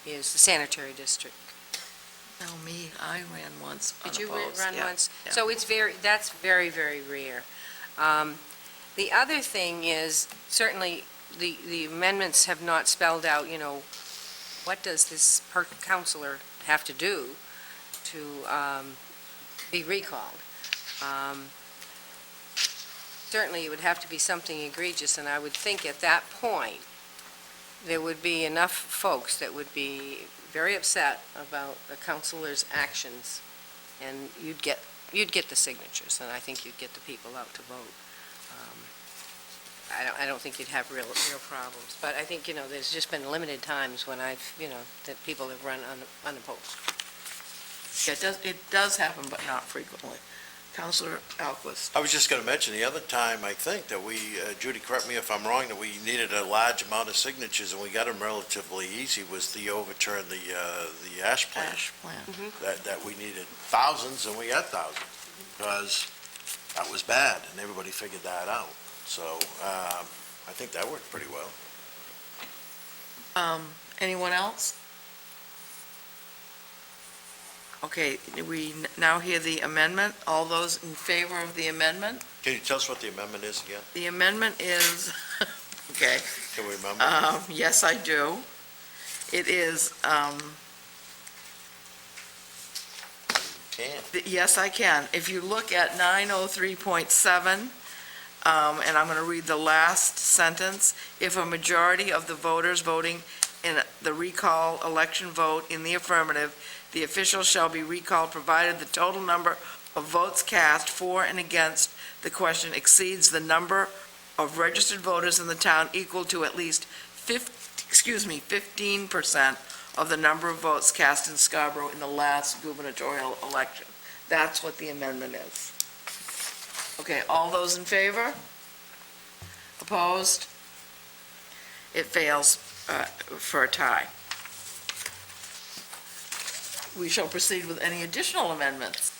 is the sanitary district. No, me, I ran once Did you unopposed. run Yeah, once? yeah. So that's very, very rare. The other thing is, certainly, the amendments have not spelled out, what does this counselor have to do to be recalled? Certainly, it would have to be something egregious, and I would think at that point, there would be enough folks that would be very upset about the counselor's actions, and you'd get the signatures, and I think you'd get the people out to vote. I don't think you'd have real problems, but I think, there's just been limited times when that people have run unopposed. Yeah, it does happen, but not frequently. Councilor Alquist? I was just going to mention, the other time, I think, that we, Judy, correct me if I'm wrong, that we needed a large amount of signatures, and we got them relatively easy, was the overturn the ash plant. Ash plant. That we needed thousands, and we got thousands, because that was bad, and everybody figured that out. So I think that worked pretty well. Anyone else? Okay, we now hear the amendment. All those in favor of the amendment? Can you tell us what the amendment is again? The amendment is, okay, Can we remember? yes, I do. It is, Can. yes, I can. If you look at 903.7, and I'm going to read the last sentence, if a majority of the voters voting in the recall election vote in the affirmative, the official shall be recalled provided the total number of votes cast for and against the question exceeds the number of registered voters in the town equal to at least 15% of the number of votes cast in Scarborough in the last gubernatorial election. That's what the amendment is. Okay, all those in favor? Opposed? It fails for a tie. We shall proceed with any additional amendments.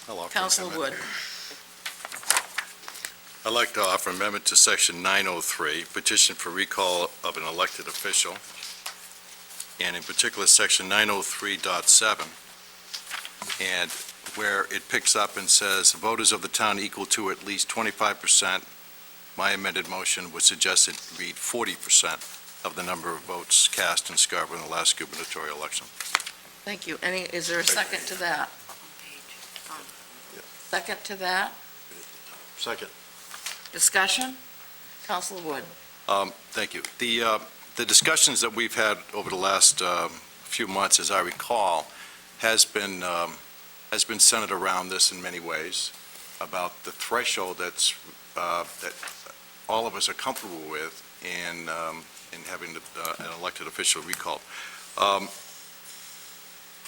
I'll offer Councilor amendment. Wood. I'd like to offer amendment to Section 903, petition for recall of an elected official, and in particular, Section 903.7, and where it picks up and says, voters of the town equal to at least 25%. My amended motion would suggest it read 40% of the number of votes cast in Scarborough in the last gubernatorial election. Thank you. Is there a second to that? Second to that? Second. Discussion? Councilor Wood. Thank you. The discussions that we've had over the last few months, as I recall, has been centered around this in many ways, about the threshold that all of us are comfortable with in having an elected official recalled.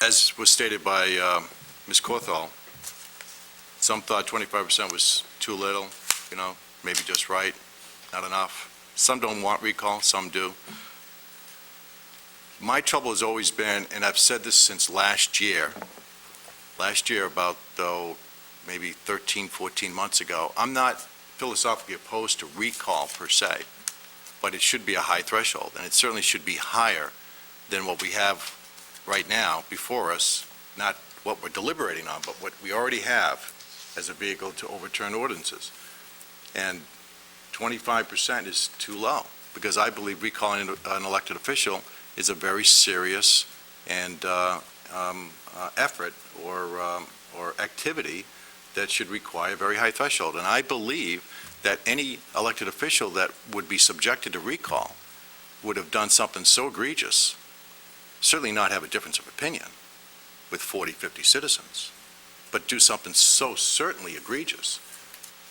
As was stated by Ms. Corthell, some thought 25% was too little, maybe just right, not enough. Some don't want recall, some do. My trouble has always been, and I've said this since last year about, maybe 13, 14 months ago, I'm not philosophically opposed to recall per se, but it should be a high threshold, and it certainly should be higher than what we have right now before us, not what we're deliberating on, but what we already have as a vehicle to overturn ordinances. And 25% is too low, because I believe recalling an elected official is a very serious and effort or activity that should require a very high threshold. And I believe that any elected official that would be subjected to recall would have done something so egregious, certainly not have a difference of opinion with 40, 50 citizens, but do something so certainly egregious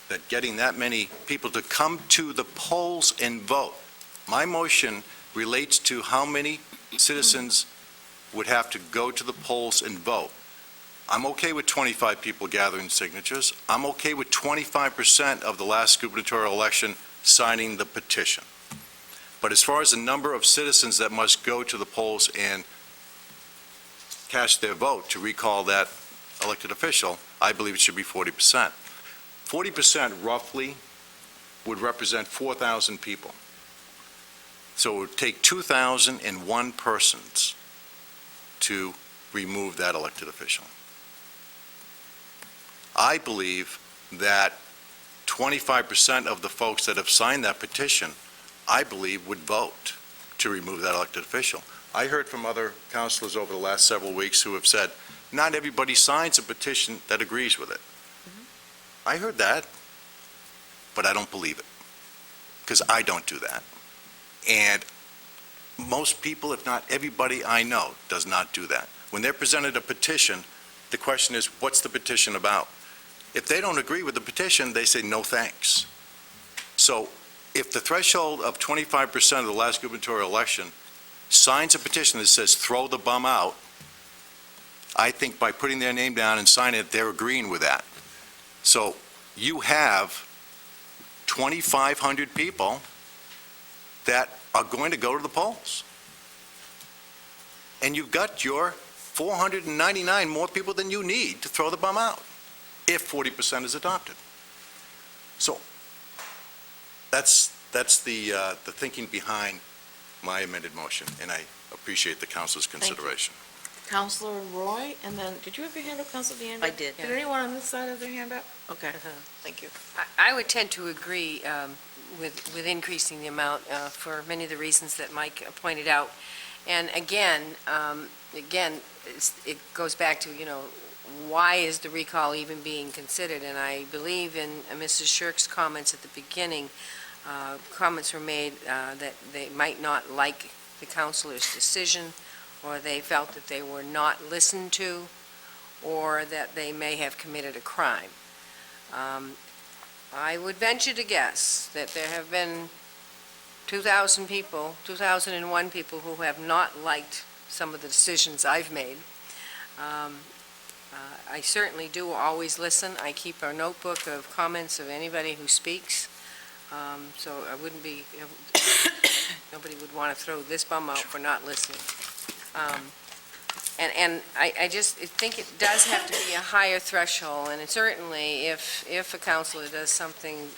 that getting that many people to come to the polls and vote. My motion relates to how many citizens would have to go to the polls and vote. I'm okay with 25 people gathering signatures. I'm okay with 25% of the last gubernatorial election signing the petition. But as far as the number of citizens that must go to the polls and cast their vote to recall that elected official, I believe it should be 40%. 40% roughly would represent 4,000 people. So it would take 2,001 persons to remove that elected official. I believe that 25% of the folks that have signed that petition, I believe, would vote to remove that elected official. I heard from other councilors over the last several weeks who have said, not everybody signs a petition that agrees with it. I heard that, but I don't believe it, because I don't do that. And most people, if not everybody I know, does not do that. When they're presented a petition, the question is, what's the petition about? If they don't agree with the petition, they say, no thanks. So if the threshold of 25% of the last gubernatorial election signs a petition that says, throw the bum out, I think by putting their name down and signing it, they're agreeing with that. So you have 2,500 people that are going to go to the polls. And you've got your 499 more people than you need to throw the bum out, if 40% is adopted. So that's the thinking behind my amended motion, and I appreciate the council's consideration. Counselor Roy, and then, did you have your hand up, Counselor DeAndrea? I did. Did anyone on this side have their hand up? Okay, thank you. I would tend to agree with increasing the amount for many of the reasons that Mike pointed out. And again, it goes back to, why is the recall even being considered? And I believe in Mrs. Shirk's comments at the beginning, comments were made that they might not like the counselor's decision, or they felt that they were not listened to, or that they may have committed a crime. I would venture to guess that there have been 2001 people who have not liked some of the decisions I've made. I certainly do always listen. I keep a notebook of comments of anybody who speaks, so I wouldn't be, nobody would want to throw this bum out for not listening. And I just think it does have to be a higher threshold, and certainly if a counselor does something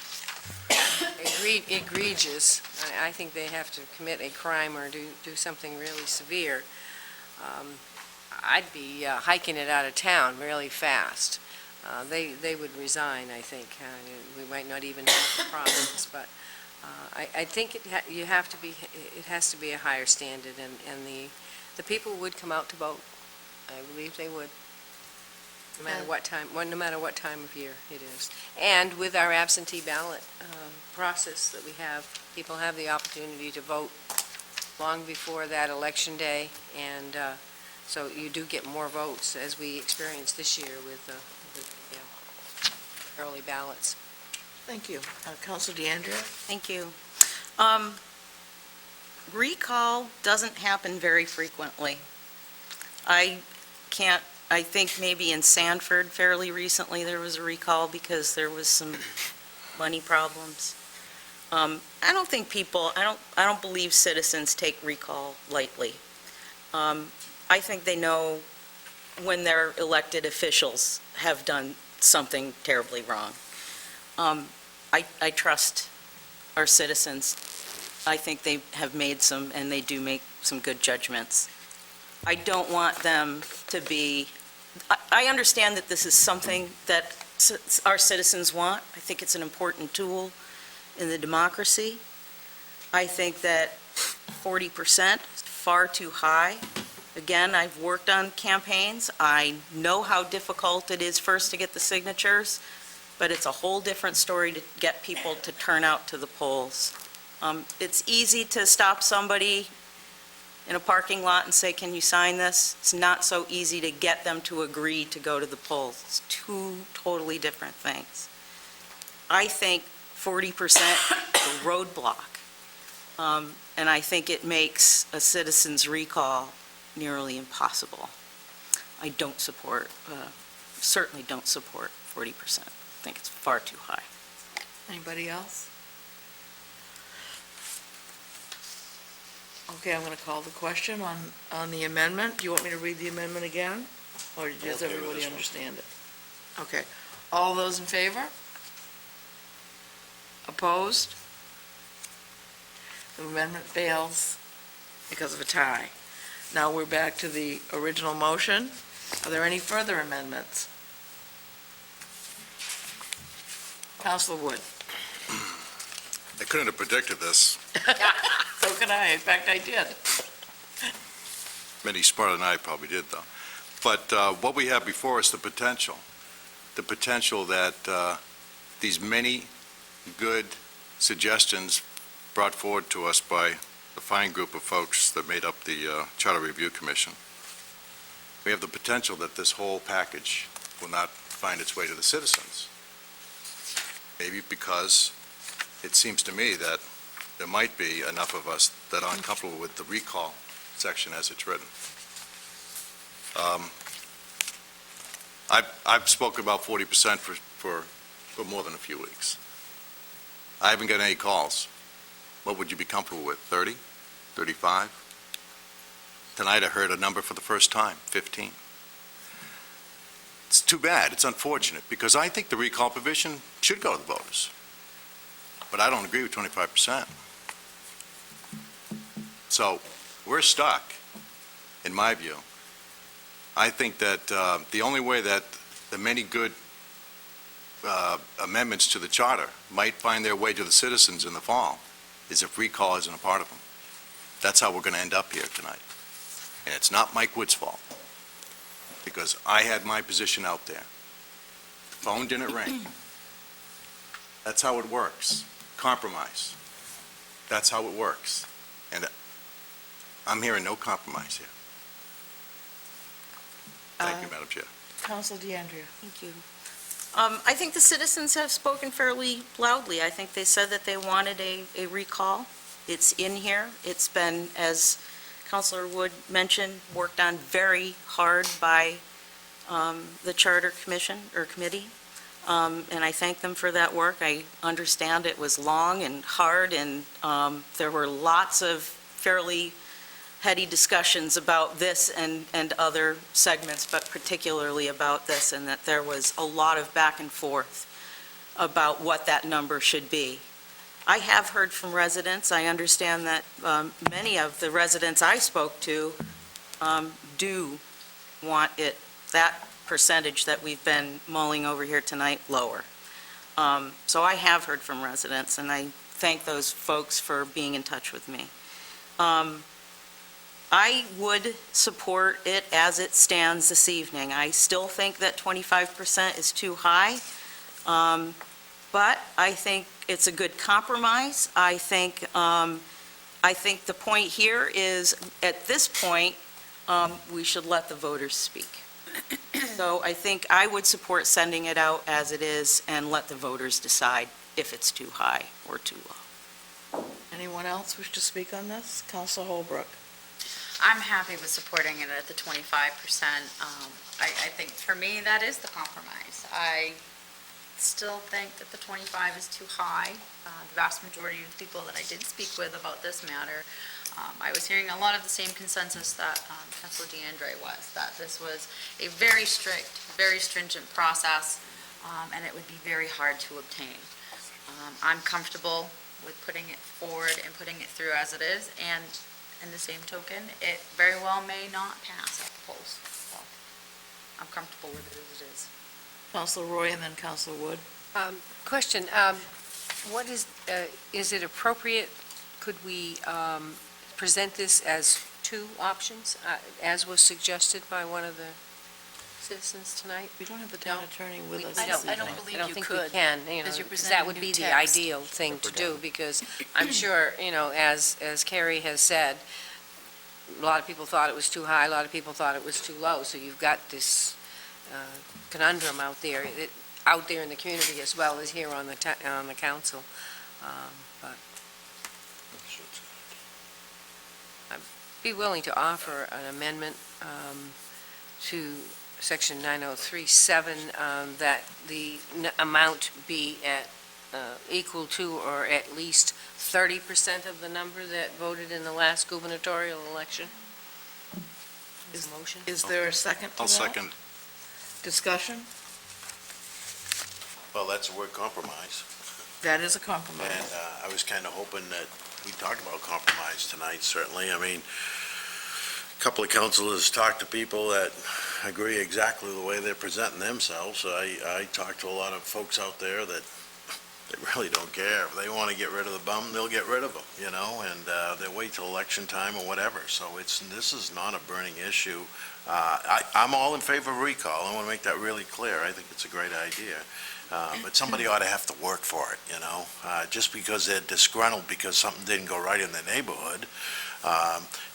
egregious, I think they have to commit a crime or do something really severe. I'd be hiking it out of town really fast. They would resign, I think. We might not even have the problems, but I think it has to be a higher standard, and the people would come out to vote. I believe they would, no matter what time of year it is. And with our absentee ballot process that we have, people have the opportunity to vote long before that election day, and so you do get more votes, as we experienced this year with early ballots. Thank you. Counselor DeAndrea? Thank you. Recall doesn't happen very frequently. I think maybe in Sanford fairly recently there was a recall because there was some money problems. I don't believe citizens take recall lightly. I think they know when their elected officials have done something terribly wrong. I trust our citizens. I think they have made some, and they do make some good judgments. I don't want them to be, I understand that this is something that our citizens want. I think it's an important tool in the democracy. I think that 40% is far too high. Again, I've worked on campaigns. I know how difficult it is first to get the signatures, but it's a whole different story to get people to turn out to the polls. It's easy to stop somebody in a parking lot and say, can you sign this? It's not so easy to get them to agree to go to the polls. It's two totally different things. I think 40% is a roadblock, and I think it makes a citizen's recall nearly impossible. I don't support, certainly don't support 40%. I think it's far too high. Anybody else? Okay, I'm going to call the question on the amendment. Do you want me to read the amendment again? Or does everybody understand it? Okay. All those in favor? Opposed? The amendment fails because of a tie. Now we're back to the original motion. Are there any further amendments? Counselor Wood. I couldn't have predicted this. So can I. In fact, I did. Many smarter than I probably did, though. But what we have before us, the potential that these many good suggestions brought forward to us by the fine group of folks that made up the Charter Review Commission, we have the potential that this whole package will not find its way to the citizens. Maybe because it seems to me that there might be enough of us that aren't comfortable with the recall section as it's written. I've spoken about 40% for more than a few weeks. I haven't got any calls. What would you be comfortable with, 30, 35? Tonight I heard a number for the first time, 15. It's too bad, it's unfortunate, because I think the recall provision should go to the voters. But I don't agree with 25%. So we're stuck, in my view, I think that the only way that the many good amendments to the charter might find their way to the citizens in the fall is if recall isn't a part of them. That's how we're going to end up here tonight. And it's not Mike Wood's fault, because I had my position out there. The phone didn't ring. That's how it works. Compromise. That's how it works. And I'm hearing no compromise here. Thank you, Madam Chair. Council DeAndrea. Thank you. I think the citizens have spoken fairly loudly. I think they said that they wanted a recall. It's in here. It's been, as Councilor Wood mentioned, worked on very hard by the Charter Commission, or Committee, and I thank them for that work. I understand it was long and hard, and there were lots of fairly heady discussions about this and other segments, but particularly about this, and that there was a lot of back and forth about what that number should be. I have heard from residents. I understand that many of the residents I spoke to do want it, that percentage that we've been mulling over here tonight, lower. So I have heard from residents, and I thank those folks for being in touch with me. I would support it as it stands this evening. I still think that 25% is too high, but I think it's a good compromise. I think the point here is, at this point, we should let the voters speak. So I think I would support sending it out as it is and let the voters decide if it's too high or too low. Anyone else wish to speak on this? Council Holbrook. I'm happy with supporting it at the 25%. I think for me, that is the compromise. I still think that the 25 is too high. The vast majority of people that I did speak with about this matter, I was hearing a lot of the same consensus that Councilor DeAndre was, that this was a very strict, very stringent process, and it would be very hard to obtain. I'm comfortable with putting it forward and putting it through as it is, and in the same token, it very well may not pass at the polls. So I'm comfortable with it as it is. Council Roy and then Council Wood. Question, what is it appropriate, could we present this as two options, as was suggested by one of the citizens tonight? We don't have the town attorney with us. I this don't evening. believe I don't you think could, we can, because you're because presenting that would new be the text. ideal thing to do, because I'm sure, as Carrie has said, a lot of people thought it was too high, a lot of people thought it was too low, so you've got this conundrum out there in the community as well as here on the council. But I'd be willing to offer an amendment to Section 9037, that the amount be at equal to or at least 30% of the number that voted in the last gubernatorial election. Is a motion? Is there a second to I'll that? second. Discussion? Well, that's the word compromise. That is a compromise. And I was kind of hoping that we talked about compromise tonight, certainly. I mean, a couple of councilors talked to people that agree exactly the way they're presenting themselves. I talked to a lot of folks out there that they really don't care. If they want to get rid of the bum, they'll get rid of them, and they'll wait till election time or whatever. So this is not a burning issue. I'm all in favor of recall. I want to make that really clear. I think it's a great idea. But somebody ought to have to work for it, just because they're disgruntled because something didn't go right in their neighborhood.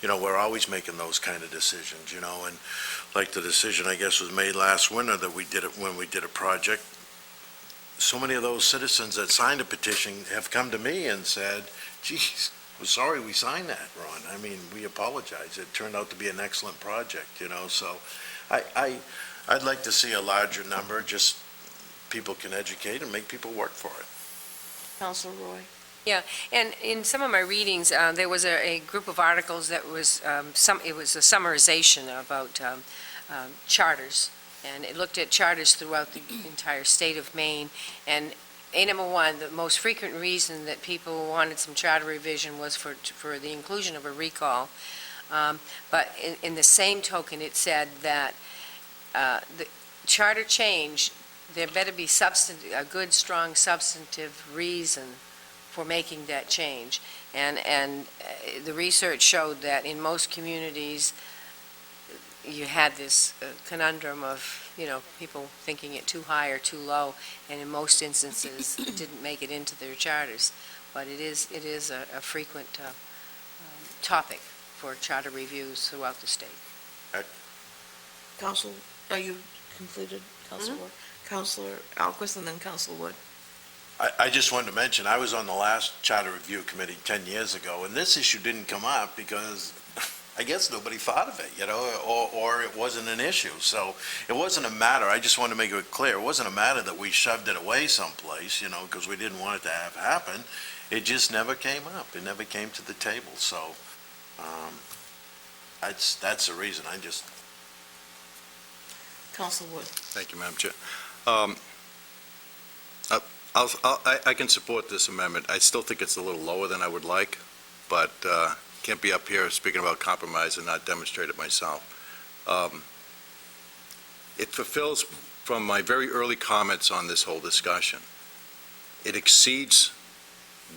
We're always making those kind of decisions, and like the decision, I guess, was made last winter that we did it when we did a project. So many of those citizens that signed a petition have come to me and said, geez, we're sorry we signed that, Ron. I mean, we apologize. It turned out to be an excellent project, so I'd like to see a larger number, just people can educate and make people work for it. Council Roy? Yeah, and in some of my readings, there was a group of articles that was, it was a summarization about charters, and it looked at charters throughout the entire state of Maine, and number one, the most frequent reason that people wanted some charter revision was for the inclusion of a recall. But in the same token, it said that the charter change, there better be a good, strong substantive reason for making that change. And the research showed that in most communities, you had this conundrum of, people thinking it too high or too low, and in most instances, it didn't make it into their charters. But it is a frequent topic for charter reviews throughout the state. Council, are you completed, Councilor Wood? Councilor Alquist and then Councilor Wood. I just wanted to mention, I was on the last Charter Review Committee 10 years ago, and this issue didn't come up because I guess nobody thought of it, or it wasn't an issue. So it wasn't a matter, I just wanted to make it clear, it wasn't a matter that we shoved it away someplace, because we didn't want it to have happen. It just never came up. It never came to the table. So that's the reason. Councilor Wood. Thank you, Madam Chair. I can support this amendment. I still think it's a little lower than I would like, but can't be up here speaking about compromise and not demonstrate it myself. It fulfills, from my very early comments on this whole discussion, it exceeds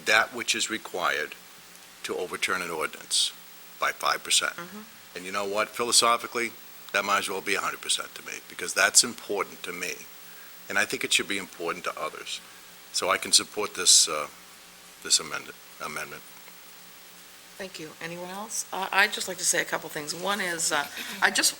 that which is required to overturn an ordinance by 5%. And you know what? Philosophically, that might as well be 100% to me, because that's important to me. And I think it should be important to others. So I can support this amendment. Thank you. Anyone else? I'd just like to say a couple things. One is, I just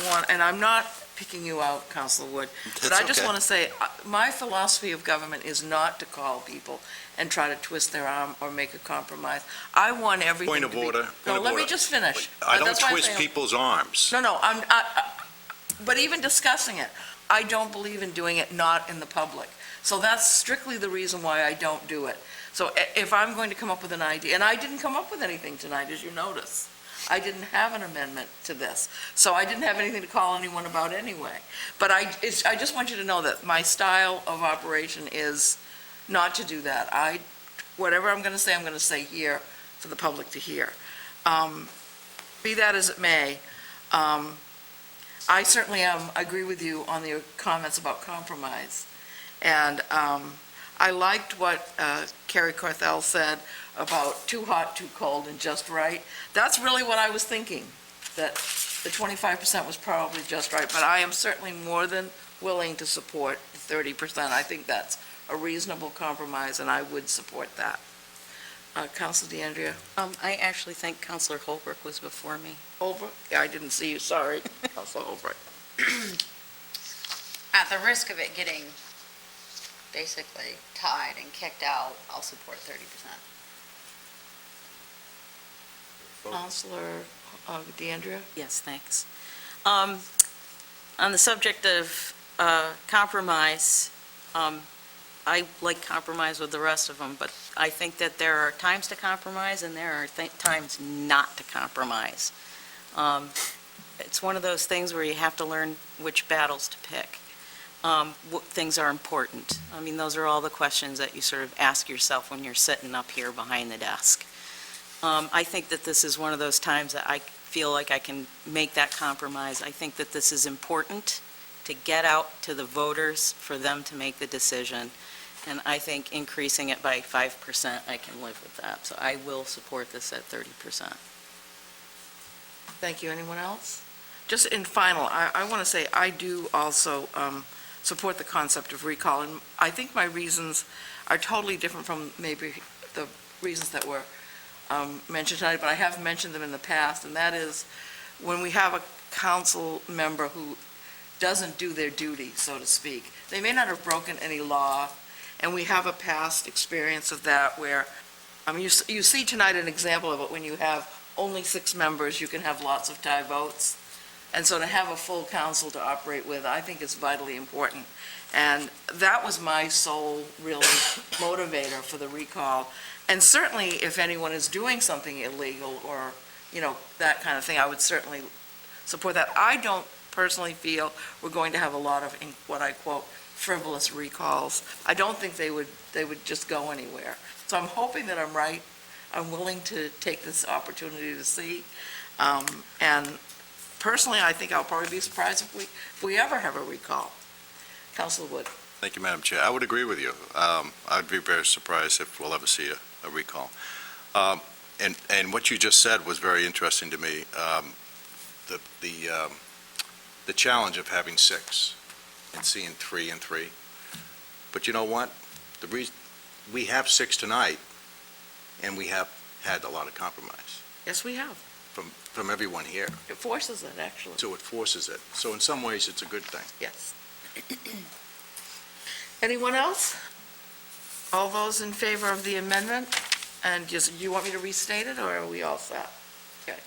want, and I'm not picking you out, Councilor Wood, but I just want to say, my philosophy of government is not to call people and try to twist their arm or make a compromise. I want everything to be... Point of order. No, let me just finish. I don't That's why I'm twist saying- people's arms. No, but even discussing it, I don't believe in doing it not in the public. So that's strictly the reason why I don't do it. So if I'm going to come up with an idea, and I didn't come up with anything tonight, as you notice. I didn't have an amendment to this, so I didn't have anything to call anyone about anyway. But I just want you to know that my style of operation is not to do that. Whatever I'm going to say here for the public to hear. Be that as it may, I certainly agree with you on the comments about compromise. And I liked what Carrie Corthell said about too hot, too cold, and just right. That's really what I was thinking, that the 25% was probably just right, but I am certainly more than willing to support 30%. I think that's a reasonable compromise, and I would support that. Councilor DeAndrea? I actually think Councilor Holbrook was before me. Holbrook? Yeah, I didn't see you, sorry. Councilor Holbrook. At the risk of it getting basically tied and kicked out, I'll support 30%. Councilor DeAndrea? Yes, thanks. On the subject of compromise, I like compromise with the rest of them, but I think that there are times to compromise and there are times not to compromise. It's one of those things where you have to learn which battles to pick. What things are important. I mean, those are all the questions that you sort of ask yourself when you're sitting up here behind the desk. I think that this is one of those times that I feel like I can make that compromise. I think that this is important to get out to the voters for them to make the decision. And I think increasing it by 5%, I can live with that. So I will support this at 30%. Thank you. Anyone else? Just in final, I want to say I do also support the concept of recall, and I think my reasons are totally different from maybe the reasons that were mentioned tonight, but I have mentioned them in the past, and that is when we have a council member who doesn't do their duty, so to speak. They may not have broken any law, and we have a past experience of that where, you see tonight an example of it when you have only 6 members, you can have lots of tie votes. And so to have a full council to operate with, I think is vitally important. And that was my sole, really, motivator for the recall. And certainly, if anyone is doing something illegal or, that kind of thing, I would certainly support that. I don't personally feel we're going to have a lot of, what I quote, frivolous recalls. I don't think they would just go anywhere. So I'm hoping that I'm right. I'm willing to take this opportunity to see. And personally, I think I'll probably be surprised if we ever have a recall. Councilor Wood? Thank you, Madam Chair. I would agree with you. I'd be very surprised if we'll ever see a recall. And what you just said was very interesting to me. The challenge of having 6 and seeing 3 and 3. But you know what? We have 6 tonight, and we have had a lot of compromise Yes, we have. from everyone here. It forces it, actually. So it forces it. So in some ways, it's a good thing. Yes. Anyone else? All those in favor of the amendment? And just, you want me to restate it, or are we all set? Okay.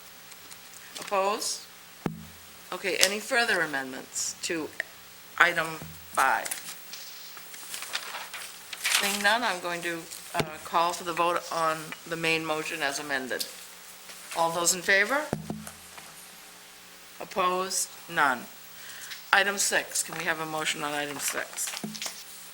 Opposed? Okay, any further amendments to item 5? Seeing none, I'm going to call for the vote on the main motion as amended. All those in favor? Opposed? None. Item 6, can we have a motion on item 6?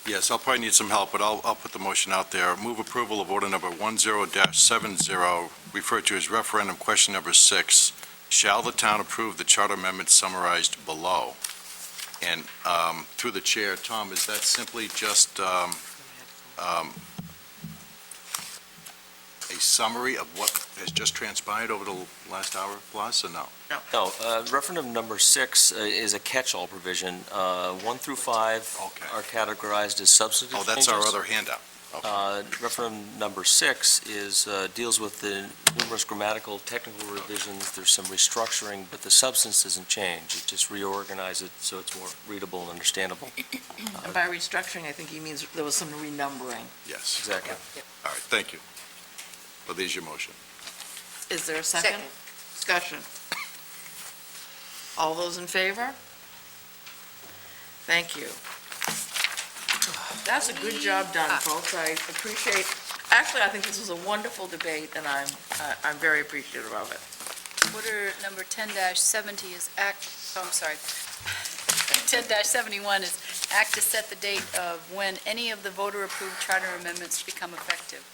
Yes, I'll probably need some help, but I'll put the motion out there. Move approval of order number 10-70, referred to as referendum question number 6. Shall the town approve the charter amendment summarized below? And through the chair, Tom, is that simply just a summary of what has just transpired over the last hour plus, or no? No, referendum number 6 is a catch-all provision. 1 through 5 Okay. are categorized as substantive Oh, changes. that's our other handout. Referendum number 6 deals with the numerous grammatical, technical revisions. There's some restructuring, but the substance doesn't change. It just reorganizes it so it's more readable and understandable. And by restructuring, I think he means there was some renumbering. Yes. Exactly. All right, thank you. Well, there's your motion. Is there a second? Discussion. All those in favor? Thank you. That's a good job done, folks. I appreciate, actually, I think this was a wonderful debate, and I'm very appreciative of it. Order number 10-70 is act, oh, I'm sorry. 10-71 is act to set the date of when any of the voter-approved charter amendments become effective.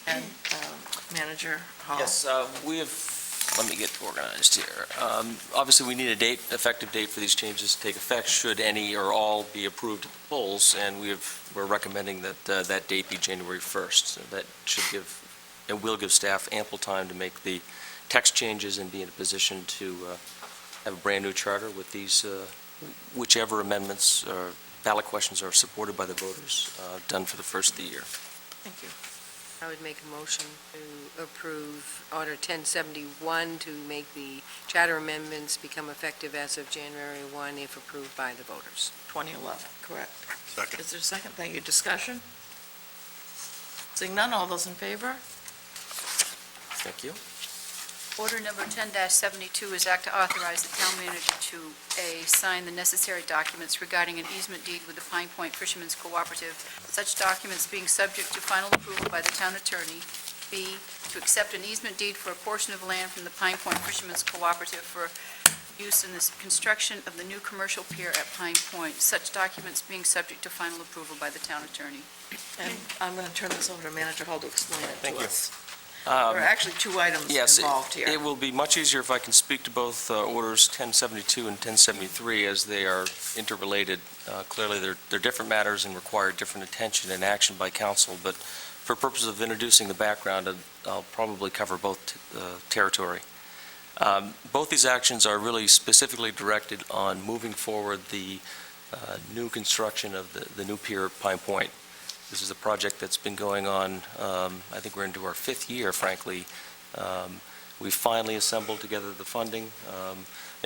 And Manager Hall? Yes, we have, let me get organized here. Obviously, we need a date, effective date for these changes to take effect, should any or all be approved at the polls, and we're recommending that that date be January 1st. So that should give, and will give staff ample time to make the text changes and be in a position to have a brand-new charter with these, whichever amendments or ballot questions are supported by the voters, done for the first of the year. Thank you. I would make a motion to approve Order 1071 to make the charter amendments become effective as of January 1 if approved by the voters. 2011, correct. Second. Is there a second? Thank you. Discussion? Seeing none, all those in favor? Thank you. Order number 10-72 is act to authorize the town manager to, A, sign the necessary documents regarding an easement deed with the Pine Point Fishermen's Cooperative, such documents being subject to final approval by the town attorney. B, to accept an easement deed for a portion of land from the Pine Point Fishermen's Cooperative for use in the construction of the new commercial pier at Pine Point, such documents being subject to final approval by the town attorney. And I'm going to turn this over to Manager Hall to explain it Thank to you. us. There are actually 2 items Yes, involved here. it will be much easier if I can speak to both orders 1072 and 1073 as they are interrelated. Clearly, they're different matters and require different attention and action by council, but for purposes of introducing the background, I'll probably cover both territory. Both these actions are really specifically directed on moving forward the new construction of the new pier at Pine Point. This is a project that's been going on, I think we're into our 5th year, frankly. We finally assembled together the funding.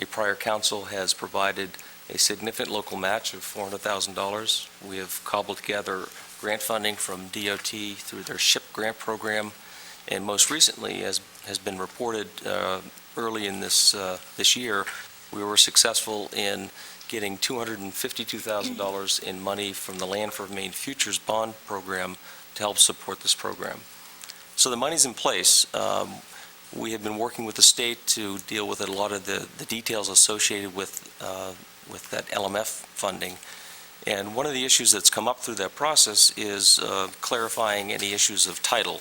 A prior council has provided a significant local match of $400,000. We have cobbled together grant funding from DOT through their SHIP grant program, and most recently, as has been reported early in this year, we were successful in getting $252,000 in money from the Land for Maine Futures Bond Program to help support this program. So the money's in place. We have been working with the state to deal with a lot of the details associated with that LMF funding. And one of the issues that's come up through that process is clarifying any issues of title.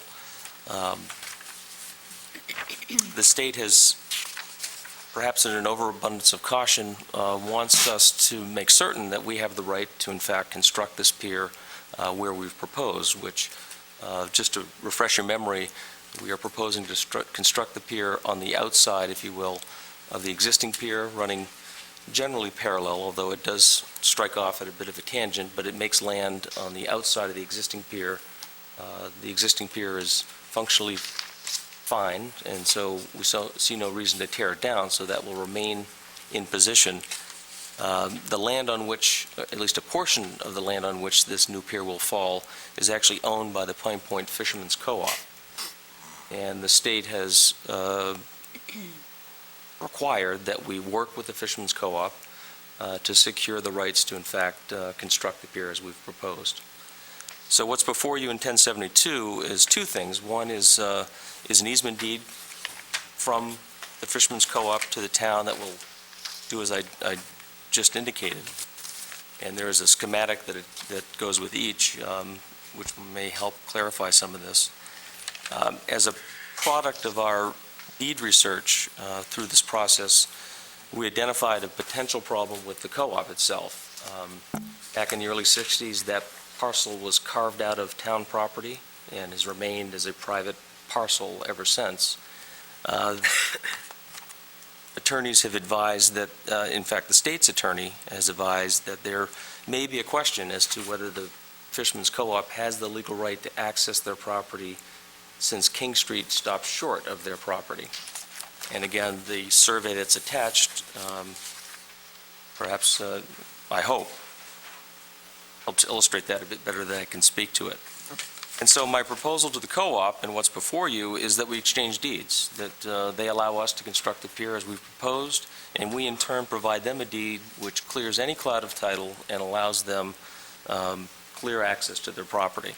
The state has perhaps in an overabundance of caution, wants us to make certain that we have the right to, in fact, construct this pier where we've proposed, which, just to refresh your memory, we are proposing to construct the pier on the outside, if you will, of the existing pier, running generally parallel, although it does strike off at a bit of a tangent, but it makes land on the outside of the existing pier. The existing pier is functionally fine, and so we see no reason to tear it down, so that will remain in position. The land on which, at least a portion of the land on which this new pier will fall, is actually owned by the Pine Point Fishermen's Co-op. And the state has required that we work with the Fishermen's Co-op to secure the rights to, in fact, construct the pier as we've proposed. So what's before you in 1072 is two things. One is an easement deed from the Fishermen's Co-op to the town that will do as I just indicated. And there is a schematic that goes with each, which may help clarify some of this. As a product of our deed research through this process, we identified a potential problem with the co-op itself. Back in the early 60s, that parcel was carved out of town property and has remained as a private parcel ever since. Attorneys have advised that, in fact, the state's attorney has advised that there may be a question as to whether the Fishermen's Co-op has the legal right to access their property since King Street stops short of their property. And again, the survey that's attached, perhaps, I hope, helps illustrate that a bit better than I can speak to it. And so my proposal to the co-op and what's before you is that we exchange deeds, that they allow us to construct the pier as we've proposed, and we in turn provide them a deed which clears any cloud of title and allows them clear access to their property.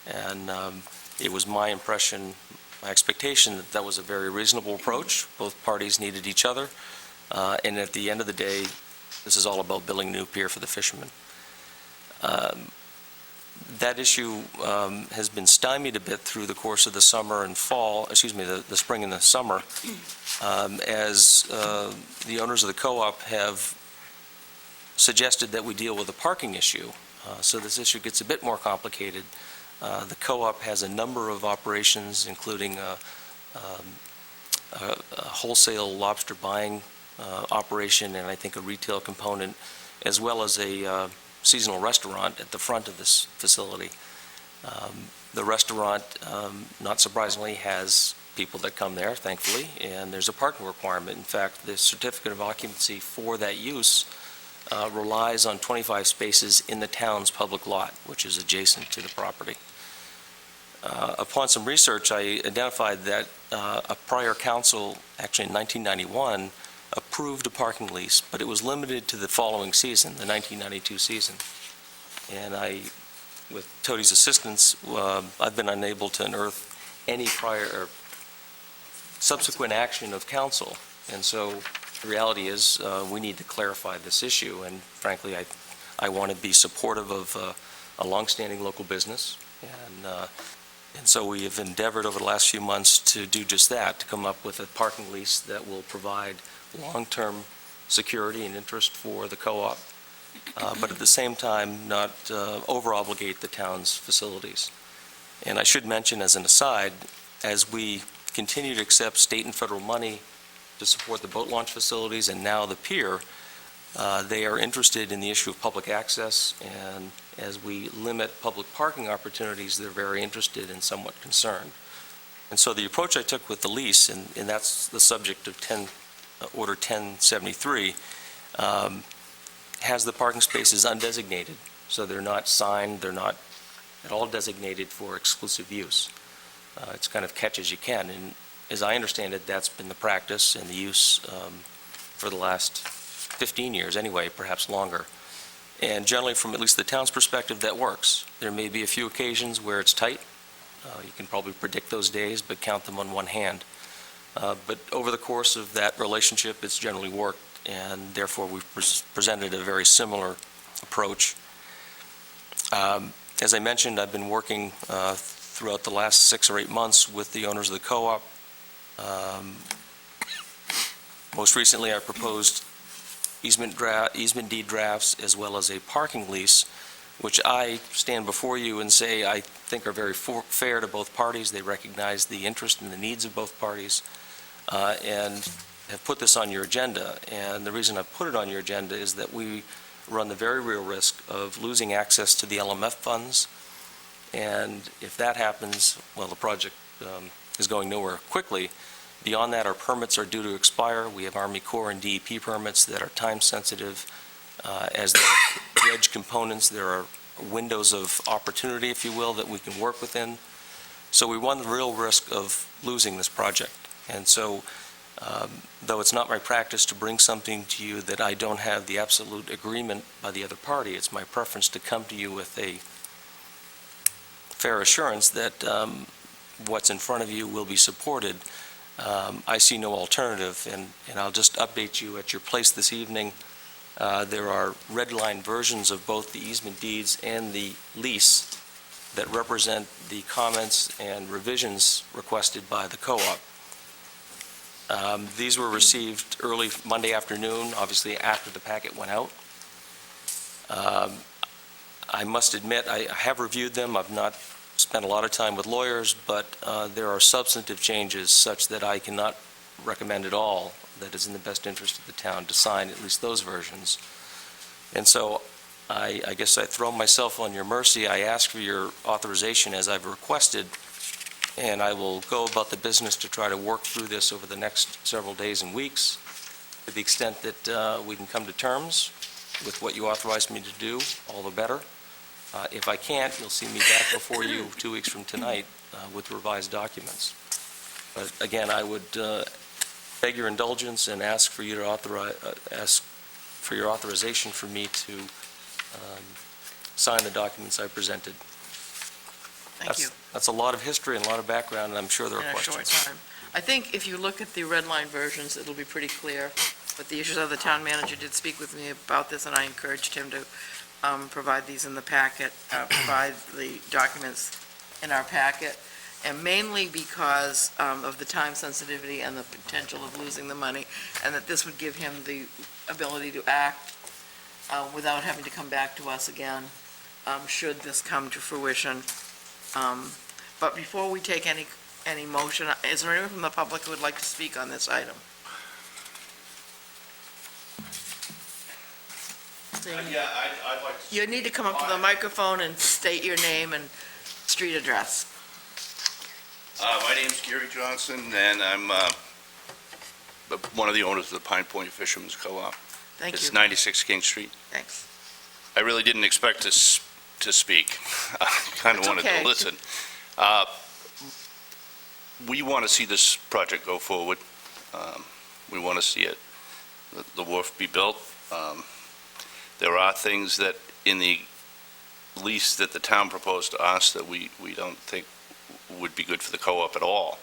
And it was my impression, my expectation that that was a very reasonable approach. Both parties needed each other, and at the end of the day, this is all about building a new pier for the fishermen. That issue has been stymied a bit through the course of the summer and fall, the spring and the summer, as the owners of the co-op have suggested that we deal with a parking issue. So this issue gets a bit more complicated. The co-op has a number of operations, including a wholesale lobster buying operation and I think a retail component, as well as a seasonal restaurant at the front of this facility. The restaurant, not surprisingly, has people that come there, thankfully, and there's a parking requirement. In fact, the certificate of occupancy for that use relies on 25 spaces in the town's public lot, which is adjacent to the property. Upon some research, I identified that a prior council, actually in 1991, approved a parking lease, but it was limited to the following season, the 1992 season. And with Tody's assistance, I've been unable to unearth any prior or subsequent action of council. And so the reality is we need to clarify this issue. And frankly, I want to be supportive of a longstanding local business. And so we have endeavored over the last few months to do just that, to come up with a parking lease that will provide long-term security and interest for the co-op, but at the same time not over-obligate the town's facilities. And I should mention as an aside, as we continue to accept state and federal money to support the boat launch facilities and now the pier, they are interested in the issue of public access, and as we limit public parking opportunities, they're very interested and somewhat concerned. And so the approach I took with the lease, and that's the subject of Order 1073, has the parking spaces undesignated, so they're not signed, they're not at all designated for exclusive use. It's kind of catch as you can, and as I understand it, that's been the practice and the use for the last 15 years anyway, perhaps longer. And generally, from at least the town's perspective, that works. There may be a few occasions where it's tight. You can probably predict those days, but count them on one hand. But over the course of that relationship, it's generally worked, and therefore we've presented a very similar approach. As I mentioned, I've been working throughout the last 6 or 8 months with the owners of the co-op. Most recently, I proposed easement deed drafts as well as a parking lease, which I stand before you and say I think are very fair to both parties. They recognize the interest and the needs of both parties, and have put this on your agenda. And the reason I've put it on your agenda is that we run the very real risk of losing access to the LMF funds. And if that happens, well, the project is going nowhere quickly. Beyond that, our permits are due to expire. We have Army Corps and DEP permits that are time-sensitive. As the dredge components, there are windows of opportunity, if you will, that we can work within. So we run the real risk of losing this project. And so, though it's not my practice to bring something to you that I don't have the absolute agreement by the other party, it's my preference to come to you with a fair assurance that what's in front of you will be supported. I see no alternative, and I'll just update you at your place this evening. There are red-line versions of both the easement deeds and the lease that represent the comments and revisions requested by the co-op. These were received early Monday afternoon, obviously after the packet went out. I must admit, I have reviewed them. I've not spent a lot of time with lawyers, but there are substantive changes such that I cannot recommend at all that is in the best interest of the town to sign at least those versions. And so I guess I throw myself on your mercy. I ask for your authorization as I've requested, and I will go about the business to try to work through this over the next several days and weeks to the extent that we can come to terms with what you authorized me to do, all the better. If I can't, you'll see me back before you 2 weeks from tonight with revised documents. But again, I would beg your indulgence and ask for you to ask for your authorization for me to sign the documents I presented. Thank you. That's a lot of history and a lot of background, and I'm sure there are In a questions. short time. I think if you look at the red line versions, it'll be pretty clear. But the issues of the town manager did speak with me about this, and I encouraged him to provide these in the packet, provide the documents in our packet, and mainly because of the time sensitivity and the potential of losing the money, and that this would give him the ability to act without having to come back to us again, should this come to fruition. But before we take any motion, is there anyone from the public who would like to speak on this item? Yeah, I'd like to... You need to come up to the microphone and state your name and street address. My name's Gary Johnson, and I'm one of the owners of the Pine Point Fishermen's Co-op. Thank you. It's 96 King Street. Thanks. I really didn't expect to speak. I kind of That's wanted okay. to listen. We want to see this project go forward. We want to see it, the wharf be built. There are things that in the lease that the town proposed to us that we don't think would be good for the co-op at all.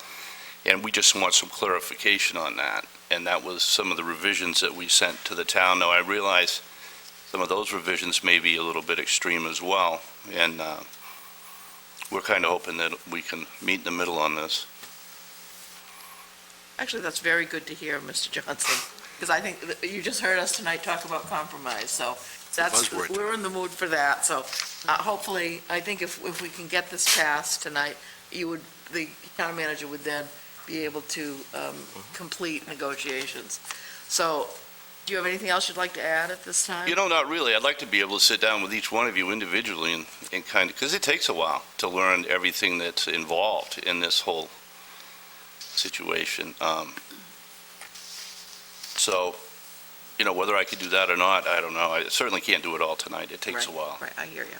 And we just want some clarification on that. And that was some of the revisions that we sent to the town. Now, I realize some of those revisions may be a little bit extreme as well. And we're kind of hoping that we can meet in the middle on this. Actually, that's very good to hear, Mr. Johnson, because I think that you just heard us tonight talk about compromise, so that's, buzzword. we're in the mood for that. So hopefully, I think if we can get this passed tonight, the town manager would then be able to complete negotiations. So, do you have anything else you'd like to add at this time? You know, not really. I'd like to be able to sit down with each one of you individually and kind of, because it takes a while to learn everything that's involved in this whole situation. So, you know, whether I could do that or not, I don't know. I certainly can't do it all tonight. It takes a while. Right, I hear you.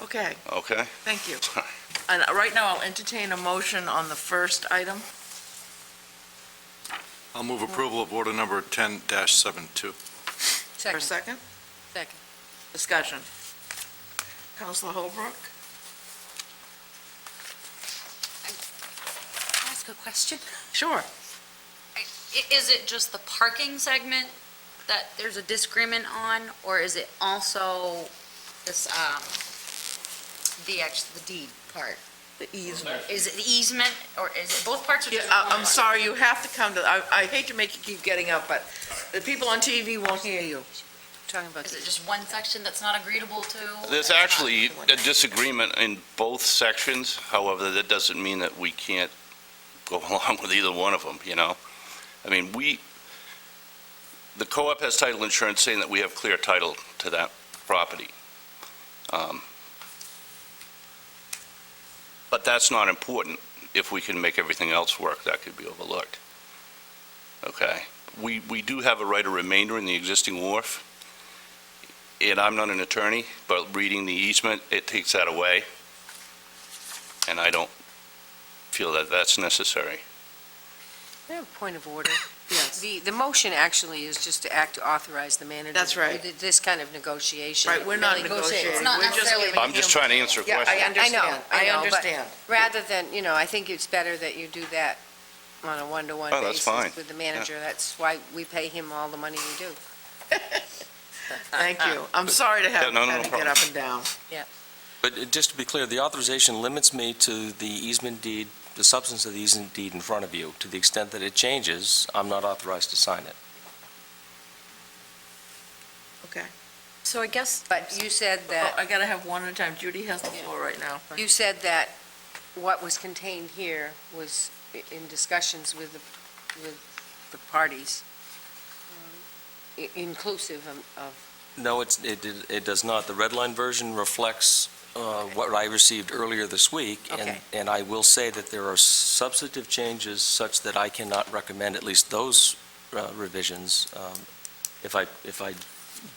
Okay, Okay? thank you. And right now, I'll entertain a motion on the first item. I'll move approval of order number 10-72. For a second? Second. Discussion. Counselor Holbrook? Ask a question? Sure. Is it just the parking segment that there's a disagreement on, or is it also this, the deed part? The easement. Is it easement, or is it both parts, or Yeah, just one I'm part? sorry, you have to come to, I hate to make you keep getting up, but the people on TV won't hear you. Talking about Is it just one section that's not agreeable to? There's actually a disagreement in both sections, however, that doesn't mean that we can't go along with either one of them, you know? I mean, the co-op has title insurance saying that we have clear title to that property. But that's not important. If we can make everything else work, that could be overlooked. Okay? We do have a right of remainder in the existing wharf, and I'm not an attorney, but reading the easement, it takes that away, and I don't feel that that's necessary. I have a point of order. Yes. The motion actually is just to act to authorize the manager. That's right. to do this kind of negotiation. Right, we're not Really negotiating. It's not We're just necessarily- giving I'm just him- trying to answer a Yeah, question. I understand. I know, I but understand. Rather than, I think it's better that you do that on a one-to-one Oh, that's basis fine. with the manager. That's why we pay him all the money we do. Thank you. I'm sorry to Yeah, have no had to get problem. up and down. But just to be clear, the authorization limits me to the easement deed, the substance of the easement deed in front of you. To the extent that it changes, I'm not authorized to sign it. Okay. So I guess, But you said Oh, that, I gotta have one at a time. Judy has the floor right now. you said that what was contained here was in discussions with the parties, inclusive of, No, it does not. The red line version reflects what I received earlier this week. Okay. And I will say that there are substantive changes such that I cannot recommend at least those revisions. If I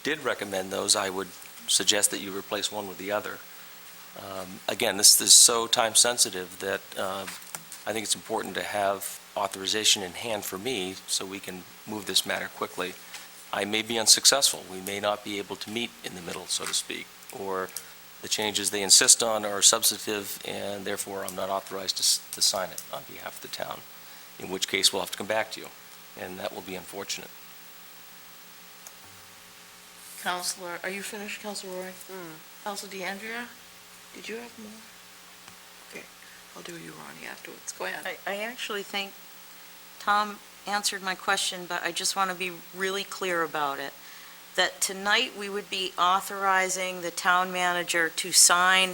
did recommend those, I would suggest that you replace one with the other. Again, this is so time-sensitive that I think it's important to have authorization in hand for me so we can move this matter quickly. I may be unsuccessful. We may not be able to meet in the middle, so to speak, or the changes they insist on are substantive, and therefore I'm not authorized to sign it on behalf of the town, in which case we'll have to come back to you, and that will be unfortunate. Counselor, are you finished, Counselor Roy? Counselor DeAndrea, did you have more? Okay, I'll do you, Ronnie, afterwards. Go ahead. I actually think Tom answered my question, but I just want to be really clear about it. That tonight we would be authorizing the town manager to sign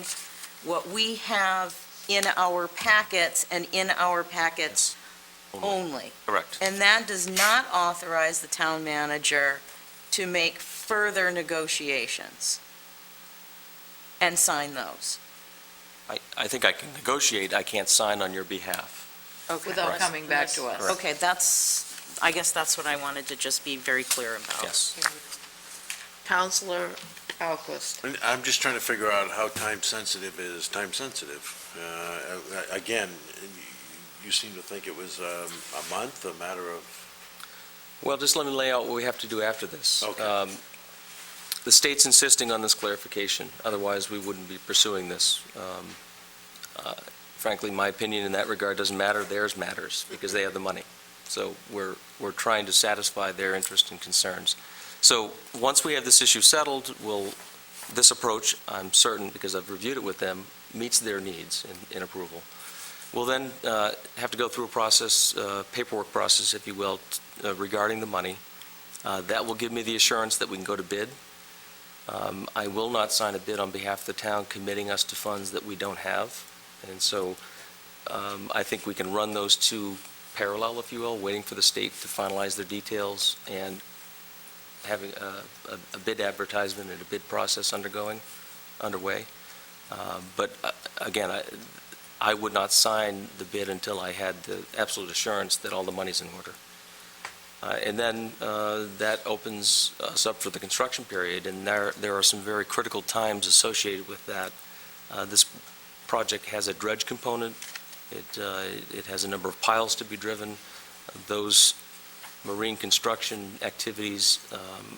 what we have in our packets and in our packets only. Correct. And that does not authorize the town manager to make further negotiations and sign those. I think I can negotiate, I can't sign on your behalf. Without coming back to us. Correct. Okay, I guess that's what I wanted to just be very clear about. Yes. Counselor Alquist. And I'm just trying to figure out how time-sensitive is time-sensitive. Again, you seem to think it was a month, a matter of, Well, just let me lay out what we have to do after this. Okay. The state's insisting on this clarification, otherwise we wouldn't be pursuing this. Frankly, my opinion in that regard doesn't matter, theirs matters, because they have the money. So we're trying to satisfy their interest and concerns. So once we have this issue settled, this approach, I'm certain, because I've reviewed it with them, meets their needs in approval. We'll then have to go through a process, paperwork process, if you will, regarding the money. That will give me the assurance that we can go to bid. I will not sign a bid on behalf of the town committing us to funds that we don't have. And so I think we can run those two parallel, if you will, waiting for the state to finalize their details and having a bid advertisement and a bid process underway. But again, I would not sign the bid until I had the absolute assurance that all the money's in order. And then that opens us up for the construction period, and there are some very critical times associated with that. This project has a dredge component. It has a number of piles to be driven. Those marine construction activities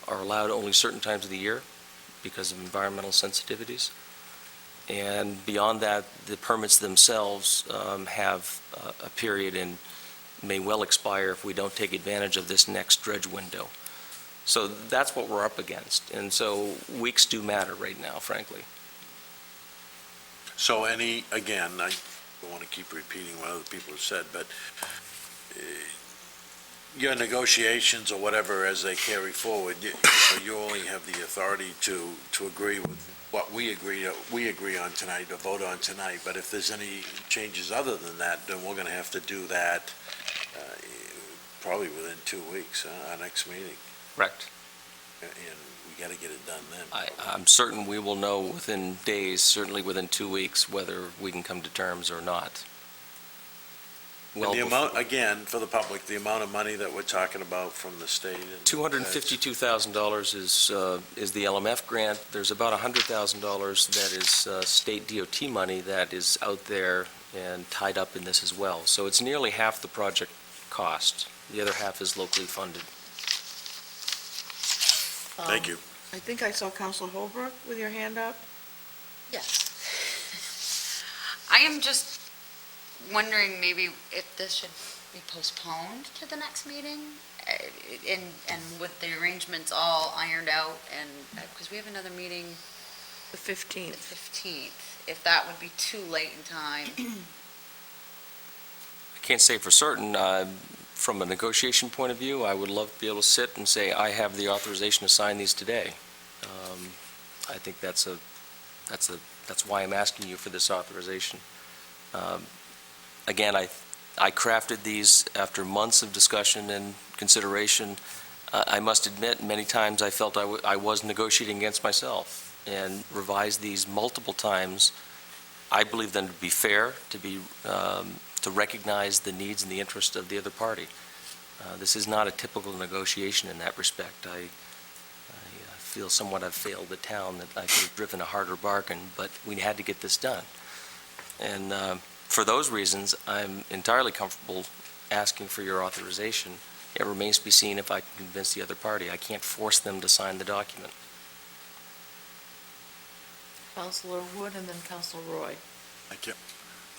are allowed only certain times of the year because of environmental sensitivities. And beyond that, the permits themselves have a period and may well expire if we don't take advantage of this next dredge window. So that's what we're up against. And so weeks do matter right now, frankly. so again, don't want to keep repeating what other people have said, but your negotiations or whatever as they carry forward, you only have the authority to agree with what we agree on tonight, or vote on tonight. But if there's any changes other than that, then we're going to have to do that probably within 2 weeks, our next meeting. Correct. And we got to get it done then. I'm certain we will know within days, certainly within 2 weeks, whether we can come to terms or not. And the amount, again, for the public, the amount of money that we're talking about from the state. And $252,000 is the LMF grant. There's about $100,000 that is state DOT money that is out there and tied up in this as well. So it's nearly half the project cost. The other half is locally funded. Thank you. I think I saw Councilor Holbrook with your hand up. Yes. I am just wondering maybe if this should be postponed to the next meeting, and with the arrangements all ironed out, and, because we have another meeting The the 15th. 15th, if that would be too late in time. I can't say for certain. From a negotiation point of view, I would love to be able to sit and say, I have the authorization to sign these today. I think that's why I'm asking you for this authorization. Again, I crafted these after months of discussion and consideration. I must admit, many times I felt I was negotiating against myself, and revised these multiple times. I believe them to be fair, to recognize the needs and the interest of the other party. This is not a typical negotiation in that respect. I feel somewhat I've failed the town, that I could have driven a harder bargain, but we had to get this done. And for those reasons, I'm entirely comfortable asking for your authorization. It remains to be seen if I can convince the other party. I can't force them to sign the document. Councilor Wood and then Councilor Roy. Thank you.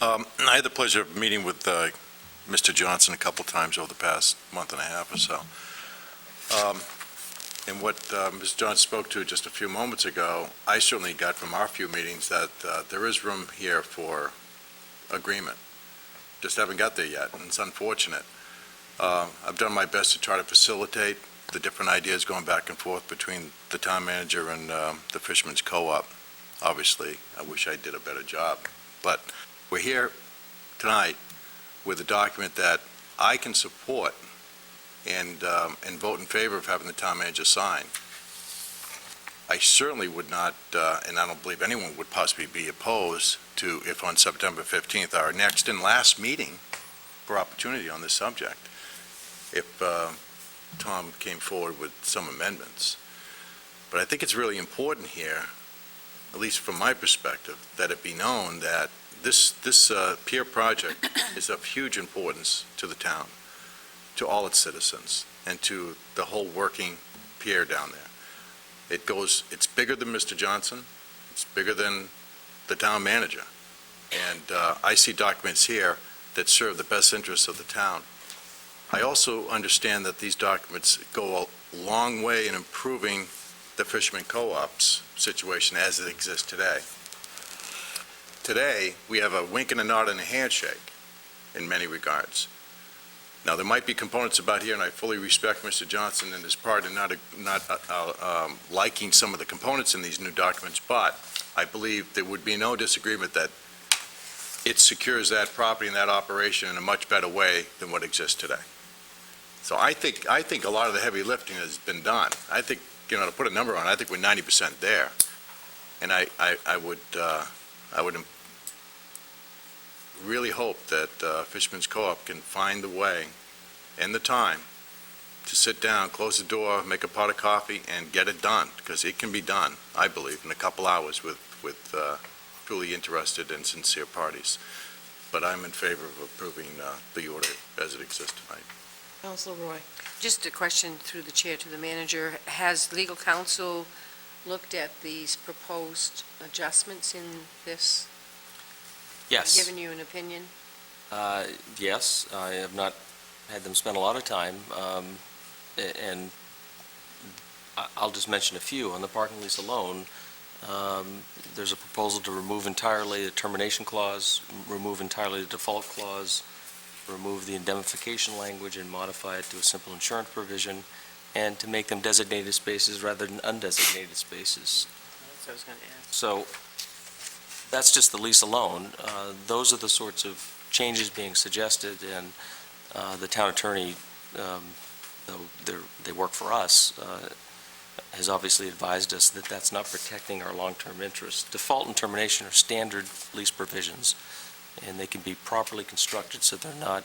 I had the pleasure of meeting with Mr. Johnson a couple times over the past month and a half or so. And what Ms. Johnson spoke to just a few moments ago, I certainly got from our few meetings that there is room here for agreement. Just haven't got there yet, and it's unfortunate. I've done my best to try to facilitate the different ideas going back and forth between the town manager and the Fishermen's Co-op. Obviously, I wish I did a better job. But we're here tonight with a document that I can support and vote in favor of having the town manager sign. I certainly would not, and I don't believe anyone would possibly be opposed to, if on September 15th, our next and last meeting for opportunity on this subject, if Tom came forward with some amendments. But I think it's really important here, at least from my perspective, that it be known that this pier project is of huge importance to the town, to all its citizens, and to the whole working pier down there. It's bigger than Mr. Johnson, it's bigger than the town manager. And I see documents here that serve the best interests of the town. I also understand that these documents go a long way in improving the Fishermen Co-op's situation as it exists today. Today, we have a wink and a nod and a handshake in many regards. Now, there might be components about here, and I fully respect Mr. Johnson and his part in not liking some of the components in these new documents, but I believe there would be no disagreement that it secures that property and that operation in a much better way than what exists today. So I think a lot of the heavy lifting has been done. I think, to put a number on it, I think we're 90% there. And I would really hope that Fishermen's Co-op can find the way and the time to sit down, close the door, make a pot of coffee, and get it done, because it can be done, I believe, in a couple hours with truly interested and sincere parties. But I'm in favor of approving the order as it exists tonight. Councilor Roy. Just a question through the chair to the manager. Has legal counsel looked at these proposed adjustments in this? Yes. Given you an opinion? Yes, I have not had them spend a lot of time, and I'll just mention a few. On the parking lease alone, There's a proposal to remove entirely the termination clause, remove entirely the default clause, remove the indemnification language and modify it to a simple insurance provision, and to make them designated spaces rather than undesignated spaces. That's what I was going to ask. So that's just the lease alone. Those are the sorts of changes being suggested, and the town attorney, though they work for us, has obviously advised us that that's not protecting our long-term interests. Default and termination are standard lease provisions, and they can be properly constructed so they're not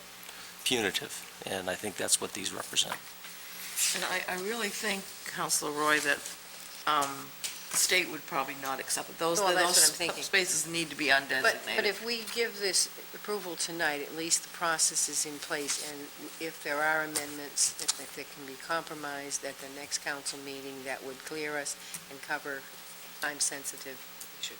punitive, and I think that's what these represent. And I really think, Counselor Roy, that the state would probably not accept it. Those Well, that's what I'm thinking. those spaces need to be But undesignated. if we give this approval tonight, at least the process is in place, and if there are amendments, if there can be compromised at the next council meeting, that would clear us and cover time-sensitive issues.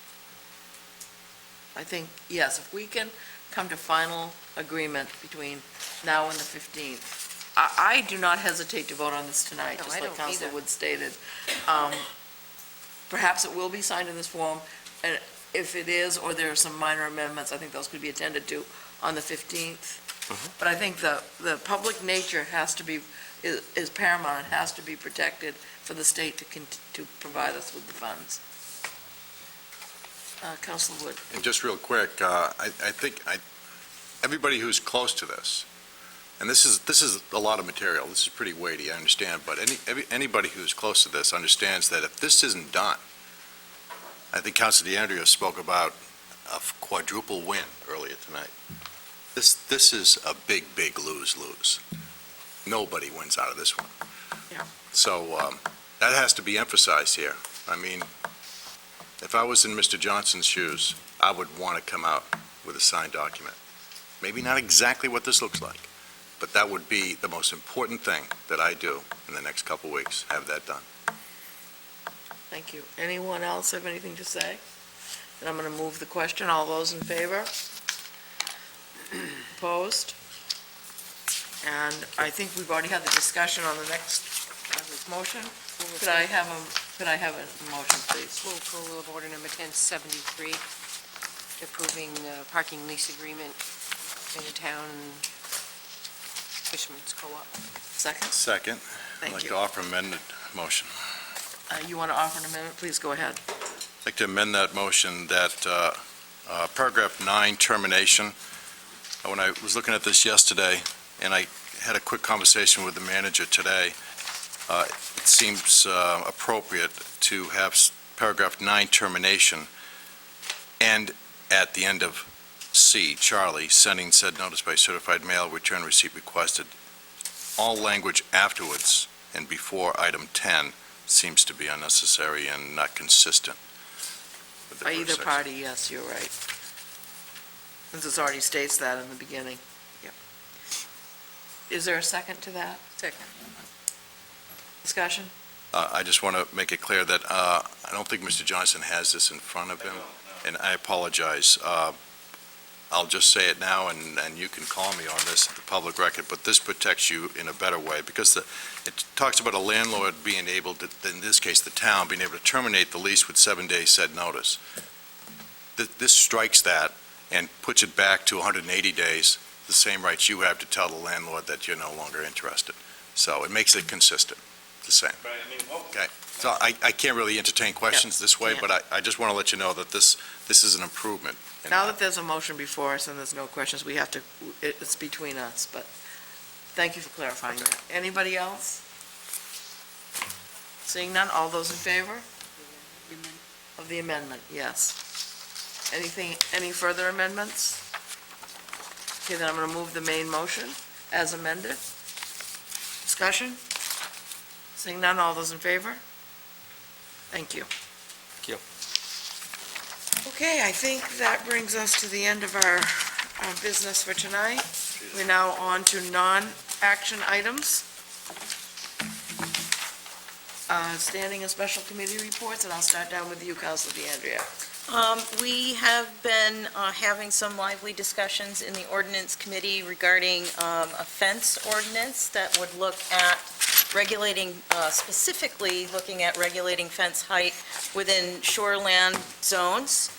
I think, yes, if we can come to final agreement between now and the 15th, I do not hesitate to vote on this tonight, No, just I like don't Counselor either. Wood stated. Perhaps it will be signed in this form, and if it is, or there are some minor amendments, I think those could be attended to on the 15th. But I think the public nature has to be, is paramount, it has to be protected for the state to provide us with the funds. Counselor Wood. And just real quick, I think everybody who's close to this, and this is a lot of material, this is pretty weighty, I understand, but anybody who's close to this understands that if this isn't done, I think Councilor DeAndrea spoke about a quadruple win earlier tonight. This is a big, big lose-lose. Nobody wins out of this one. Yeah. So that has to be emphasized here. I mean, if I was in Mr. Johnson's shoes, I would want to come out with a signed document. Maybe not exactly what this looks like, but that would be the most important thing that I do in the next couple weeks, have that done. Thank you. Anyone else have anything to say? Then I'm going to move the question. All those in favor? Opposed? And I think we've already had the discussion on the next motion. Could I have a motion, please? Full approval of order number 1073, approving the parking lease agreement in the town Fisherman's Co-op. Second? Second, I'd Thank like you. to offer amended motion. You want to offer an amendment? Please go ahead. I'd like to amend that motion that paragraph 9, termination, when I was looking at this yesterday, and I had a quick conversation with the manager today, it seems appropriate to have paragraph 9, termination, and at the end of C, Charlie, sending said notice by certified mail, return receipt requested. All language afterwards and before item 10 seems to be unnecessary and not consistent with the By first either section. party, yes, you're right. This already states that in the beginning. Yep. Is there a second to that? Second. Discussion? I just want to make it clear that I don't think Mr. Johnson has this in front of him, and I apologize. I'll just say it now, and you can call me on this at the public record, but this protects you in a better way, because it talks about a landlord being able to, in this case, the town, being able to terminate the lease with 7 days said notice. This strikes that and puts it back to 180 days, the same rights you have to tell the landlord that you're no longer interested. So it makes it consistent, the same. Okay, so I can't really entertain questions this way, Yeah. but I just want to let you know that this is an improvement. in Now that. that there's a motion before us and there's no questions, we have to, it's between us, but thank you for clarifying that. Anybody else? Seeing none, all those in favor of the amendment? Yes. Any further amendments? Okay, then I'm going to move the main motion as amended. Discussion? Seeing none, all those in favor? Thank you. Thank you. Okay, I think that brings us to the end of our business for tonight. We're now on to non-action items. Standing and special committee reports, and I'll start down with you, Councilor DeAndrea. We have been having some lively discussions in the ordinance committee regarding a fence ordinance that would look at regulating, specifically looking at regulating fence height within shoreland zones.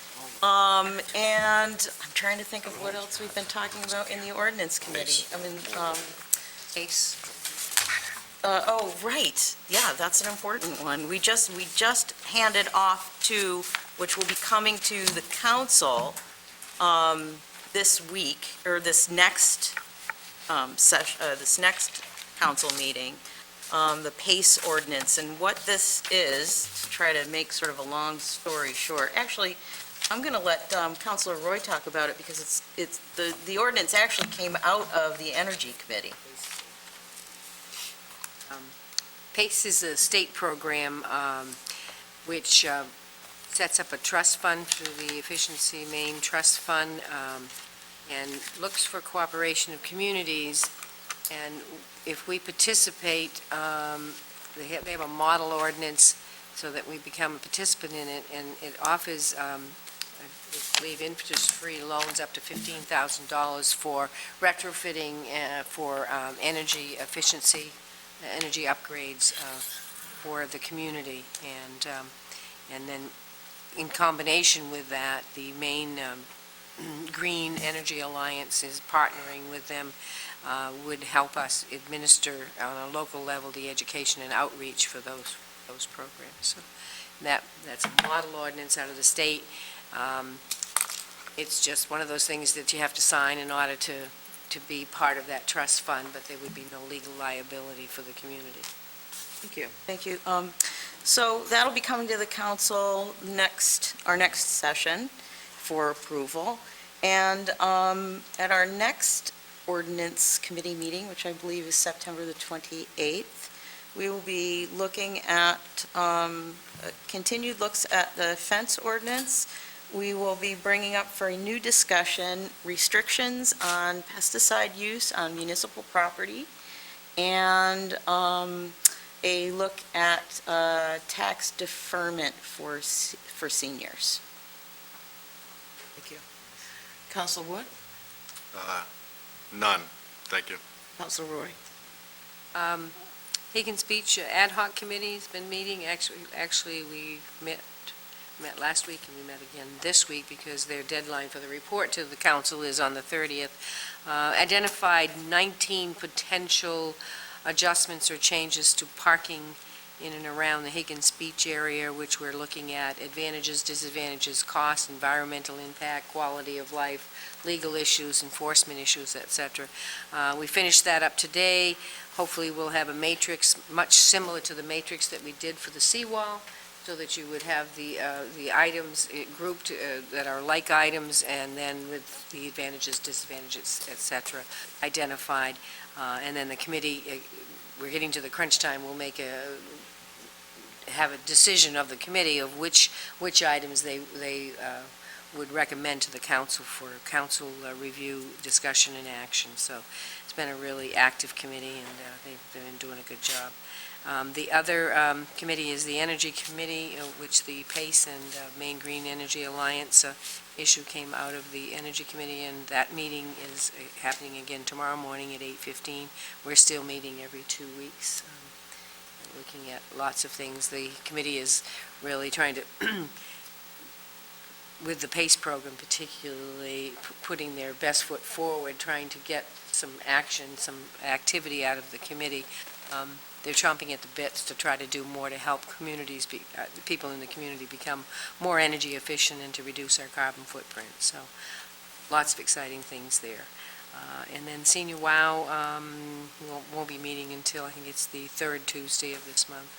And I'm trying to think of what else we've been talking about in the ordinance committee. I mean, Case. oh, right, yeah, that's an important one. We just handed off to, which will be coming to the council this week, or this next this next council meeting, the PACE ordinance. And what this is, to try to make sort of a long story short, actually, I'm going to let Councilor Roy talk about it, because the ordinance actually came out of the Energy Committee. PACE is a state program which sets up a trust fund through the Efficiency Maine Trust Fund, and looks for cooperation of communities. And if we participate, they have a model ordinance so that we become a participant in it, and it offers, I believe, interest-free loans up to $15,000 for retrofitting, for energy efficiency, energy upgrades for the community. And then in combination with that, the Maine Green Energy Alliance is partnering with them, would help us administer on a local level the education and outreach for those programs. So that's a model ordinance out of the state. It's just one of those things that you have to sign in order to be part of that trust fund, but there would be no legal liability for the community. Thank you. Thank you. So that'll be coming to the council our next session for approval. And at our next ordinance committee meeting, which I believe is September the 28th, we will be looking at continued looks at the fence ordinance. We will be bringing up for a new discussion restrictions on pesticide use on municipal property, and a look at tax deferment for seniors. Thank you. Council Wood? None, thank you. Council Roy? Higgins Beach Ad Hoc Committee's been meeting. Actually, we met last week, and we met again this week, because their deadline for the report to the council is on the 30th. Identified 19 potential adjustments or changes to parking in and around the Higgins Beach area, which we're looking at: advantages, disadvantages, cost, environmental impact, quality of life, legal issues, enforcement issues, etc. We finished that up today. Hopefully, we'll have a matrix much similar to the matrix that we did for the seawall, so that you would have the items grouped that are like items, and then with the advantages, disadvantages, et cetera, identified. And then the committee, we're getting to the crunch time, we'll have a decision of the committee of which items they would recommend to the council for council review, discussion, and action. So it's been a really active committee, and they've been doing a good job. The other committee is the Energy Committee, which the PACE and Maine Green Energy Alliance issue came out of the Energy Committee, and that meeting is happening again tomorrow morning at 8:15. We're still meeting every 2 weeks, looking at lots of things. The committee is really trying to, with the PACE program particularly, putting their best foot forward, trying to get some action, some activity out of the committee. They're chomping at the bits to try to do more to help communities, people in the community become more energy efficient and to reduce our carbon footprint. So lots of exciting things there. And then Senior WOW won't be meeting until, I think it's the third Tuesday of this month.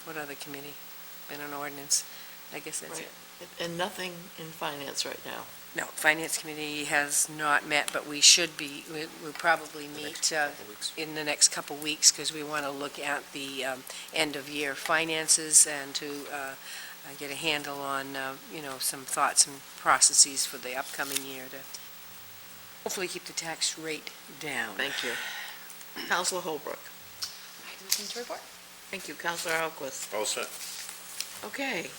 What other committee? Been an ordinance? I guess that's it. And nothing in finance right now? No, Finance Committee has not met, but we'll probably meet in the next couple weeks, because we want to look at the end-of-year finances and to get a handle on, some thoughts and processes for the upcoming year to hopefully keep the tax rate down. Thank you. Councilor Holbrook? I have nothing to report. Thank you. Councilor Alquist? All set. Okay,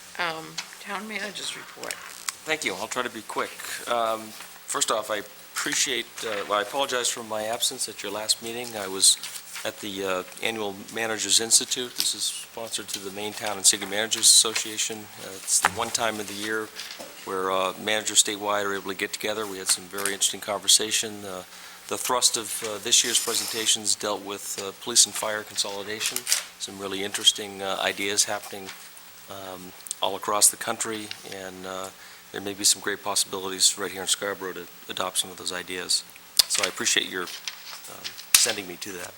town manager's report. Thank you. I'll try to be quick. First off, I appreciate, I apologize for my absence at your last meeting. I was at the Annual Managers Institute. This is sponsored to the Maine Town and City Managers Association. It's the one time of the year where managers statewide are able to get together. We had some very interesting conversation. The thrust of this year's presentations dealt with police and fire consolidation, some really interesting ideas happening all across the country, and there may be some great possibilities right here in Scarborough to adopt some of those ideas. So I appreciate your sending me to that.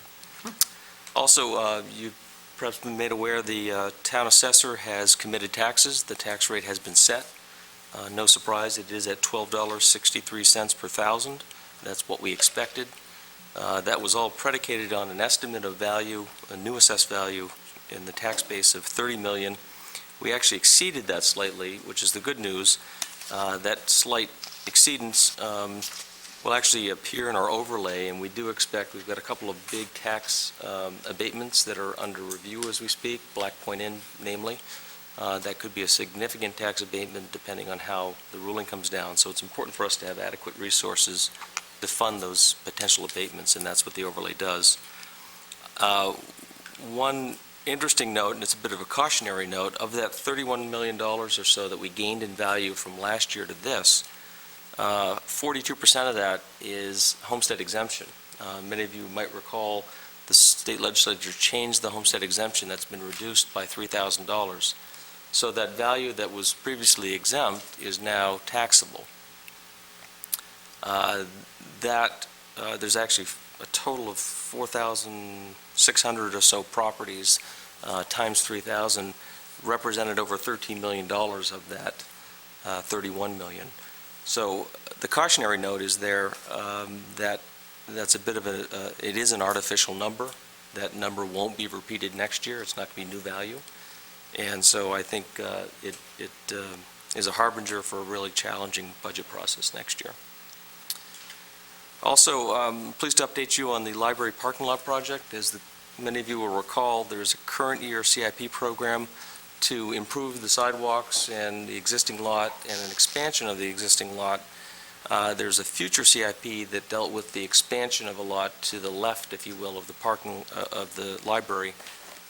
Also, you've perhaps been made aware the town assessor has committed taxes. The tax rate has been set. No surprise, it is at $12.63 per thousand. That's what we expected. That was all predicated on an estimate of value, a new assessed value in the tax base of $30 million. We actually exceeded that slightly, which is the good news. That slight exceedance will actually appear in our overlay, and we do expect, we've got a couple of big tax abatements that are under review as we speak, Black Point Inn namely. That could be a significant tax abatement depending on how the ruling comes down. So it's important for us to have adequate resources to fund those potential abatements, and that's what the overlay does. One interesting note, and it's a bit of a cautionary note, of that $31 million or so that we gained in value from last year to this, 42% of that is homestead exemption. Many of you might recall the state legislature changed the homestead exemption. That's been reduced by $3,000. So that value that was previously exempt is now taxable. There's actually a total of 4,600 or so properties times 3,000 represented over $13 million of that $31 million. So the cautionary note is there that's a bit of it is an artificial number. That number won't be repeated next year. It's not going to be new value. And so I think it is a harbinger for a really challenging budget process next year. Also, pleased to update you on the library parking lot project. As many of you will recall, there's a current year CIP program to improve the sidewalks and the existing lot and an expansion of the existing lot. There's a future CIP that dealt with the expansion of a lot to the left, if you will, of the parking of the library.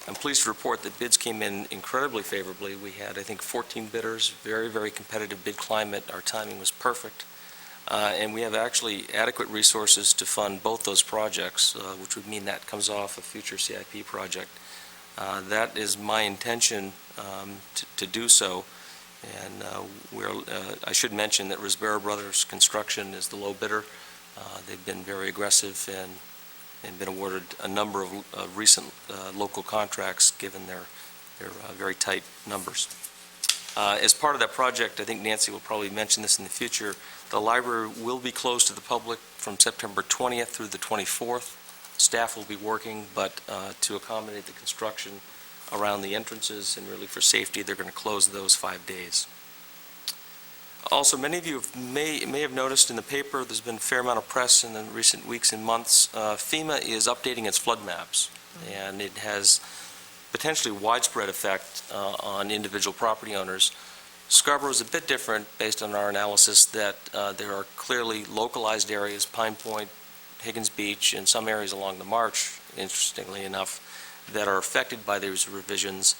I'm pleased to report that bids came in incredibly favorably. We had, I think, 14 bidders, very, very competitive bid climate. Our timing was perfect. And we have actually adequate resources to fund both those projects, which would mean that comes off a future CIP project. That is my intention to do so. And I should mention that Risborough Brothers Construction is the low bidder. They've been very aggressive and been awarded a number of recent local contracts given their very tight numbers. As part of that project, I think Nancy will probably mention this in the future, the library will be closed to the public from September 20th through the 24th. Staff will be working, but to accommodate the construction around the entrances and really for safety, they're going to close those 5 days. Also, many of you may have noticed in the paper, there's been a fair amount of press in the recent weeks and months. FEMA is updating its flood maps, and it has potentially widespread effect on individual property owners. Scarborough is a bit different based on our analysis that there are clearly localized areas, Pine Point, Higgins Beach, and some areas along the March, interestingly enough, that are affected by these revisions.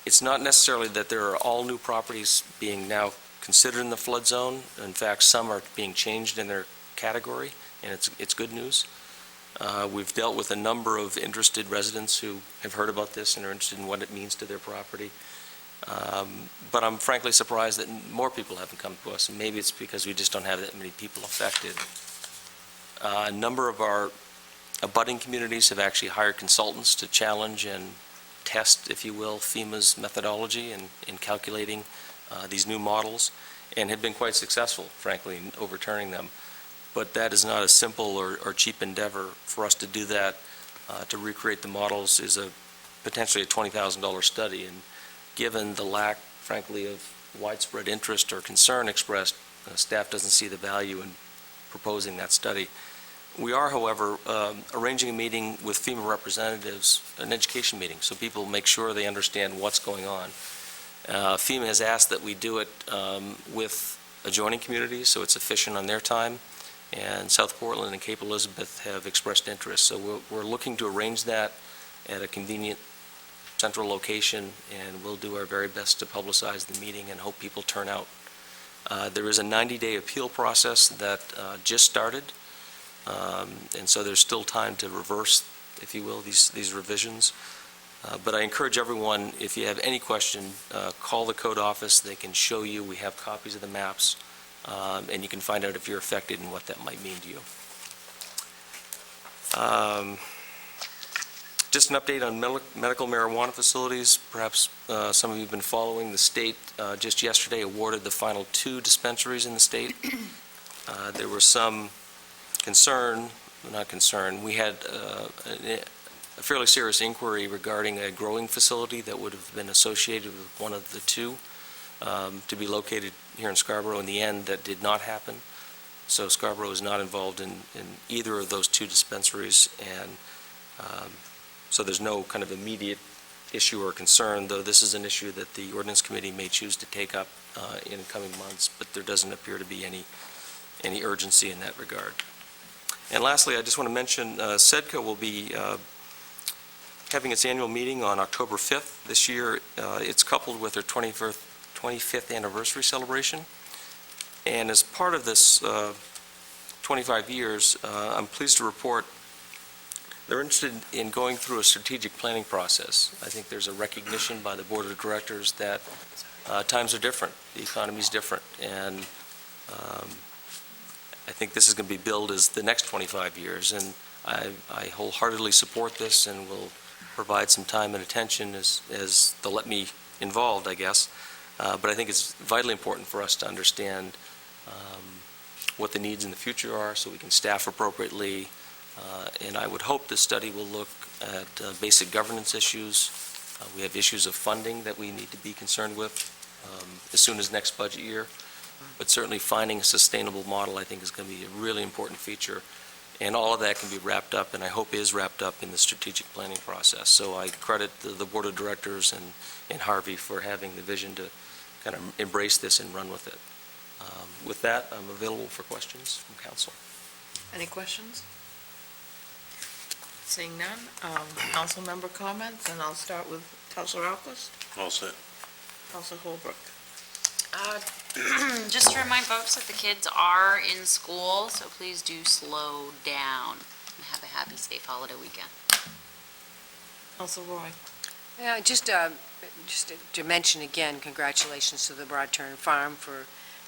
It's not necessarily that there are all new properties being now considered in the flood zone. In fact, some are being changed in their category, and it's good news. We've dealt with a number of interested residents who have heard about this and are interested in what it means to their property. But I'm frankly surprised that more people haven't come to us, and maybe it's because we just don't have that many people affected. A number of our abutting communities have actually hired consultants to challenge and test, if you will, FEMA's methodology in calculating these new models, and have been quite successful, frankly, in overturning them. But that is not a simple or cheap endeavor. For us to do that, to recreate the models, is potentially a $20,000 study, and given the lack, frankly, of widespread interest or concern expressed, staff doesn't see the value in proposing that study. We are, however, arranging a meeting with FEMA representatives, an education meeting, so people make sure they understand what's going on. FEMA has asked that we do it with adjoining communities, so it's efficient on their time, and South Portland and Cape Elizabeth have expressed interest. So we're looking to arrange that at a convenient central location, and we'll do our very best to publicize the meeting and hope people turn out. There is a 90-day appeal process that just started, and so there's still time to reverse, if you will, these revisions. But I encourage everyone, if you have any question, call the code office. They can show you. We have copies of the maps, and you can find out if you're affected and what that might mean to you. Just an update on medical marijuana facilities. Perhaps some of you have been following. The state just yesterday awarded the final 2 dispensaries in the state. There was some concern, not concern, we had a fairly serious inquiry regarding a growing facility that would have been associated with one of the 2 to be located here in Scarborough. In the end, that did not happen. So Scarborough is not involved in either of those 2 dispensaries, and so there's no kind of immediate issue or concern, though this is an issue that the ordinance committee may choose to take up in coming months, but there doesn't appear to be any urgency in that regard. And lastly, I just want to mention SEDCO will be having its annual meeting on October 5th. This year, it's coupled with their 25th anniversary celebration. And as part of this 25 years, I'm pleased to report they're interested in going through a strategic planning process. I think there's a recognition by the board of directors that times are different, the economy's different, and I think this is going to be billed as the next 25 years, and I wholeheartedly support this and will provide some time and attention as they'll let me involved, I guess. But I think it's vitally important for us to understand what the needs in the future are so we can staff appropriately. And I would hope this study will look at basic governance issues. We have issues of funding that we need to be concerned with as soon as next budget year. But certainly finding a sustainable model, I think, is going to be a really important feature. And all of that can be wrapped up, and I hope is wrapped up in the strategic planning process. So I credit the board of directors and Harvey for having the vision to kind of embrace this and run with it. With that, I'm available for questions from council. Any questions? Seeing none, council member comments, and I'll start with Councilor Alquist. All set. Councilor Holbrook. Just to remind folks that the kids are in school, so please do slow down and have a happy, safe holiday weekend. Councilor Roy. Yeah, just to mention again, congratulations to the Broadturn Farm for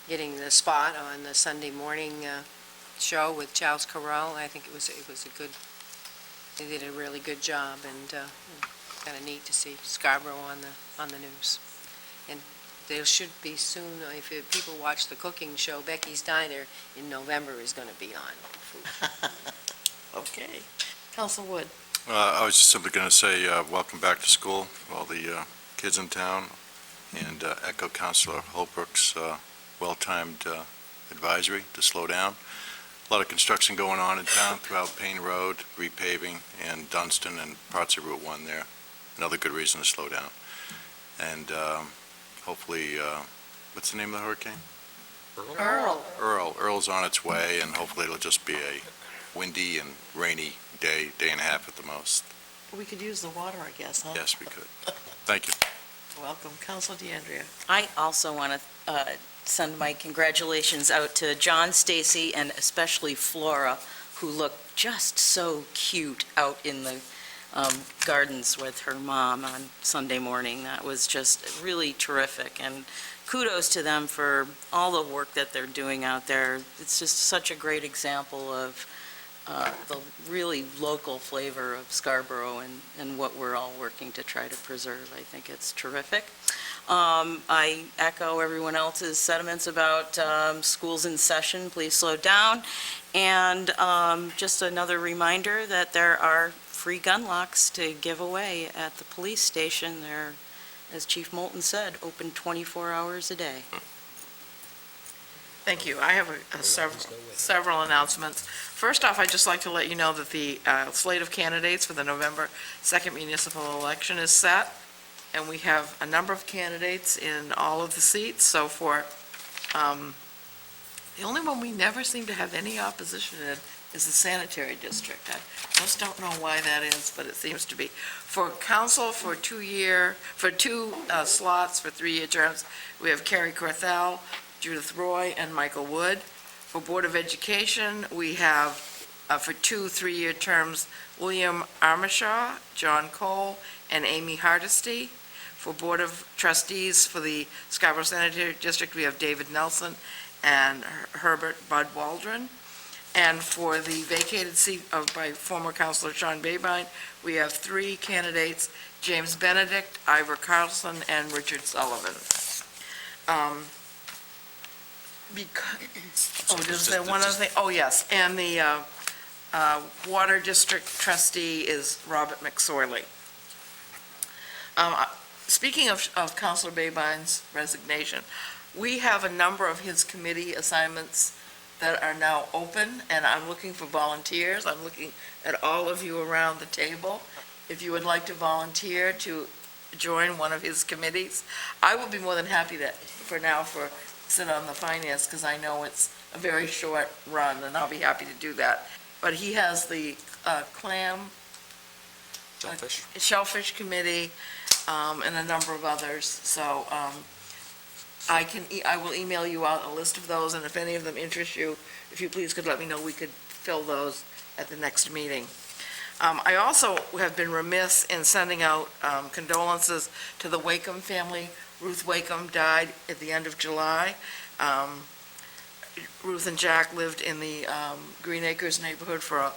getting the spot on the Sunday morning show with Charles Corral. I think it was a good, they did a really good job, and kind of neat to see Scarborough on the news. And there should be soon, if people watch the cooking show, Becky's Diner in November is going to be on food. Okay. Councilor Wood. I was just simply going to say welcome back to school for all the kids in town, and echo Councilor Holbrook's well-timed advisory to slow down. A lot of construction going on in town throughout Payne Road, repaving, and Dunstan and parts of Route 1 there. Another good reason to slow down. And hopefully, what's the name of the hurricane? Earl's on its way, and hopefully it'll just be a windy and rainy day and a half at the most. We could use the water, I guess, huh? Yes, we could. Thank you. Welcome. Councilor DeAndrea. I also want to send my congratulations out to John, Stacy, and especially Flora, who looked just so cute out in the gardens with her mom on Sunday morning. That was just really terrific, and kudos to them for all the work that they're doing out there. It's just such a great example of the really local flavor of Scarborough and what we're all working to try to preserve. I think it's terrific. I echo everyone else's sentiments about schools in session. Please slow down. And just another reminder that there are free gun locks to give away at the police station. They're, as Chief Moulton said, open 24 hours a day. Thank you. I have several announcements. First off, I'd just like to let you know that the slate of candidates for the November 2nd municipal election is set, and we have a number of candidates in all of the seats. So for The only one we never seem to have any opposition in is the sanitary district. I just don't know why that is, but it seems to be. For council, for two slots for 3-year terms, we have Carrie Corthell, Judith Roy, and Michael Wood. For Board of Education, we have, for 2 3-year terms, William Armishaw, John Cole, and Amy Hardesty. For Board of Trustees, for the Scarborough Sanitary District, we have David Nelson and Herbert Bud Waldron. And for the vacated seat by former Councilor Sean Babine, we have 3 candidates, James Benedict, Ivor Carlson, and Richard Sullivan. Is there one other thing? Oh, yes, and the Water District trustee is Robert McSorley. Speaking of Councilor Babine's resignation, we have a number of his committee assignments that are now open, and I'm looking for volunteers. I'm looking at all of you around the table. If you would like to volunteer to join one of his committees, I will be more than happy to, sit on the finance, because I know it's a very short run, and I'll be happy to do that. But he has the Shellfish Committee, and a number of others, so I will email you out a list of those, and if any of them interest you, if you please could let me know, we could fill those at the next meeting. I also have been remiss in sending out condolences to the Wakeham family. Ruth Wakeham died at the end of July. Ruth and Jack lived in the Green Acres neighborhood for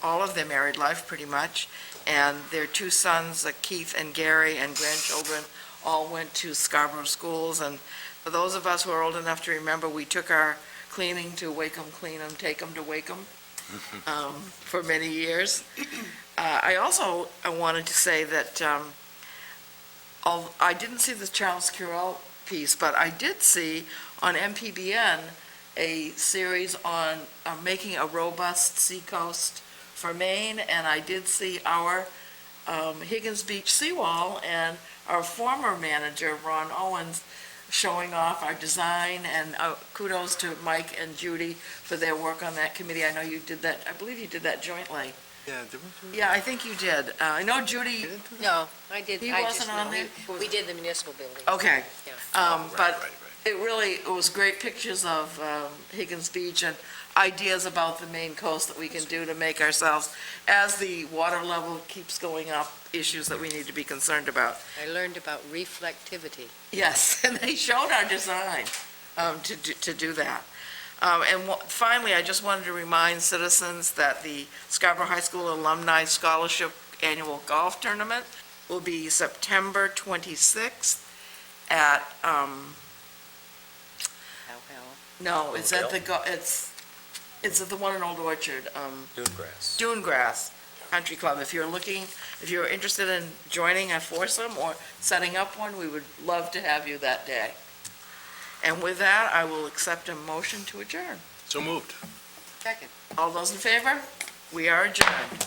all of their married life, pretty much, and their 2 sons, Keith and Gary, and grandchildren, all went to Scarborough schools, and for those of us who are old enough to remember, we took our cleaning to Wakeham Clean 'em, Take 'em to Wakeham for many years. I also wanted to say that I didn't see the Charles Currell piece, but I did see on MPBN a series on making a robust seacoast for Maine, and I did see our Higgins Beach seawall and our former manager, Ron Owens, showing off our design, and kudos to Mike and Judy for their work on that committee. I know you did that, I believe you did that jointly. Yeah, did we? Yeah, I think you did. I know Judy, No, I did. He I wasn't on there? We did the municipal building. okay. Yeah. But it was great pictures of Higgins Beach and ideas about the Maine coast that we can do to make ourselves, as the water level keeps going up, issues that we need to be concerned about. I learned about reflectivity. Yes, and they showed our design to do that. Finally, I just wanted to remind citizens that the Scarborough High School Alumni Scholarship Annual Golf Tournament will be September 26th at, no, it's at it's at the one in Old Orchard. Dunegrass Country Club. If you're interested in joining a foursome or setting up one, we would love to have you that day. And with that, I will accept a motion to adjourn. So moved. Second. All those in favor? We are adjourned.